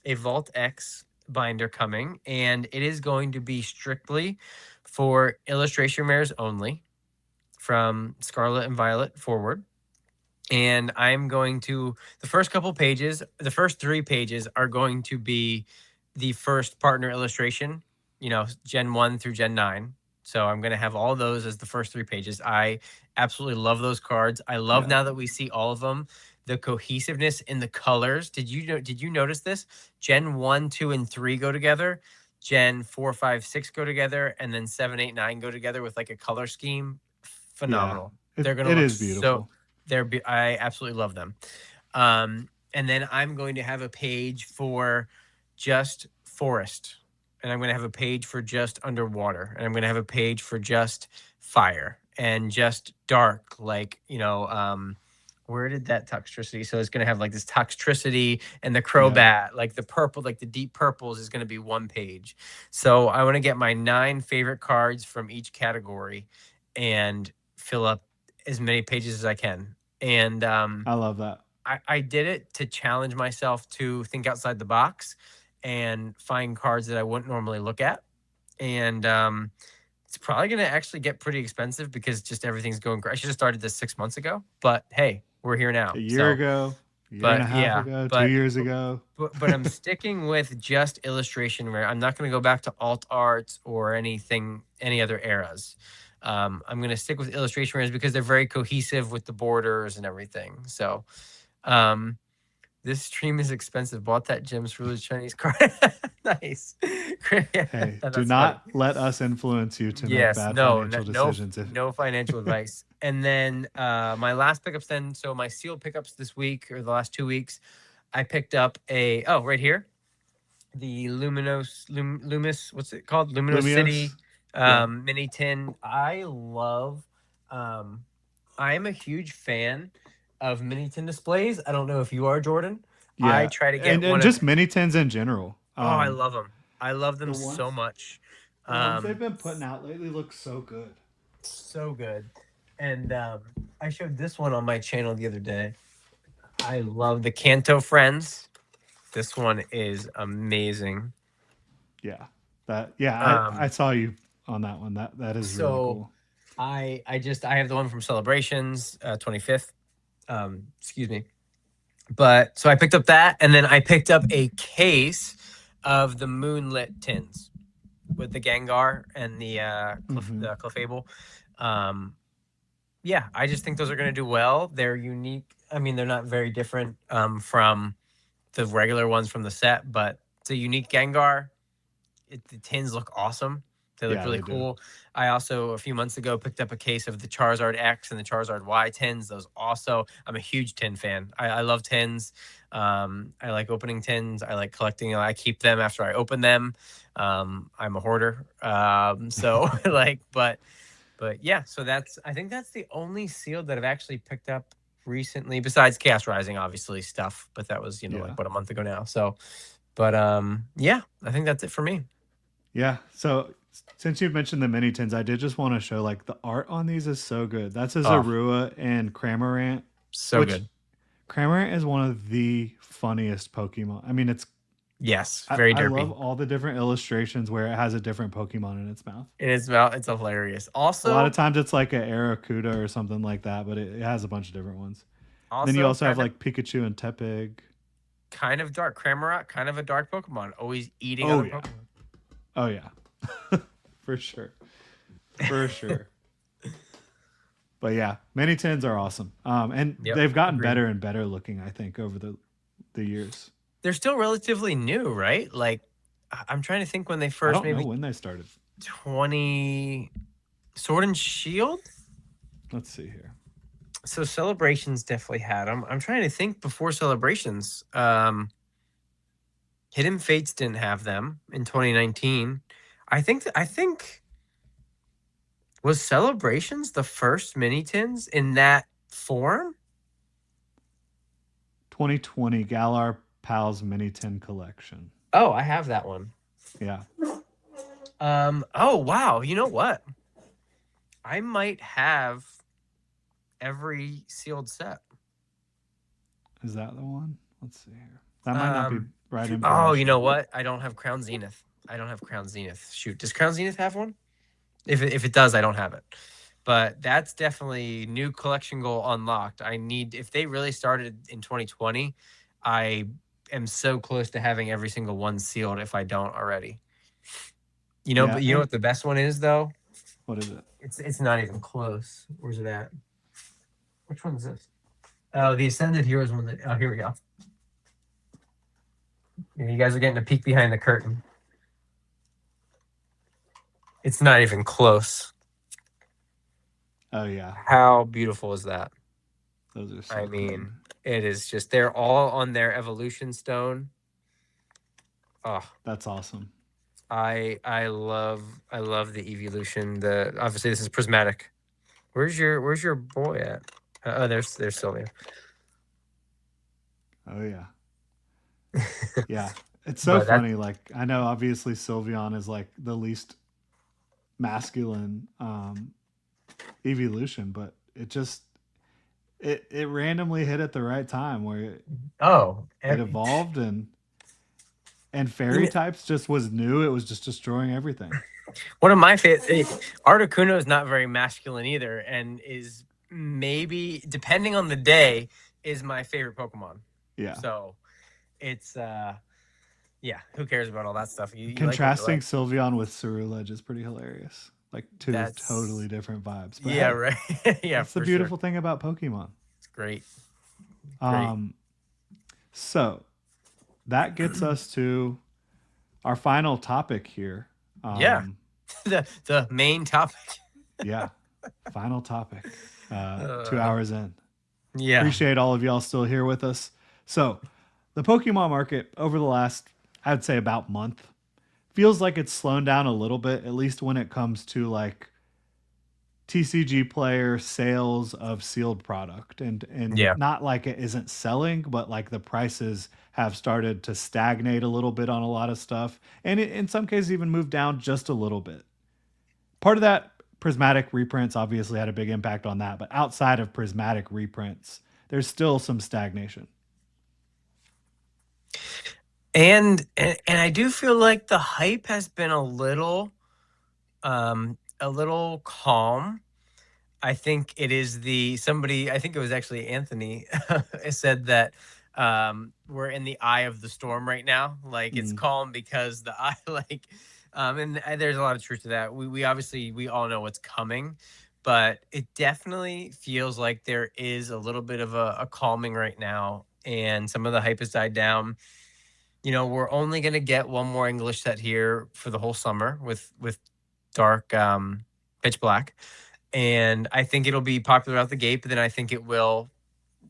a Vault X binder coming, and it is going to be strictly for illustration rares only from Scarlet and Violet forward. And I'm going to the first 3 pages are going to be the first partner illustration, Gen 1 through Gen 9. So I'm going to have all those as the first 3 pages. I absolutely love those cards. I love now that we see all of them, the cohesiveness in the colors. Did you notice this? Gen 1, 2, and 3 go together. Gen 4, 5, 6 go together, and then 7, 8, 9 go together with like a color scheme. Phenomenal. Yeah, they're going to look is beautiful. I absolutely love them. And then I'm going to have a page for just forest, and I'm going to have a page for just underwater, and I'm going to have a page for just fire and just dark, like, where did that Toxtricity? So it's going to have like this Toxtricity and the Crobat, like the purple, like the deep purples is going to be 1 page. So I want to get my 9 favorite cards from each category and fill up as many pages as I can. And I love that. I did it to challenge myself to think outside the box and find cards that I wouldn't normally look at. And it's probably going to actually get pretty expensive because just everything's going great. I should have started this 6 months ago, but hey, we're here now. A year ago, a year and a half ago, 2 years ago. But I'm sticking with just illustration rare. I'm not going to go back to alt arts or any other eras. I'm going to stick with illustration rares because they're very cohesive with the borders and everything. So this stream is expensive. Bought that Gems Ruler's Chinese card. Nice. Hey, do not let us influence you to make bad financial decisions. No financial advice. And then my last pickups then, so my sealed pickups this week or the last 2 weeks, I picked up right here, the Lumis, what's it called? Luminous City mini tin. I love, I'm a huge fan of mini tin displays. I don't know if you are, Jordan. Yeah. I try to get and just mini tins in general. I love them. I love them so much. The ones they've been putting out lately look so good. So good. And I showed this one on my channel the other day. I love the Kanto Friends. This one is amazing. Yeah. I Um, saw you on that one. That is really so cool. I have the one from Celebrations, 25th. Excuse me. But so I picked up that, and then I picked up a case of the moonlit tins with the Gengar and Hmm. the Clefable. Um, yeah, I just think those are going to do well. They're unique. I mean, they're not very different from the regular ones from the set, but it's a unique Gengar. The tins look awesome. They look Yeah, really they do. cool. I also, a few months ago, picked up a case of the Charizard X and the Charizard Y tins. Those also, I'm a huge tin fan. I love tins. I like opening tins. I like collecting. I keep them after I open them. I'm a hoarder. So like, but yeah. So I think that's the only seal that I've actually picked up recently, besides Chaos Rising, obviously stuff. But that was like Yeah. what, a month ago now. So, but yeah, I think that's it for me. Yeah. So since you've mentioned the mini tins, I did just want to show like the art on these is so good. That's a Oh, Zorua and Cramorant, so which good. Cramorant is one of the funniest Pokemon. I mean, Yes, very I love derpy. all the different illustrations where it has a different Pokemon in its mouth. It is about it's hilarious. A lot of Also, times it's like a Aracuda or something like that, but it has a bunch of different ones. Then you also have kind of like Pikachu and Tepig. dark. Cramorant, kind of a dark Pokemon, always eating Oh other yeah. Pokemon. Oh yeah. For sure. For sure. But yeah, mini tins are awesome. And Yep, they've gotten agreed. better and better looking, I think, over the years. They're still relatively new, right? Like I'm trying to think when they I first don't know maybe when they started. 20 Sword and Shield. Let's see here. So Celebrations definitely had them. I'm trying to think before Celebrations. Hidden Fates didn't have them in 2019. I think was Celebrations the first mini tins in that form? 2020 Galar Pals Mini Tin Collection. Oh, I have that one. Yeah. Oh wow, you know what? I might have every sealed set. Is that the one? Let's see here. That might not be Um right oh, you know information. what? I don't have Crown Zenith. I don't have Crown Zenith. Shoot, does Crown Zenith have one? If it does, I don't have it. But that's definitely new collection goal unlocked. I need if they really started in 2020, I am so close to having every single one sealed if I don't already. Yeah. But you know And what the best one is though? what is it? It's not even close. Where's it at? Which one is this? Oh, the Ascended Heroes one. Oh, here we go. You guys are getting a peek behind the curtain. It's not even close. Oh yeah. How beautiful is that? Those are I so clean. mean, it is just they're all on their evolution stone. Oh, That's awesome. I love the evolution. The obviously this is prismatic. Where's your boy at? Oh, there's Sylvia. Oh yeah. Yeah. It's so But that funny. Like I know obviously Sylveon is like the least masculine evolution, but it randomly hit at the right time where oh, it evolved and you fairy know, types just was new. It was just destroying everything. one of my favorite Articuno is not very masculine either, and is maybe depending on the day is my favorite Pokemon. Yeah. So it's yeah, who cares about all that stuff? You like what you Contrasting like. Sylveon with Cerulege is pretty hilarious. Like two totally That's different vibes. But yeah, hey, right. Yeah, that's the for sure. beautiful thing about Pokemon. It's great. Great. Um, so that gets us to our final topic here. Yeah. The main topic. Yeah, final topic. 2 Uh, hours in. yeah. Appreciate all of y'all still here with us. So, the Pokemon market over the last, I'd say, about month feels like it's slowing down a little bit, at least when it comes to like TCG player sales of sealed product, and Yeah. not like it isn't selling, but like the prices have started to stagnate a little bit on a lot of stuff, and in some cases even moved down just a little bit. Part of that, prismatic reprints obviously had a big impact on that, but outside of prismatic reprints, there's still some stagnation. And I do feel like the hype has been a little calm. I think it is I think it was actually Anthony said that we're in the eye of the storm right now. Like it's Mm, calm because the eye, and there's a lot of truth to that. We obviously, we all know what's coming, but it definitely feels like there is a little bit of a calming right now. And some of the hype has died down. We're only going to get one more English set here for the whole summer with dark pitch black, and I think it'll be popular out the gate, but then I think it will,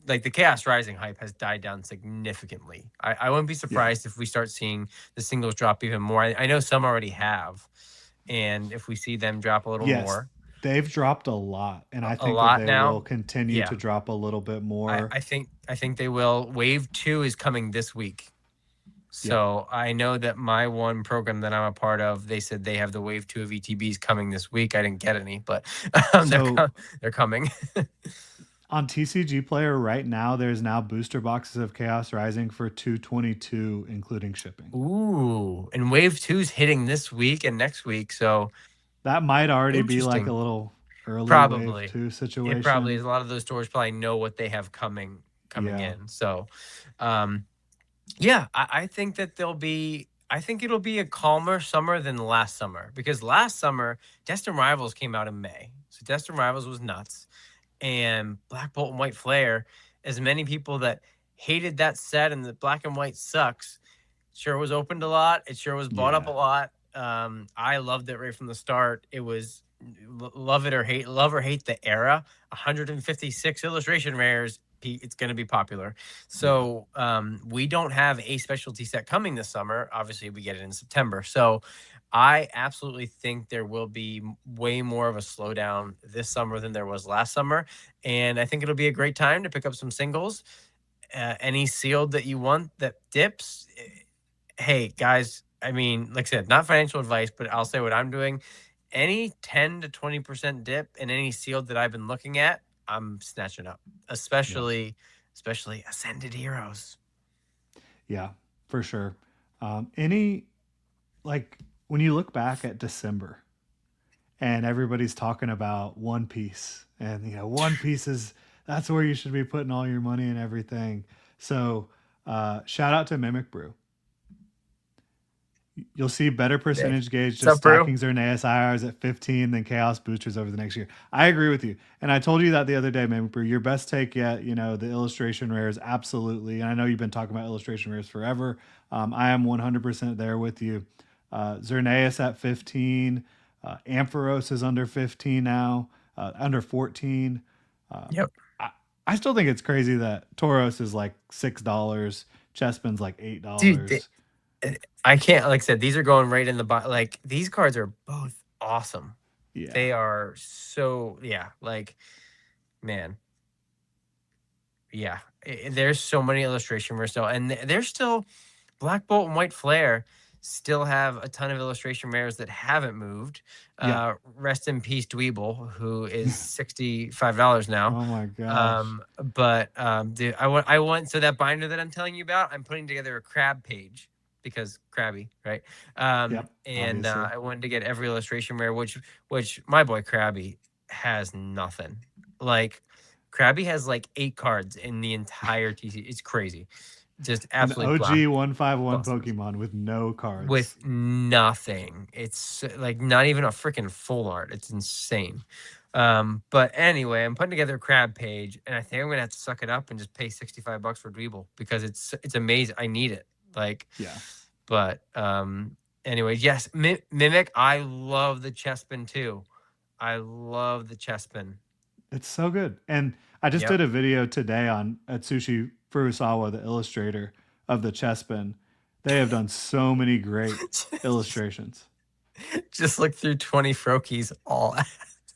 like, the Chaos Rising hype has died down significantly. I wouldn't be yeah. surprised if we start seeing the singles drop even more. I know some already have, and if we see them drop a little Yes, more, they've dropped a lot, and I a think that lot they will now, continue yeah, to drop a little bit I, more. I think I think they will. Wave 2 is coming this week. Yep. So I know that my one program that I'm a part of, they said they have the Wave 2 of ETBs coming this week. I didn't get any, but So they're coming. on TCG Player right now, there's now booster boxes of Chaos Rising for 222, including shipping. Ooh, and Wave 2's hitting this week and next week, so That might already be like a interesting. little early wave Probably. two It probably is. situation. A lot of those stores probably know what they have coming Yeah. in. So, um, yeah, I think that I think it'll be a calmer summer than last summer, because last summer Destined Rivals came out in May. So Destined Rivals was nuts. And Black Bolt and White Flare, as many people that hated that set and the black and white sucks, sure was opened a lot. It sure was bought up a Yeah. lot. I loved it right from the start. It was love or hate the era. 156 illustration rares. It's going to be popular. Yeah. So we don't have a specialty set coming this summer. Obviously, we get it in September. So I absolutely think there will be way more of a slowdown this summer than there was last summer. And I think it'll be a great time to pick up some singles. Any sealed that you want that dips. Hey, guys, I mean, like I said, not financial advice, but I'll say what I'm doing. Any 10 to 20% dip in any sealed that I've been looking at, I'm snatching up, Yep. especially Ascended Heroes. Yeah. For sure. Any, like, when you look back at December and everybody's talking about One Piece, and, One Piece is, that's where you should be putting all your money and everything. So, shout out to Mimic Brew. You'll see better Hey, percentage gauge what's just up, Brew? stacking Xerneas IRs at 15 than Chaos Boosters over the next year. I agree with you. And I told you that the other day, man. Your best take yet, the illustration rares, absolutely. And I know you've been talking about illustration rares forever. I am 100% there with you. Xerneas at 15. Ampharos is under 15 now, under 14. Yep. I, I still think it's crazy that Tauros is like $6, Chespin's like Dude, $8. I can't, like I said, these are going right in the like, these cards are both awesome. Yeah. They are so, yeah, like, man, yeah. There's so many illustration rares still, and there's still Black Bolt and White Flare still have a ton of illustration rares that haven't moved. Yeah. Rest in peace, Dweeble, who is $65 now. Oh my gosh. Dude, I want so that binder that I'm telling you about, I'm putting together a crab page because Krabby, right? Yep, And obviously. I wanted to get every illustration rare, which my boy Krabby has nothing. Like, Krabby has like 8 cards in the entire TC. It's crazy. Just An absolutely OG 151 busted Pokemon with no cards. with nothing. It's like not even a freaking full art. It's insane. But anyway, I'm putting together a crab page, and I think I'm gonna have to suck it up and just pay $65 for Dweeble because it's amazing. I need it. Like, Yeah. but anyway, yes, Mimic. I love the Chespin too. I love the Chespin. It's so good. And I just Yep. did a video today on Atsushi Furusawa, the illustrator of the Chespin. They have done so many great illustrations. Just look through 20 Frokies all.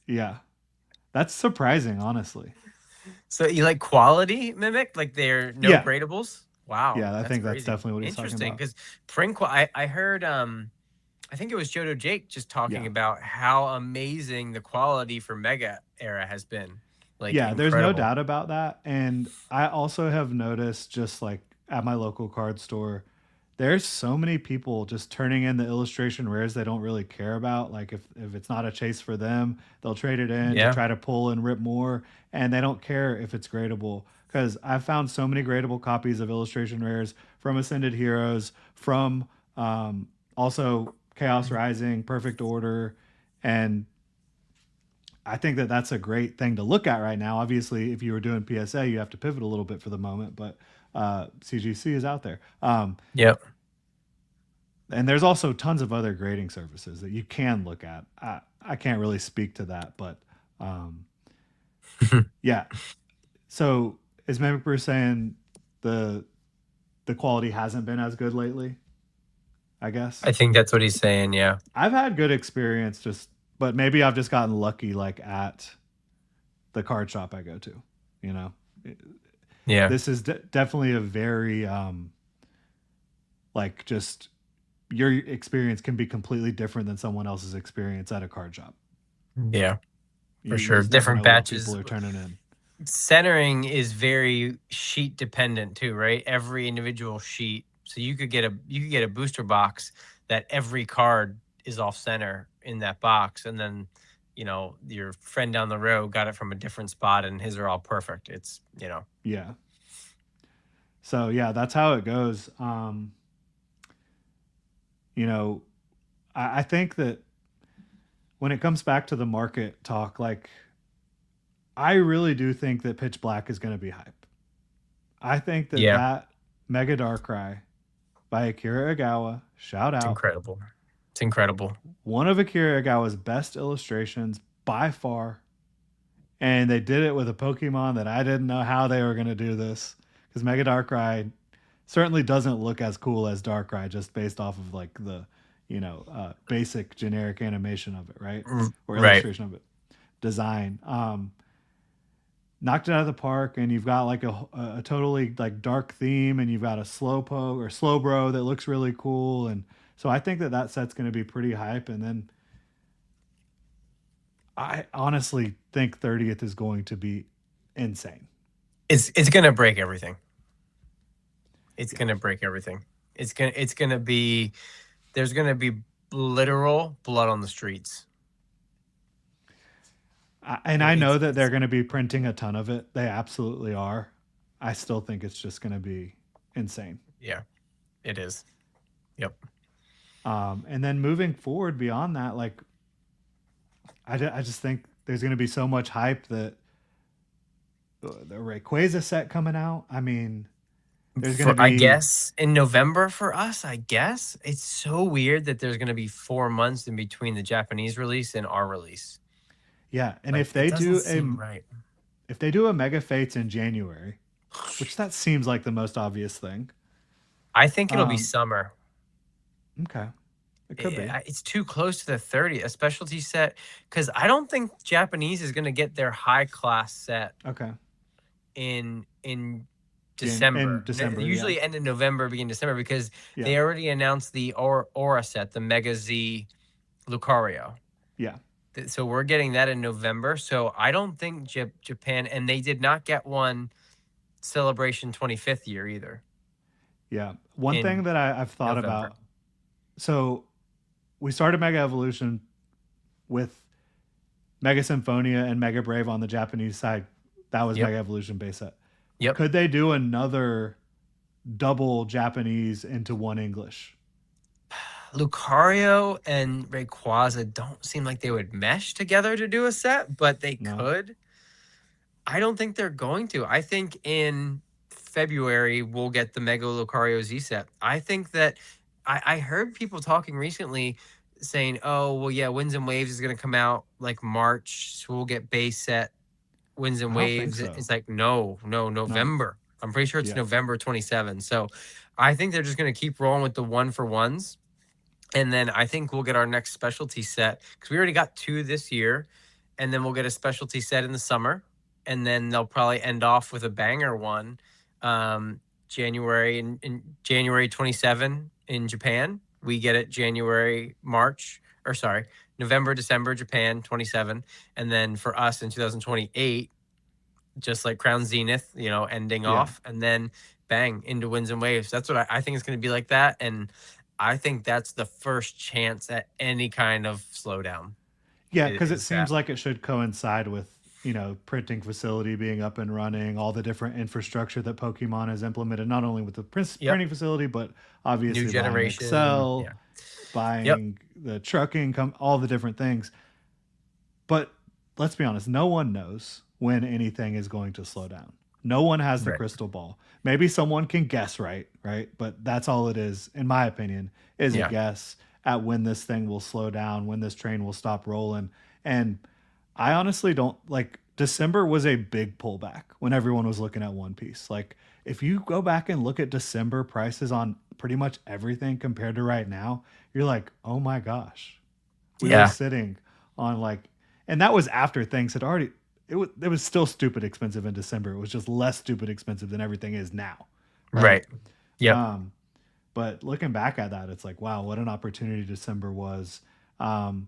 Yeah. That's surprising, honestly. So you like quality Mimic? Like they're no Yeah. gradables? Wow, Yeah, I that's think that's crazy. definitely what he's talking Interesting, about. because I heard I think it was Jodo Jake just talking Yeah. about how amazing the quality for Mega era has been. Like, Yeah, there's no incredible. doubt about that. And I also have noticed, just like at my local card store, there's so many people just turning in the illustration rares they don't really care about. Like if it's not a chase for them, they'll trade it in to Yeah. try to pull and rip more, and they don't care if it's gradable. Because I've found so many gradable copies of illustration rares from Ascended Heroes, from also Chaos Rising, Perfect Order, and I think that that's a great thing to look at right now. Obviously, if you were doing PSA, you have to pivot a little bit for the moment, but CGC is out there. Yep. And there's also tons of other grading services that you can look at. I can't really speak to that, but yeah. So is Mimic Brew saying the quality hasn't been as good lately? I guess. I think that's what he's saying. Yeah. I've had good experience, but maybe I've just gotten lucky, like at the card shop I go to. You know, Yeah. this is definitely a very like just your experience can be completely different than someone else's experience at a card shop. Yeah. You For sure. just never Different know what batches. people are turning in. Centering is very sheet dependent too, right? Every individual sheet. So you could get a booster box that every card is off center in that box, and then your friend down the road got it from a different spot, and his are all perfect. It's Yeah. So yeah, that's how it goes. I think that when it comes back to the market talk, like I really do think that Pitch Black is going to be hype. I think that Yeah. that Mega Darkrai by Akira Igawa, shout It's out, incredible. It's incredible. one of Akira Igawa's best illustrations by far. And they did it with a Pokemon that I didn't know how they were going to do this, because Mega Darkrai certainly doesn't look as cool as Darkrai just based off of like the basic generic animation of it, right? Or Right. illustration of it, design. Knocked it out of the park, and you've got like a totally like dark theme, and you've got a Slowpoke or Slowbro that looks really cool, and so I think that set's going to be pretty hype. And then I honestly think 30th is going to be insane. It's gonna break everything. It's gonna break everything. It's gonna be. There's gonna be literal blood on the streets. I know that they're going to be printing a ton of it. They absolutely are. I still think it's just going to be insane. Yeah, it is. Yep. And then moving forward beyond that, like I just think there's going to be so much hype that the Rayquaza set coming out. I mean, there's going to be. I guess in November for us. I guess it's so weird that there's going to be 4 months in between the Japanese release and our release. Yeah, and Like, if they do right. if they do a Mega Fates in January, which that seems like the most obvious thing. I think it'll be summer. Okay. It could be. It's too close to the 30, a specialty set, because I don't think Japanese is going to get their high class set. Okay. In December. In December, usually end of November, beginning December, because they already announced the Aura set, the Mega Z Lucario. Yeah. So we're getting that in November. So I don't think Japan, and they did not get one Celebration 25th year either. Yeah. One thing that I've thought November. about. So we started Mega Evolution with Mega Symphonia and Mega Brave on the Japanese side. That was Mega Evolution base set. Yep. Could they do another double Japanese into one English? Lucario and Rayquaza don't seem like they would mesh together to do a set, but they could. I don't think they're going to. I think in February we'll get the Mega Lucario Z set. I think that I heard people talking recently saying, oh, well, yeah, Winds and Waves is going to come out like March, so we'll get base set Winds and Waves. So. It's like, no, November. I'm pretty sure it's November 27. So I think they're just going to keep rolling with the 1-for-1s. And then I think we'll get our next specialty set, because we already got 2 this year, and then we'll get a specialty set in the summer, and then they'll probably end off with a banger one January in January 27 in Japan. We get it November, December, Japan 27, and then for us in 2028, just like Crown Zenith, ending off, and then bang into winds and waves. That's what I think it's going to be like that. And I think that's the first chance at any kind of slowdown Yeah, because it is that. seems like it should coincide with, printing facility being up and running, all the different infrastructure that Pokemon has implemented, not only with the Yep. printing facility, but New obviously buying generation. Excel, Yeah. Yep. buying the trucking, all the different things. But let's be honest, no one knows when anything is going to slow down. No one has the Right. crystal ball. Maybe someone can guess right? But that's all it is, in my opinion, is a Yeah. guess at when this thing will slow down, when this train will stop rolling. And I honestly don't like December was a big pullback when everyone was looking at One Piece. Like if you go back and look at December prices on pretty much everything compared to right now, you're like, "Oh my gosh." We were Yeah. sitting on like, and that was after things had already, it was still stupid expensive in December. It was just less stupid expensive than everything is now, right? Right. Yep. Um, but looking back at that, it's like, wow, what an opportunity December was. Um,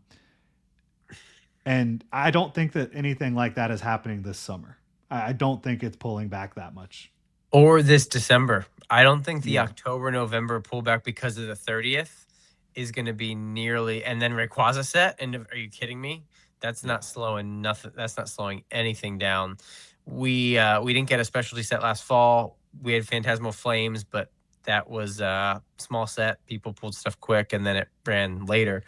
and I don't think that anything like that is happening this summer. I don't think it's pulling back that much. Or this December. I don't think the Yeah. October, November pullback because of the 30th is going to be nearly, and then Rayquaza set. And are you kidding me? That's Yeah. not slowing nothing. That's not slowing anything down. We didn't get a specialty set last fall. We had Phantasmal Flames, but that was a small set. People pulled stuff quick, and then it ran later.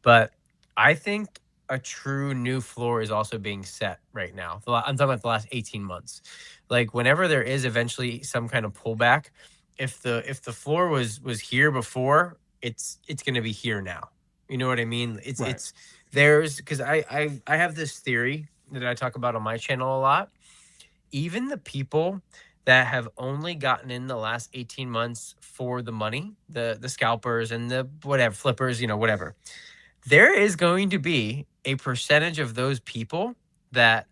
But I think a true new floor is also being set right now. I'm talking about the last 18 months. Like whenever there is eventually some kind of pullback, if the floor was here before, it's going to be here now. You know what I mean? It's Right. it's there's because I have this theory that I talk about on my channel a lot. Even the people that have only gotten in the last 18 months for the money, the scalpers and the whatever flippers, whatever, there is going to be a percentage of those people that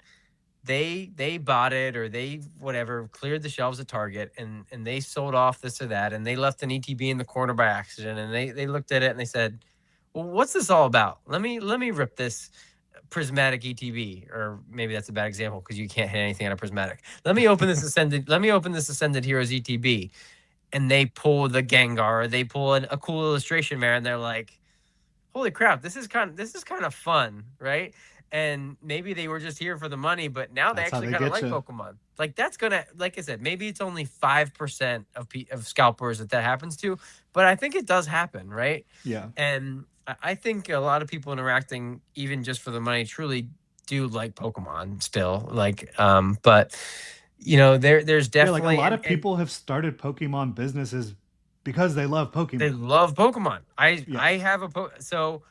they bought it or they whatever cleared the shelves at Target and they sold off this or that and they left an ETB in the corner by accident and they looked at it and they said, well, what's this all about? Let me rip this prismatic ETB, or maybe that's a bad example because you can't hit anything on a prismatic. Let me open this ascended heroes ETB, and they pull the Gengar, or they pull a cool illustration man, and they're like, holy crap, this is kind of fun, right? And maybe they were just here for the money, but now they That's how actually they kind of get like you. Pokemon. Like that's gonna, like I said, maybe it's only 5% of scalpers that happens to, but I think it does happen, right? Yeah. And I think a lot of people interacting, even just for the money, truly do like Pokemon still. But there's Yeah. Like a definitely lot and of and people have started Pokemon businesses because they love they Pokemon. love Pokemon. I Yeah. I have so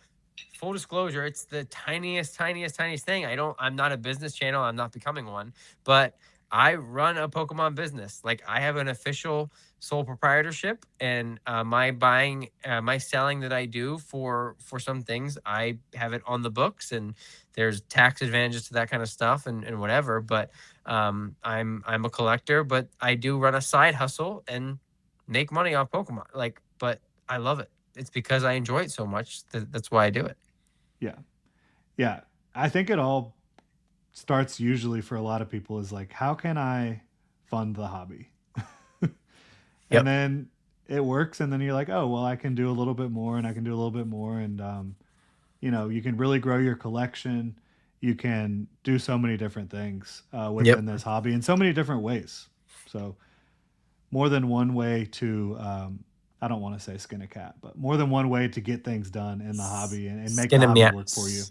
full disclosure, it's the tiniest thing. I'm not a business channel. I'm not becoming one, but I run a Pokemon business. Like I have an official sole proprietorship, and my selling that I do for some things, I have it on the books, and there's tax advantages to that kind of stuff, and whatever. But I'm a collector, but I do run a side hustle and make money off Pokemon. But I love it. It's because I enjoy it so much. That's why I do it. Yeah. Yeah. I think it all starts usually for a lot of people is like, how can I fund the hobby? And Yep. then it works. And then you're like, oh, well, I can do a little bit more and I can do a little bit more. And, you can really grow your collection. You can do so many different things Yep. within this hobby in so many different ways. So, more than one way to, I don't want to say skin a cat, but more than one way to get things done in the hobby and make the Skin a hobby meow. work for you.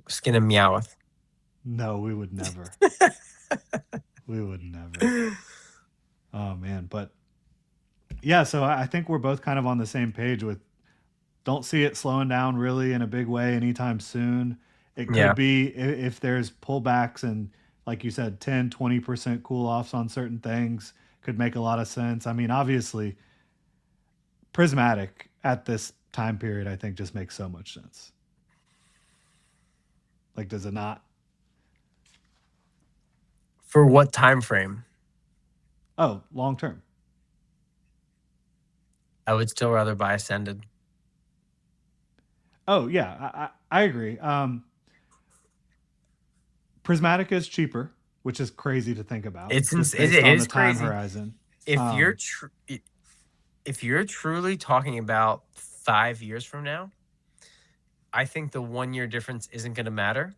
Skin a meowth. No, we would never. We would never. Oh man, but yeah, so I think we're both kind of on the same page with don't see it slowing down really in a big way anytime soon. It could Yeah. be if there's pullbacks and like you said 10-20% cool offs on certain things could make a lot of sense. I mean, obviously prismatic at this time period I think just makes so much sense. Like does it not? For what time frame? Oh, long term. I would still rather buy Ascended. Oh yeah, I agree. Prismatic is cheaper, which is crazy to think about, It's just it based on the is time crazy. horizon. if you're Um, if you're truly talking about 5 years from now, I think the 1 year difference isn't going to matter.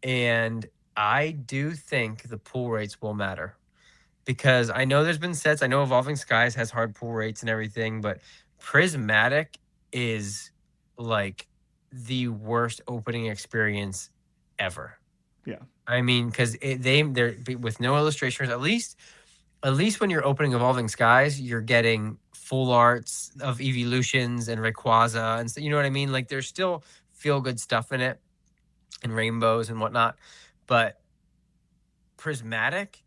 And I do think the pool rates will matter because I know there's been sets. I know Evolving Skies has hard pool rates and everything, but Prismatic is like the worst opening experience ever. yeah, I mean, because they're with no illustrations. At least when you're opening Evolving Skies, you're getting full arts of evolutions and Rayquaza, and so, you know what I mean. Like there's still feel good stuff in it and rainbows and whatnot, but Prismatic,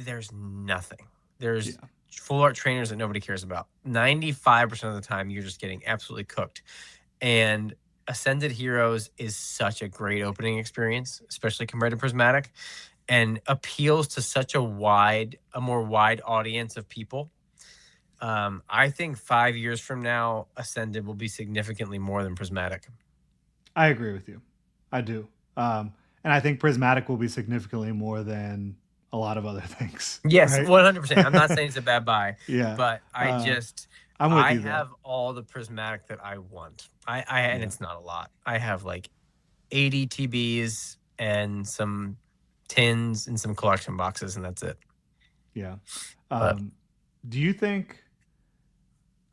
there's nothing. There's yeah. full art trainers that nobody cares about. 95% of the time, you're just getting absolutely cooked. And Ascended Heroes is such a great opening experience, especially compared to Prismatic, and appeals to such a more wide audience of people. I think 5 years from now, Ascended will be significantly more than Prismatic. I agree with you. I do. And I think Prismatic will be significantly more than a lot of other things, Yes, right? 100%. I'm not saying it's a bad buy, Yeah. but Uh, I'm with I you though. have all the Prismatic that I want. And Yeah. it's not a lot. I have like 80 TBs and some tins and some collection boxes, and that's it. Yeah. But Um, do you think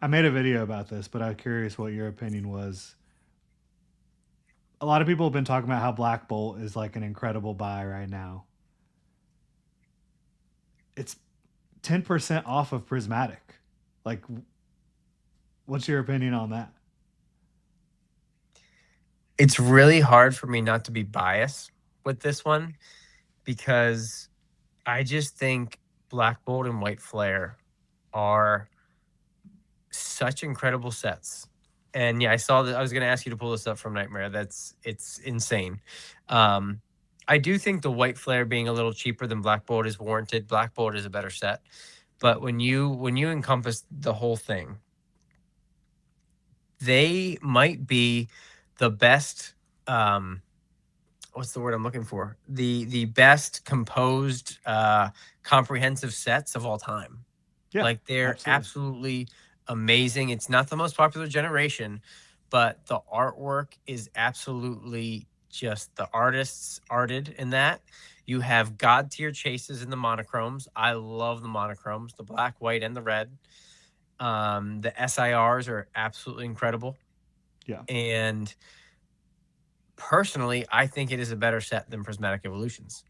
I made a video about this, but I'm curious what your opinion was. A lot of people have been talking about how Black Bolt is like an incredible buy right now. It's 10% off of Prismatic. Like, what's your opinion on that? it's really hard for me not to be biased with this one because I just think Black Bolt and White Flare are such incredible sets. And yeah, I saw that. I was going to ask you to pull this up from Nightmare. It's insane. Um, I do think the White Flare being a little cheaper than Black Bolt is warranted. Black Bolt is a better set, but when you encompass the whole thing, they might be the best. Um, what's the word I'm looking for? The best composed, comprehensive sets of all time. Yeah, Like they're absolutely. absolutely amazing. It's not the most popular generation, but the artwork is absolutely just the artists arted in that. You have god tier chases in the monochromes. I love the monochromes, the black, white, and the red. The SIRs are absolutely incredible. Yeah, And personally, I think it is a better set than Prismatic Evolutions.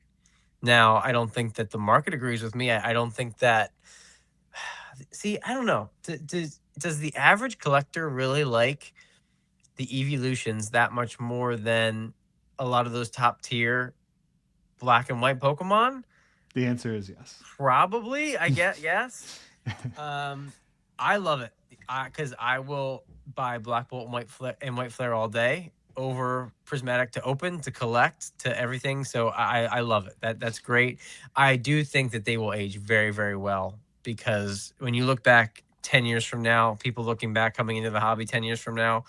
Now, I don't think that the market agrees with me. I don't think that. See, I don't know. Does the average collector really like the evolutions that much more than a lot of those top tier black and white Pokemon? the answer is yes. Probably, I get yes. Um, I love it because I will buy Black Bolt and White Flare all day over Prismatic to open to collect to everything. So I love it. That's great. I do think that they will age very very well because when you look back 10 years from now, people looking back coming into the hobby 10 years from now,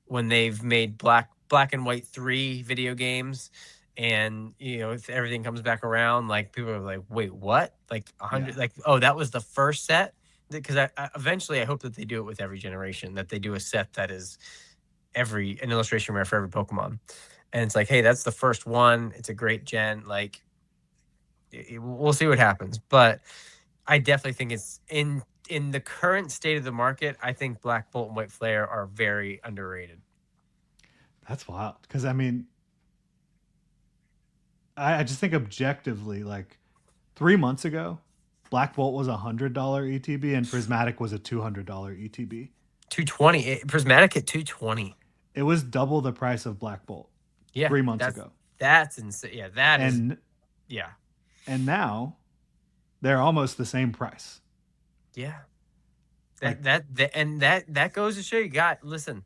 when they've made Black and White 3 video games, and if everything comes back around, like people are like, wait, what? Like a Yeah, hundred, like, oh, that was the first set. Because eventually I hope that they do it with every generation, that they do a set that is an illustration rare for every Pokemon, and it's like, hey, that's the first one, it's a great gen. Like we'll see what happens, but I definitely think it's in the current state of the market. I think Black Bolt and White Flare are very underrated. that's wild. Because I mean, I just think objectively, like 3 months ago, Black Bolt was $100 ETB and Prismatic was a $200 ETB. 220 Prismatic at 220. It was double the price of Black Bolt Yeah, 3 months ago, that's insane. Yeah, that is. and Yeah, now they're almost the same price. yeah. Like, That goes to show you, God. Listen.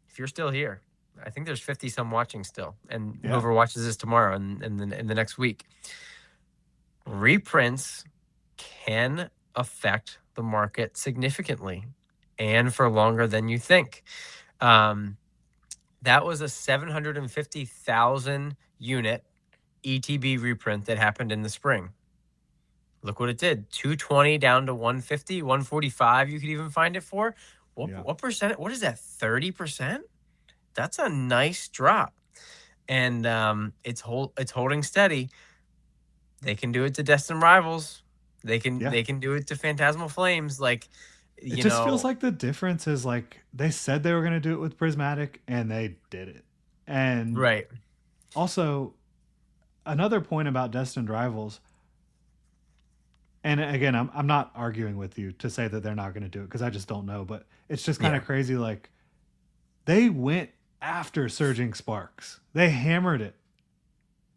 If you're still here, I think there's 50 some watching still, and yeah, whoever watches this tomorrow and in the next week, reprints can affect the market significantly, and for longer than you think. Um, that was a 750,000 unit ETB reprint that happened in the spring. look what it did. 220 down to 150, 145 you could even find it for. Yeah. What percent? What is that? 30%? That's a nice drop. And it's holding steady. They can do it to Destined Rivals. Yeah. They can do it to Phantasmal Flames. Like, It you just feels know, like the difference is like they said they were going to do it with Prismatic and they did it. And right. also, another point about Destined Rivals, and again, I'm not arguing with you to say that they're not going to do it because I just don't know, but it's just kind Yeah. of crazy. Like, they went after Surging Sparks, they hammered it.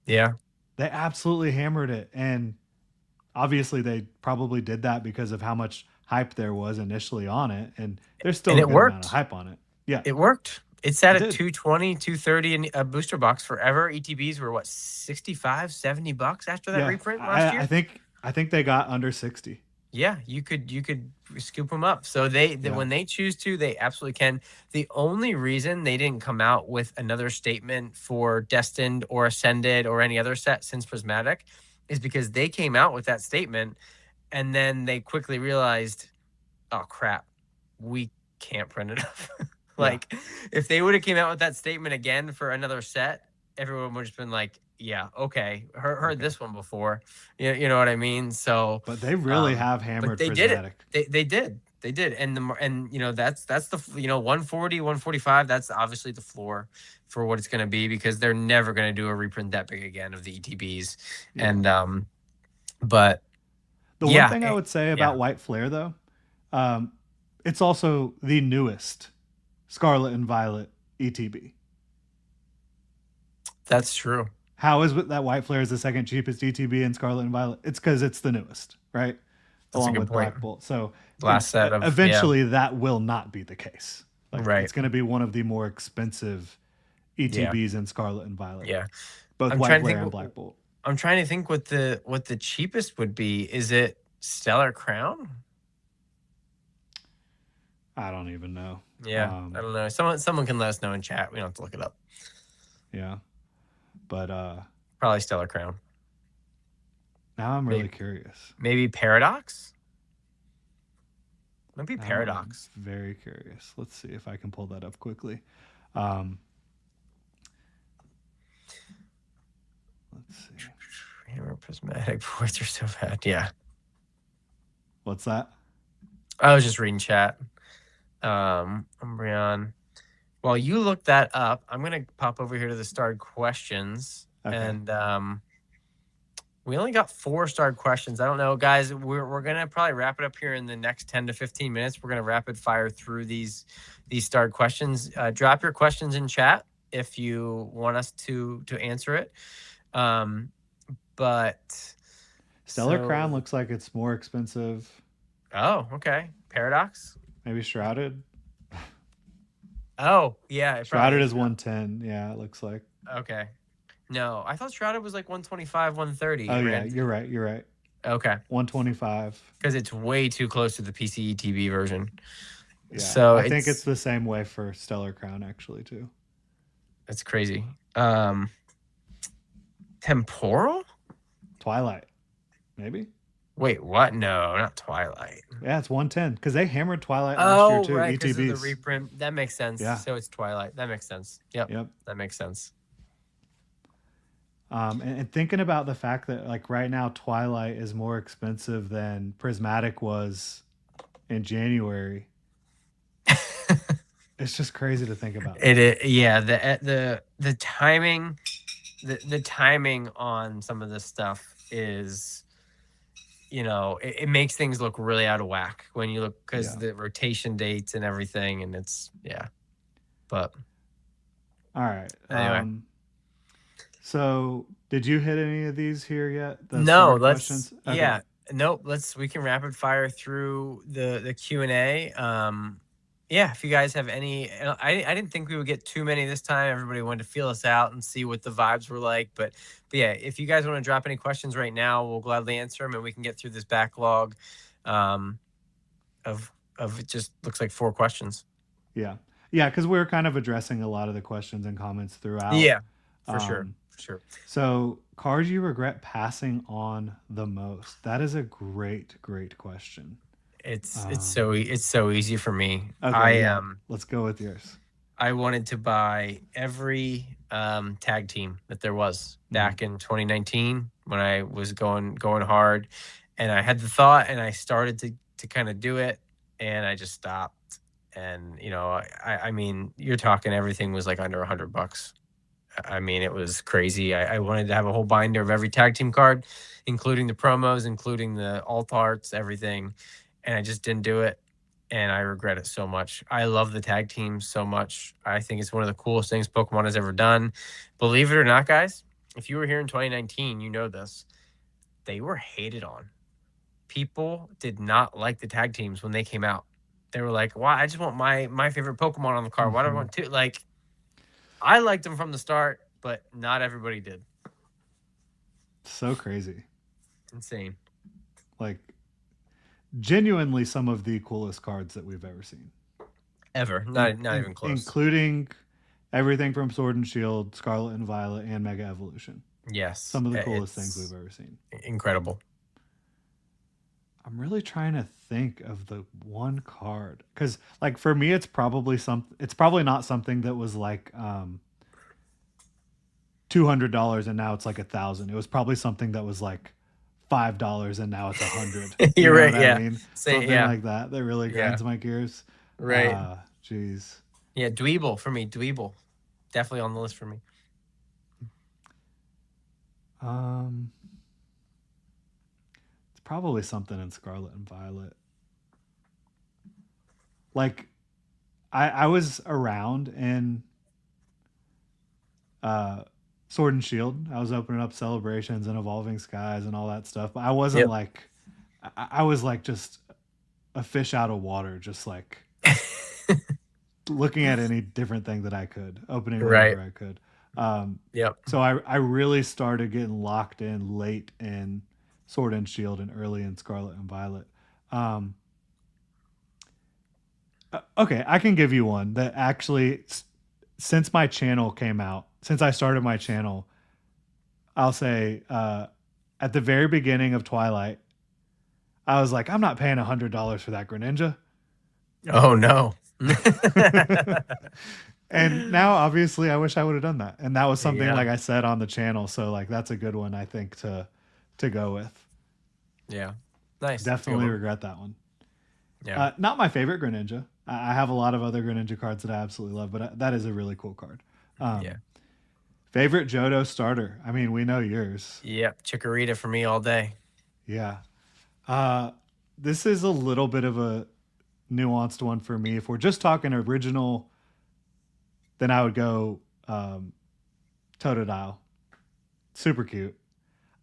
Yeah. They absolutely hammered it. And obviously, they probably did that because of how much hype there was initially on it. And there's And still a it good amount of worked. hype on it. Yeah, It worked. It sat it at did. 220, 230 in a booster box forever. ETBs were what, 65, $70 after that Yeah, reprint last year? I think they got under 60. Yeah, you could scoop them up. So Yeah, when they choose to, they absolutely can. The only reason they didn't come out with another statement for Destined or Ascended or any other set since Prismatic is because they came out with that statement and then they quickly realized, oh crap, we can't print enough. yeah, Like, if they would have came out with that statement again for another set, everyone would have just been like, yeah, okay, heard okay. this one before. You know what I mean? So, But they really have but hammered they did it. Prismatic. They did. And that's the 140, 145. That's obviously the floor for what it's going to be because they're never going to do a reprint that big again of the ETBs. Yeah. And but The one yeah, thing I would say yeah, about White Flare, though, um, it's also the newest Scarlet and Violet ETB. that's true. How is it that White Flare is the second cheapest ETB in Scarlet and Violet? It's because it's the newest, right? That's a Along good with point. Black Bolt. So Last set of eventually that will not be the case. Like, right. it's going to be one of the more expensive Yeah, ETBs in Scarlet and Violet, yeah. both I'm White trying to Flare think. and Black Bolt. I'm trying to think what the cheapest would be. Is it Stellar Crown? I don't even know. Yeah, I don't know. Someone can let us know in chat. We don't have to look it up. Yeah. But Probably Stellar Crown. now I'm really Maybe, curious. maybe Paradox. Might be Now Paradox. I'm very curious. Let's see if I can pull that up quickly. Um, let's see. Hammer Prismatic boards are so bad. Yeah, What's that? I was just reading chat. Umbreon. While you look that up, I'm gonna pop over here to the starred questions, Okay. and we only got 4 starred questions. I don't know, guys. We're gonna probably wrap it up here in the next 10 to 15 minutes. We're gonna rapid fire through these starred questions. Drop your questions in chat if you want us to answer it. But Stellar Crown looks like it's more expensive. Oh, okay. Paradox. Maybe Shrouded. Oh, yeah. Shrouded is 110. Yeah, it looks like. Okay. No, I thought Shrouded was like 125, 130. Oh yeah, you're right. You're right. Okay. 125. Because it's way too close to the PCE TV version. Yeah. So I think it's the same way for Stellar Crown actually too. That's crazy. Temporal? Twilight. Maybe? Wait, what? No, not Twilight. Yeah, it's 110 because they hammered Twilight last year too. Right, because of the ETBs. reprint. That makes sense. Yeah. So it's Twilight. That makes sense. Yep. Yep. That makes sense. And thinking about the fact that like right now Twilight is more expensive than Prismatic was in January. It's just crazy to think about. Yeah. The timing, the timing on some of this stuff is, it makes things look really out of whack when you look because the rotation dates and everything, and it's But all right. Anyway. So did you hit any of these here yet? No, let's questions? Okay. Nope. We can rapid fire through the Q&A. If you guys have any, I didn't think we would get too many this time. Everybody wanted to feel us out and see what the vibes were like. But yeah, if you guys want to drop any questions right now, we'll gladly answer them and we can get through this backlog of it just looks like 4 questions. Yeah. Yeah, because we're kind of addressing a lot of the questions and comments throughout. Yeah, for sure. Sure. So, card you regret passing on the most? That is a great, great question. Um, It's so easy for me. okay, yeah, let's go with yours. I wanted to buy every tag team that there was Mm, back in 2019 when I was going hard, and I had the thought, and I started to kind of do it, and I just stopped. And I mean, you're talking everything was like under $100. I mean, it was crazy. I wanted to have a whole binder of every tag team card, including the promos, including the alt arts, everything, and I just didn't do it, and I regret it so much. I love the tag team so much. I think it's one of the coolest things Pokemon has ever done. Believe it or not, guys, if you were here in 2019, you know this. They were hated on. People did not like the tag teams when they came out. They were like, "Why? I just want my favorite Pokemon on the card. Why do I mhm. want two?" Like, I liked them from the start, but not everybody did. So crazy. Insane. Like, genuinely some of the coolest cards that we've ever seen, Ever. Not even close. including everything from Sword and Shield, Scarlet and Violet, and Mega Evolution. Yes. Some of the coolest things we've It's ever seen. incredible. I'm really trying to think of the one card because, like, for me, it's probably some. It's probably not something that was like $200 and now it's like 1,000. It was probably something that was like $5 and now it's 100. You You're know right. what I Yeah. mean? Say Something yeah. like that that really Yeah. grinds my gears. Right. Jeez. Yeah. Dweeble for me. Dweeble. Definitely on the list for me. Um, it's probably something in Scarlet and Violet. Like, I was around in uh Sword and Shield. I was opening up celebrations and evolving skies and all that stuff, but I wasn't Yep. like I was like just a fish out of water, just like looking at any different thing that I could, opening Right. whatever I could. Um, Yep. so I really started getting locked in late in Sword and Shield and early in Scarlet and Violet. Um, okay, I can give you one that actually, since my channel came out, since I started my channel, I'll say at the very beginning of Twilight, I was like, I'm not paying $100 for that Greninja. Oh no. And now, obviously, I wish I would have done that. And that was something Yeah. like I said on the channel. So like that's a good one I think to go with. Yeah. Nice. That's a good Definitely one. regret that one. Yeah. Not my favorite Greninja. I have a lot of other Greninja cards that I absolutely love, but that is a really cool card. Yeah. Um, Favorite Johto starter? I mean, we know yours. Yep. Chikorita for me all day. Yeah. Uh, this is a little bit of a nuanced one for me. If we're just talking original, then I would go Totodile. Super cute.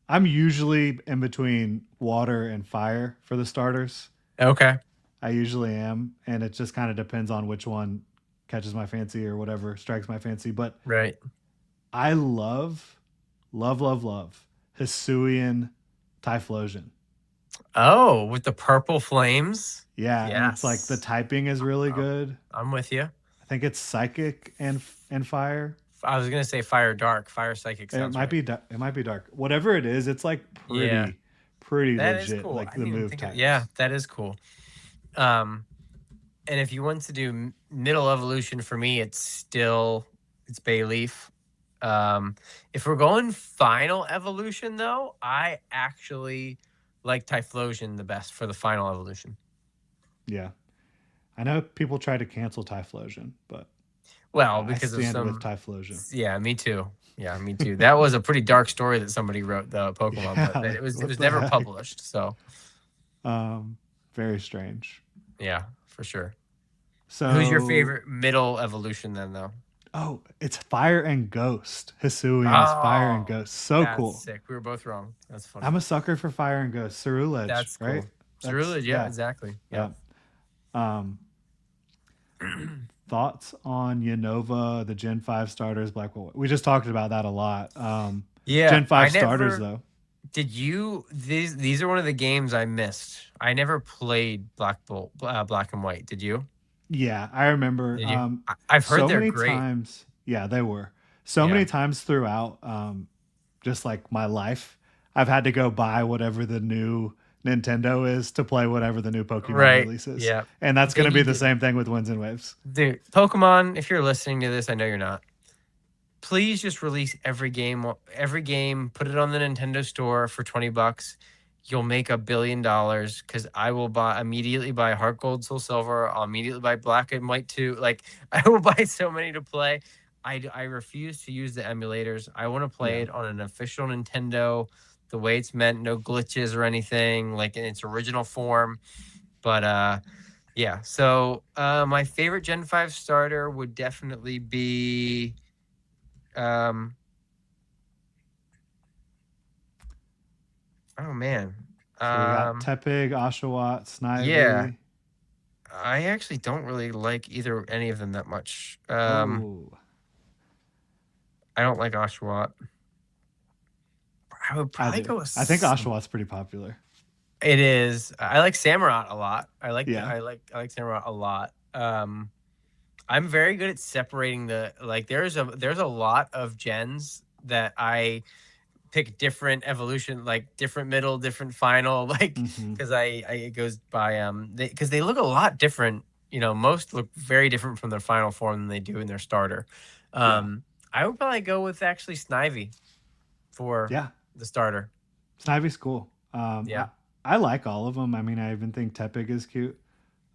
I'm usually in between water and fire for the starters. Okay. I usually am, and it just kind of depends on which one catches my fancy or whatever strikes my fancy. But Right. I love Hisuian Typhlosion. Oh, with the purple flames. Yeah, and it's like the Yes. typing is really Um, good. I'm with you. I think it's psychic and fire. I was gonna say fire dark. Fire psychic It sounds might right. be it might be dark. Whatever it is, it's like Yeah. pretty That is legit. cool. Like I the didn't even move think of. types. Yeah, that is cool. Um, and if you want to do middle evolution for me, it's Bayleaf. If we're going final evolution though, I actually like Typhlosion the best for the final evolution. Yeah, I know people try to cancel Typhlosion, but Well, I because of stand with some. Typhlosion. Yeah, me too. Yeah, me too. That was a pretty dark story that somebody wrote the Pokemon, Yeah, but like it what was the never heck? published. So Very strange. yeah, for sure. Who's your So, favorite middle evolution then, though? oh, it's Fire and Ghost. Hisuian is Fire and Oh, Ghost. So that's cool. sick. We were both wrong. That's funny. I'm a sucker for Fire and Ghost. Cerulege, That's right? cool. That's Cerulean, yeah, yeah, exactly. yeah. Yeah. Um, Thoughts on Unova, the Gen 5 starters, Black White? We just talked about that a lot. Yeah, Gen I 5 starters, never though. did you these are one of the games I missed. I never played Black and White. Did you? Yeah, I remember I've heard so they're many great. times. Yeah, they were. So Yeah. many times throughout, just like my life, I've had to go buy whatever the new Nintendo is to play whatever the new Pokemon Right. releases, Yeah. and that's They going to be need the to, same thing with Winds and Waves. dude. Pokemon, if you're listening to this, I know you're not. Please just release every game. Every game, put it on the Nintendo Store for $20. You'll make $1 billion because I will immediately buy Heart Gold, Soul Silver. I'll immediately buy Black and White 2. Like I will buy so many to play. I refuse to use the emulators. I want to play Yeah. it on an official Nintendo, the way it's meant, no glitches or anything, like in its original form. But yeah. So my favorite Gen 5 starter would definitely be um oh man. So we got Um Tepig, Oshawott, yeah. Snivy. I actually don't really like any of them that much. Oh, I don't like Oshawott. I would I probably do. go with I think Oshawott's pretty popular. it is. I like Samurott a lot. Yeah. I like Samurott a lot. I'm very good at separating the like there's a lot of gens that I pick different evolution, like different middle, different final, like Hmm. because I it goes by because they look a lot different. You know, most look very different from their final form than they do in their starter. Yeah. I would probably go with actually Snivy for Yeah. the starter. Snivy's cool. Yeah, I like all of them. I mean, I even think Tepig is cute.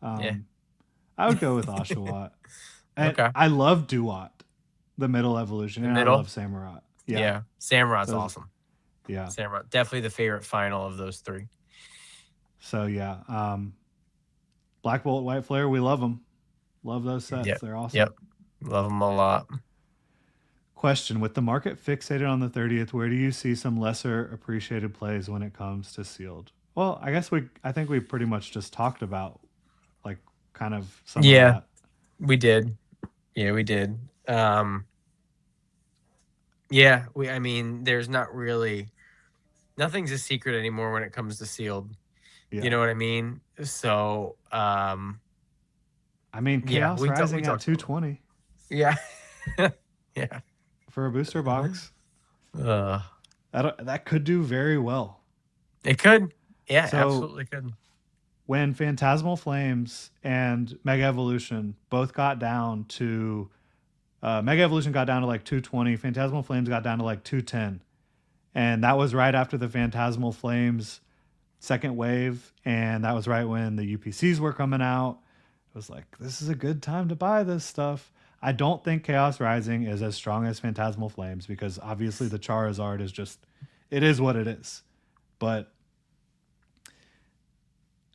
yeah. Um, I would go with Oshawott. And Okay, I love Duat, the middle evolution, the and I middle. love Samurott. Yeah. Yeah, Samurot's So awesome. yeah. Samurott definitely the favorite final of those three. So yeah. Black Bolt, White Flare, we love them. Love those sets. Yep, They're awesome. yep. Love them a lot. Question: with the market fixated on the 30th, where do you see some lesser appreciated plays when it comes to sealed? Well, I think we pretty much just talked about like kind of some of Yeah, that. we did. Yeah, we did. Yeah, I mean, there's not really nothing's a secret anymore when it comes to sealed. You Yeah. know what I mean? So, I mean, yeah, Chaos we Rising at talked about it. 220 Yeah, yeah. for a booster box. Uh, That could do very well. it could. Yeah, So absolutely could. when Phantasmal Flames and Mega Evolution both got down to Mega Evolution got down to like 220, Phantasmal Flames got down to like 210. And that was right after the Phantasmal Flames second wave, and that was right when the UPCs were coming out. It was like, this is a good time to buy this stuff. I don't think Chaos Rising is as strong as Phantasmal Flames because obviously the Charizard is just, it is what it is. But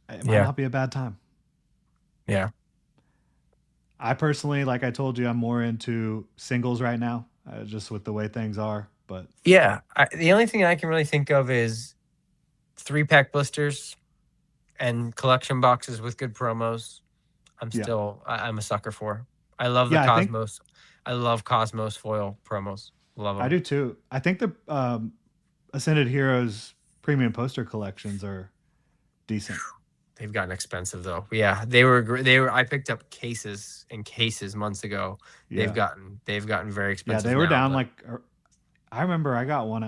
it might Yeah, not be a bad time. yeah, I personally, like I told you, I'm more into singles right now, just with the way things are. But yeah. The only thing I can really think of is 3-pack blisters and collection boxes with good promos. yeah, I'm a sucker for. I love the yeah, I think Cosmos. I love Cosmos foil promos. Love I them. do too. I think the Ascended Heroes premium poster collections are decent. They've gotten expensive though. Yeah, they were. They were. I picked up cases and cases months ago. Yeah, They've gotten very yeah, expensive they were now. down But like. I remember I got one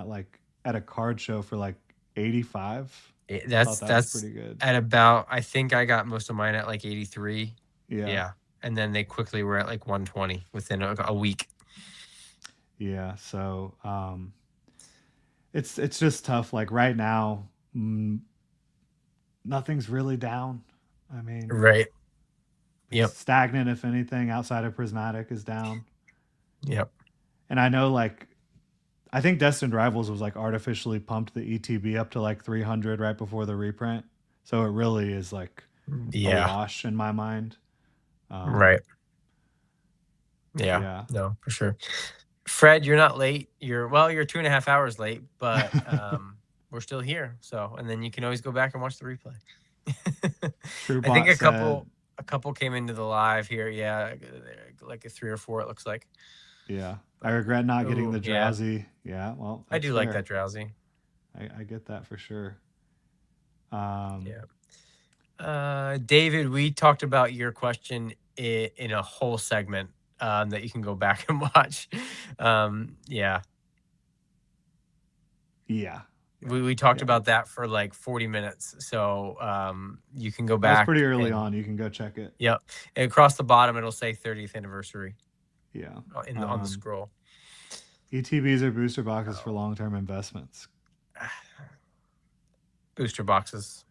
at a card show for like 85. Thought that was that's pretty good. at about. I think I got most of mine at like 83. Yeah, Yeah, and then they quickly were at like 120 within a week. yeah. So it's just tough. Like right now, nothing's really down. I mean, Right. it's Yep. stagnant if anything. Outside of Prismatic is down, Yep. and I know like I think Destined Rivals was like artificially pumped the ETB up to like 300 right before the reprint. So it really is like a Yeah. wash in my mind. Right. Yeah. Yeah. No, for sure. Fred, you're not late. You're 2.5 hours late, but we're still here. So, and then you can always go back and watch the replay. I think Truebot said, a couple came into the live here. Yeah, like a 3 or 4. It looks like. yeah, I regret not getting the Ooh, yeah. drowsy. Yeah, well, I that's do like fair. that drowsy. I get that for sure. Yeah. David, we talked about your question in a whole segment that you can go back and watch. Yeah. Yeah. We talked Yeah. about that for like 40 minutes. So you can go That was back. pretty early and, on. You can go check it. Yep. And across the bottom, it'll say 30th anniversary Yeah. on the scroll. ETBs are booster boxes for long-term investments. Booster boxes.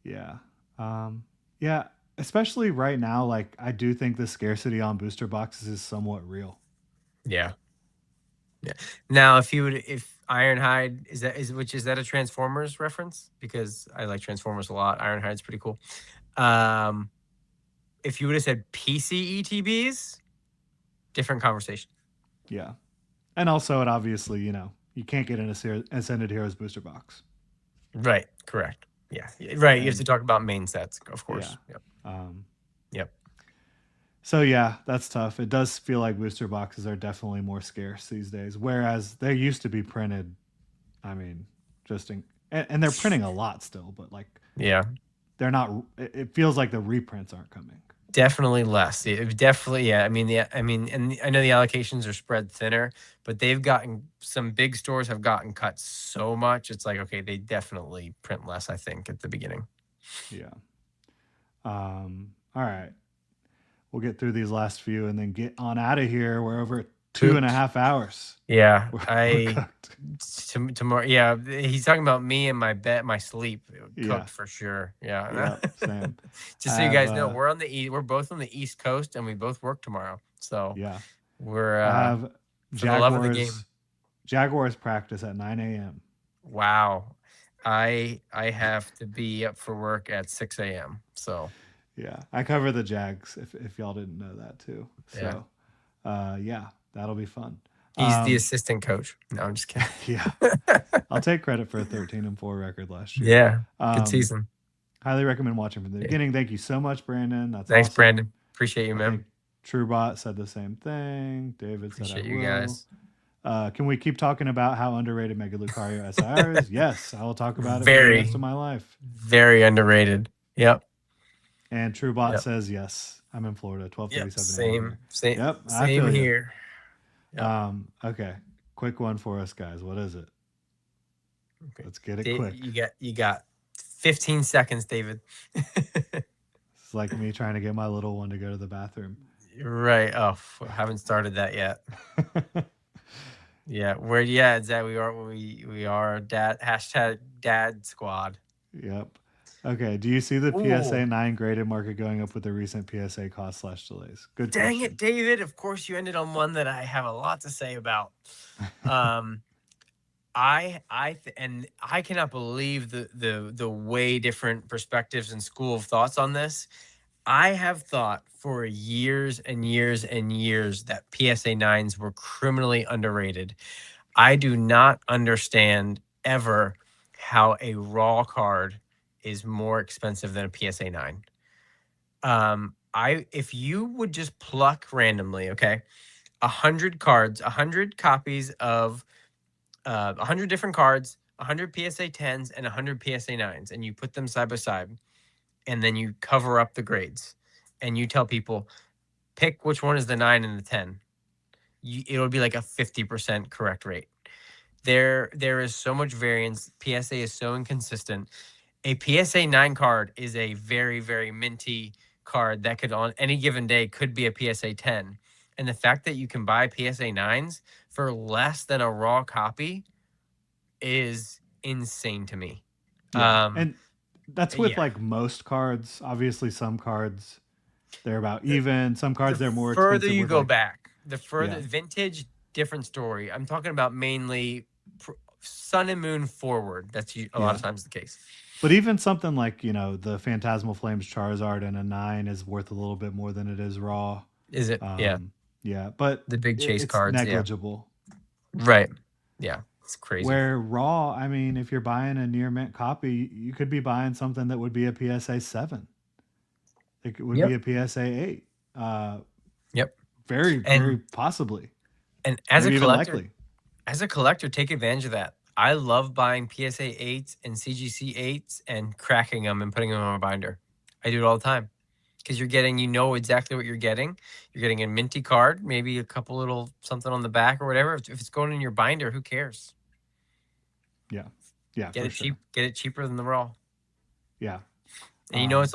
Yeah. Yeah. Especially right now, like I do think the scarcity on booster boxes is somewhat real. Yeah. Yeah. Now, if Ironhide is that a Transformers reference? Because I like Transformers a lot. Ironhide's pretty cool. If you would have said PC ETBs, different conversation. Yeah. And also, it obviously, you can't get an Ascended Heroes booster box. Right. Correct. Yeah. Right. You have to talk about main sets, of course. Yeah. Yep. Yep. So yeah, that's tough. It does feel like booster boxes are definitely more scarce these days, whereas they used to be printed. I mean, and they're printing a lot still, but like, yeah, they're not. It feels like the reprints aren't coming. Definitely less. Definitely, yeah. I mean, and I know the allocations are spread thinner, but some big stores have gotten cut so much. It's like, okay, they definitely print less, I think, at the beginning. Yeah. All right. We'll get through these last few and then get on out of here. We're over 2.5 hours. Yeah, tomorrow. Yeah, he's talking about me and my sleep. Cooked for sure. Yeah. Same. Just so you guys know, we're both on the East Coast and we both work tomorrow. So yeah, we're I have for the love of the game. Jaguars practice at 9 a.m. Wow, I have to be up for work at 6 a.m. So yeah, I cover the Jags. If y'all didn't know that too. So yeah, that'll be fun. He's the assistant coach. No, I'm just kidding. Yeah. I'll take credit for a 13-4 record last year. Yeah. Good season. Highly recommend watching from the beginning. Thank you so much, Brandon. Thanks, awesome. Brandon. Appreciate you, man. TrueBot said the same thing. David Appreciate said you guys. Can we keep talking about how underrated Mega Lucario SIR is? Yes, I will talk about it for the rest of my life. Very underrated. Yep. And TrueBot says yes. I'm in Florida. 12:37. Same. Yep. Same here. Yep. Okay. Quick one for us, guys. What is it? Okay. Let's get it quick. You got 15 seconds, David. It's like me trying to get my little one to go to the bathroom. Right. Oh, haven't started that yet. Yeah. Where? Yeah. Exactly. We are dad. #dad squad. Yep. Okay. Do you see the PSA 9 graded market going up with the recent PSA cost/delays? Good. Dang it, David! Of course, you ended on one that I have a lot to say about. I cannot believe the way different perspectives and school of thoughts on this. I have thought for years and years and years that PSA 9s were criminally underrated. I do not understand ever how a raw card is more expensive than a PSA 9. If you would just pluck randomly, 100 cards, 100 copies of 100 different cards, 100 PSA 10s and 100 PSA 9s, and you put them side by side, and then you cover up the grades, and you tell people, pick which one is the 9 and the 10. It'll be like a 50% correct rate. There is so much variance. PSA is so inconsistent. A PSA 9 card is a very, very minty card that could on any given day could be a PSA 10. And the fact that you can buy PSA 9s for less than a raw copy is insane to me. Yeah. And that's with like most cards. Obviously, some cards they're about even. Some cards they're more expensive. The further you go back, the further vintage, different story. I'm talking about mainly Sun and Moon forward. That's a lot of times the case. But even something like, the Phantasmal Flames Charizard and a 9 is worth a little bit more than it is raw. Is it? Yeah, but the big chase it's cards, negligible. Right. Yeah, it's crazy. Where raw, I mean, if you're buying a near mint copy, you could be buying something that would be a PSA 7. It would be a PSA 8. Very, very possibly. And as a collector, take advantage of that. I love buying PSA 8s and CGC 8s and cracking them and putting them on a binder. I do it all the time. because you're getting, exactly what you're getting. You're getting a minty card, maybe a couple little something on the back or whatever. If it's going in your binder, who cares? Yeah. Yeah, Get for it cheap. sure. Get it cheaper than the raw, Yeah. and it's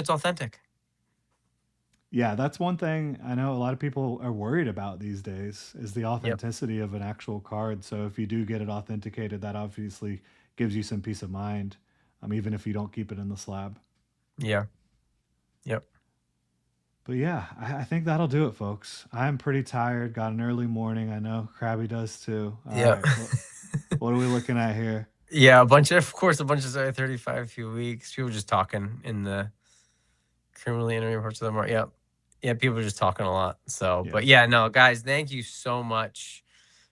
authentic. Yeah, that's one thing I know a lot of people are worried about these days is the Yep. authenticity of an actual card. So if you do get it authenticated, that obviously gives you some peace of mind, even if you don't keep it in the slab. Yeah. Yep. But yeah, I think that'll do it, folks. I'm pretty tired. Got an early morning. I know Krabby does too. All Yeah. right, what are we looking at here? Yeah. A bunch of 35 few weeks. People just talking in the criminally interviewed parts of the market. Yep. Yeah. People are just talking a lot. So, Yeah, but yeah, no, guys, thank you so much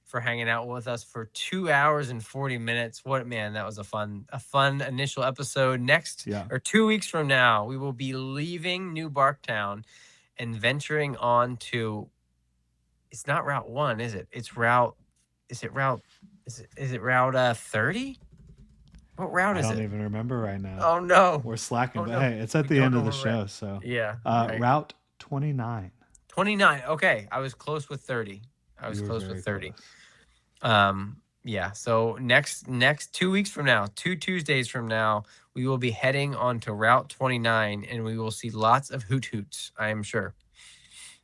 for hanging out with us for 2 hours and 40 minutes. That was a fun initial episode. Next, yeah. or 2 weeks from now, we will be leaving New Barktown and venturing on to, it's not Route 1, is it? It's route, is it route, is it route 30? What route I is don't it? even remember right now. Oh no. We're slacking, Oh but no. hey, it's at We the don't end know of the where we're at. show. So, Yeah. Right. Route 29. 29. Okay. I was close with 30. You were very 30. close. Yeah, so next 2 weeks from now, 2 Tuesdays from now, we will be heading on to Route 29, and we will see lots of hoot hoots, I am sure.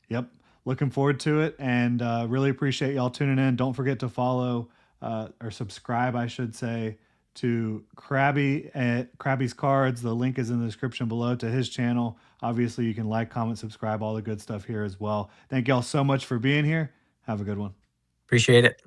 Yep. Looking forward to it, and really appreciate y'all tuning in. Don't forget to follow or subscribe, I should say, to Krabby at Krabby's Cards. The link is in the description below to his channel. Obviously, you can like, comment, subscribe, all the good stuff here as well. Thank y'all so much for being here. Have a good one. Appreciate it.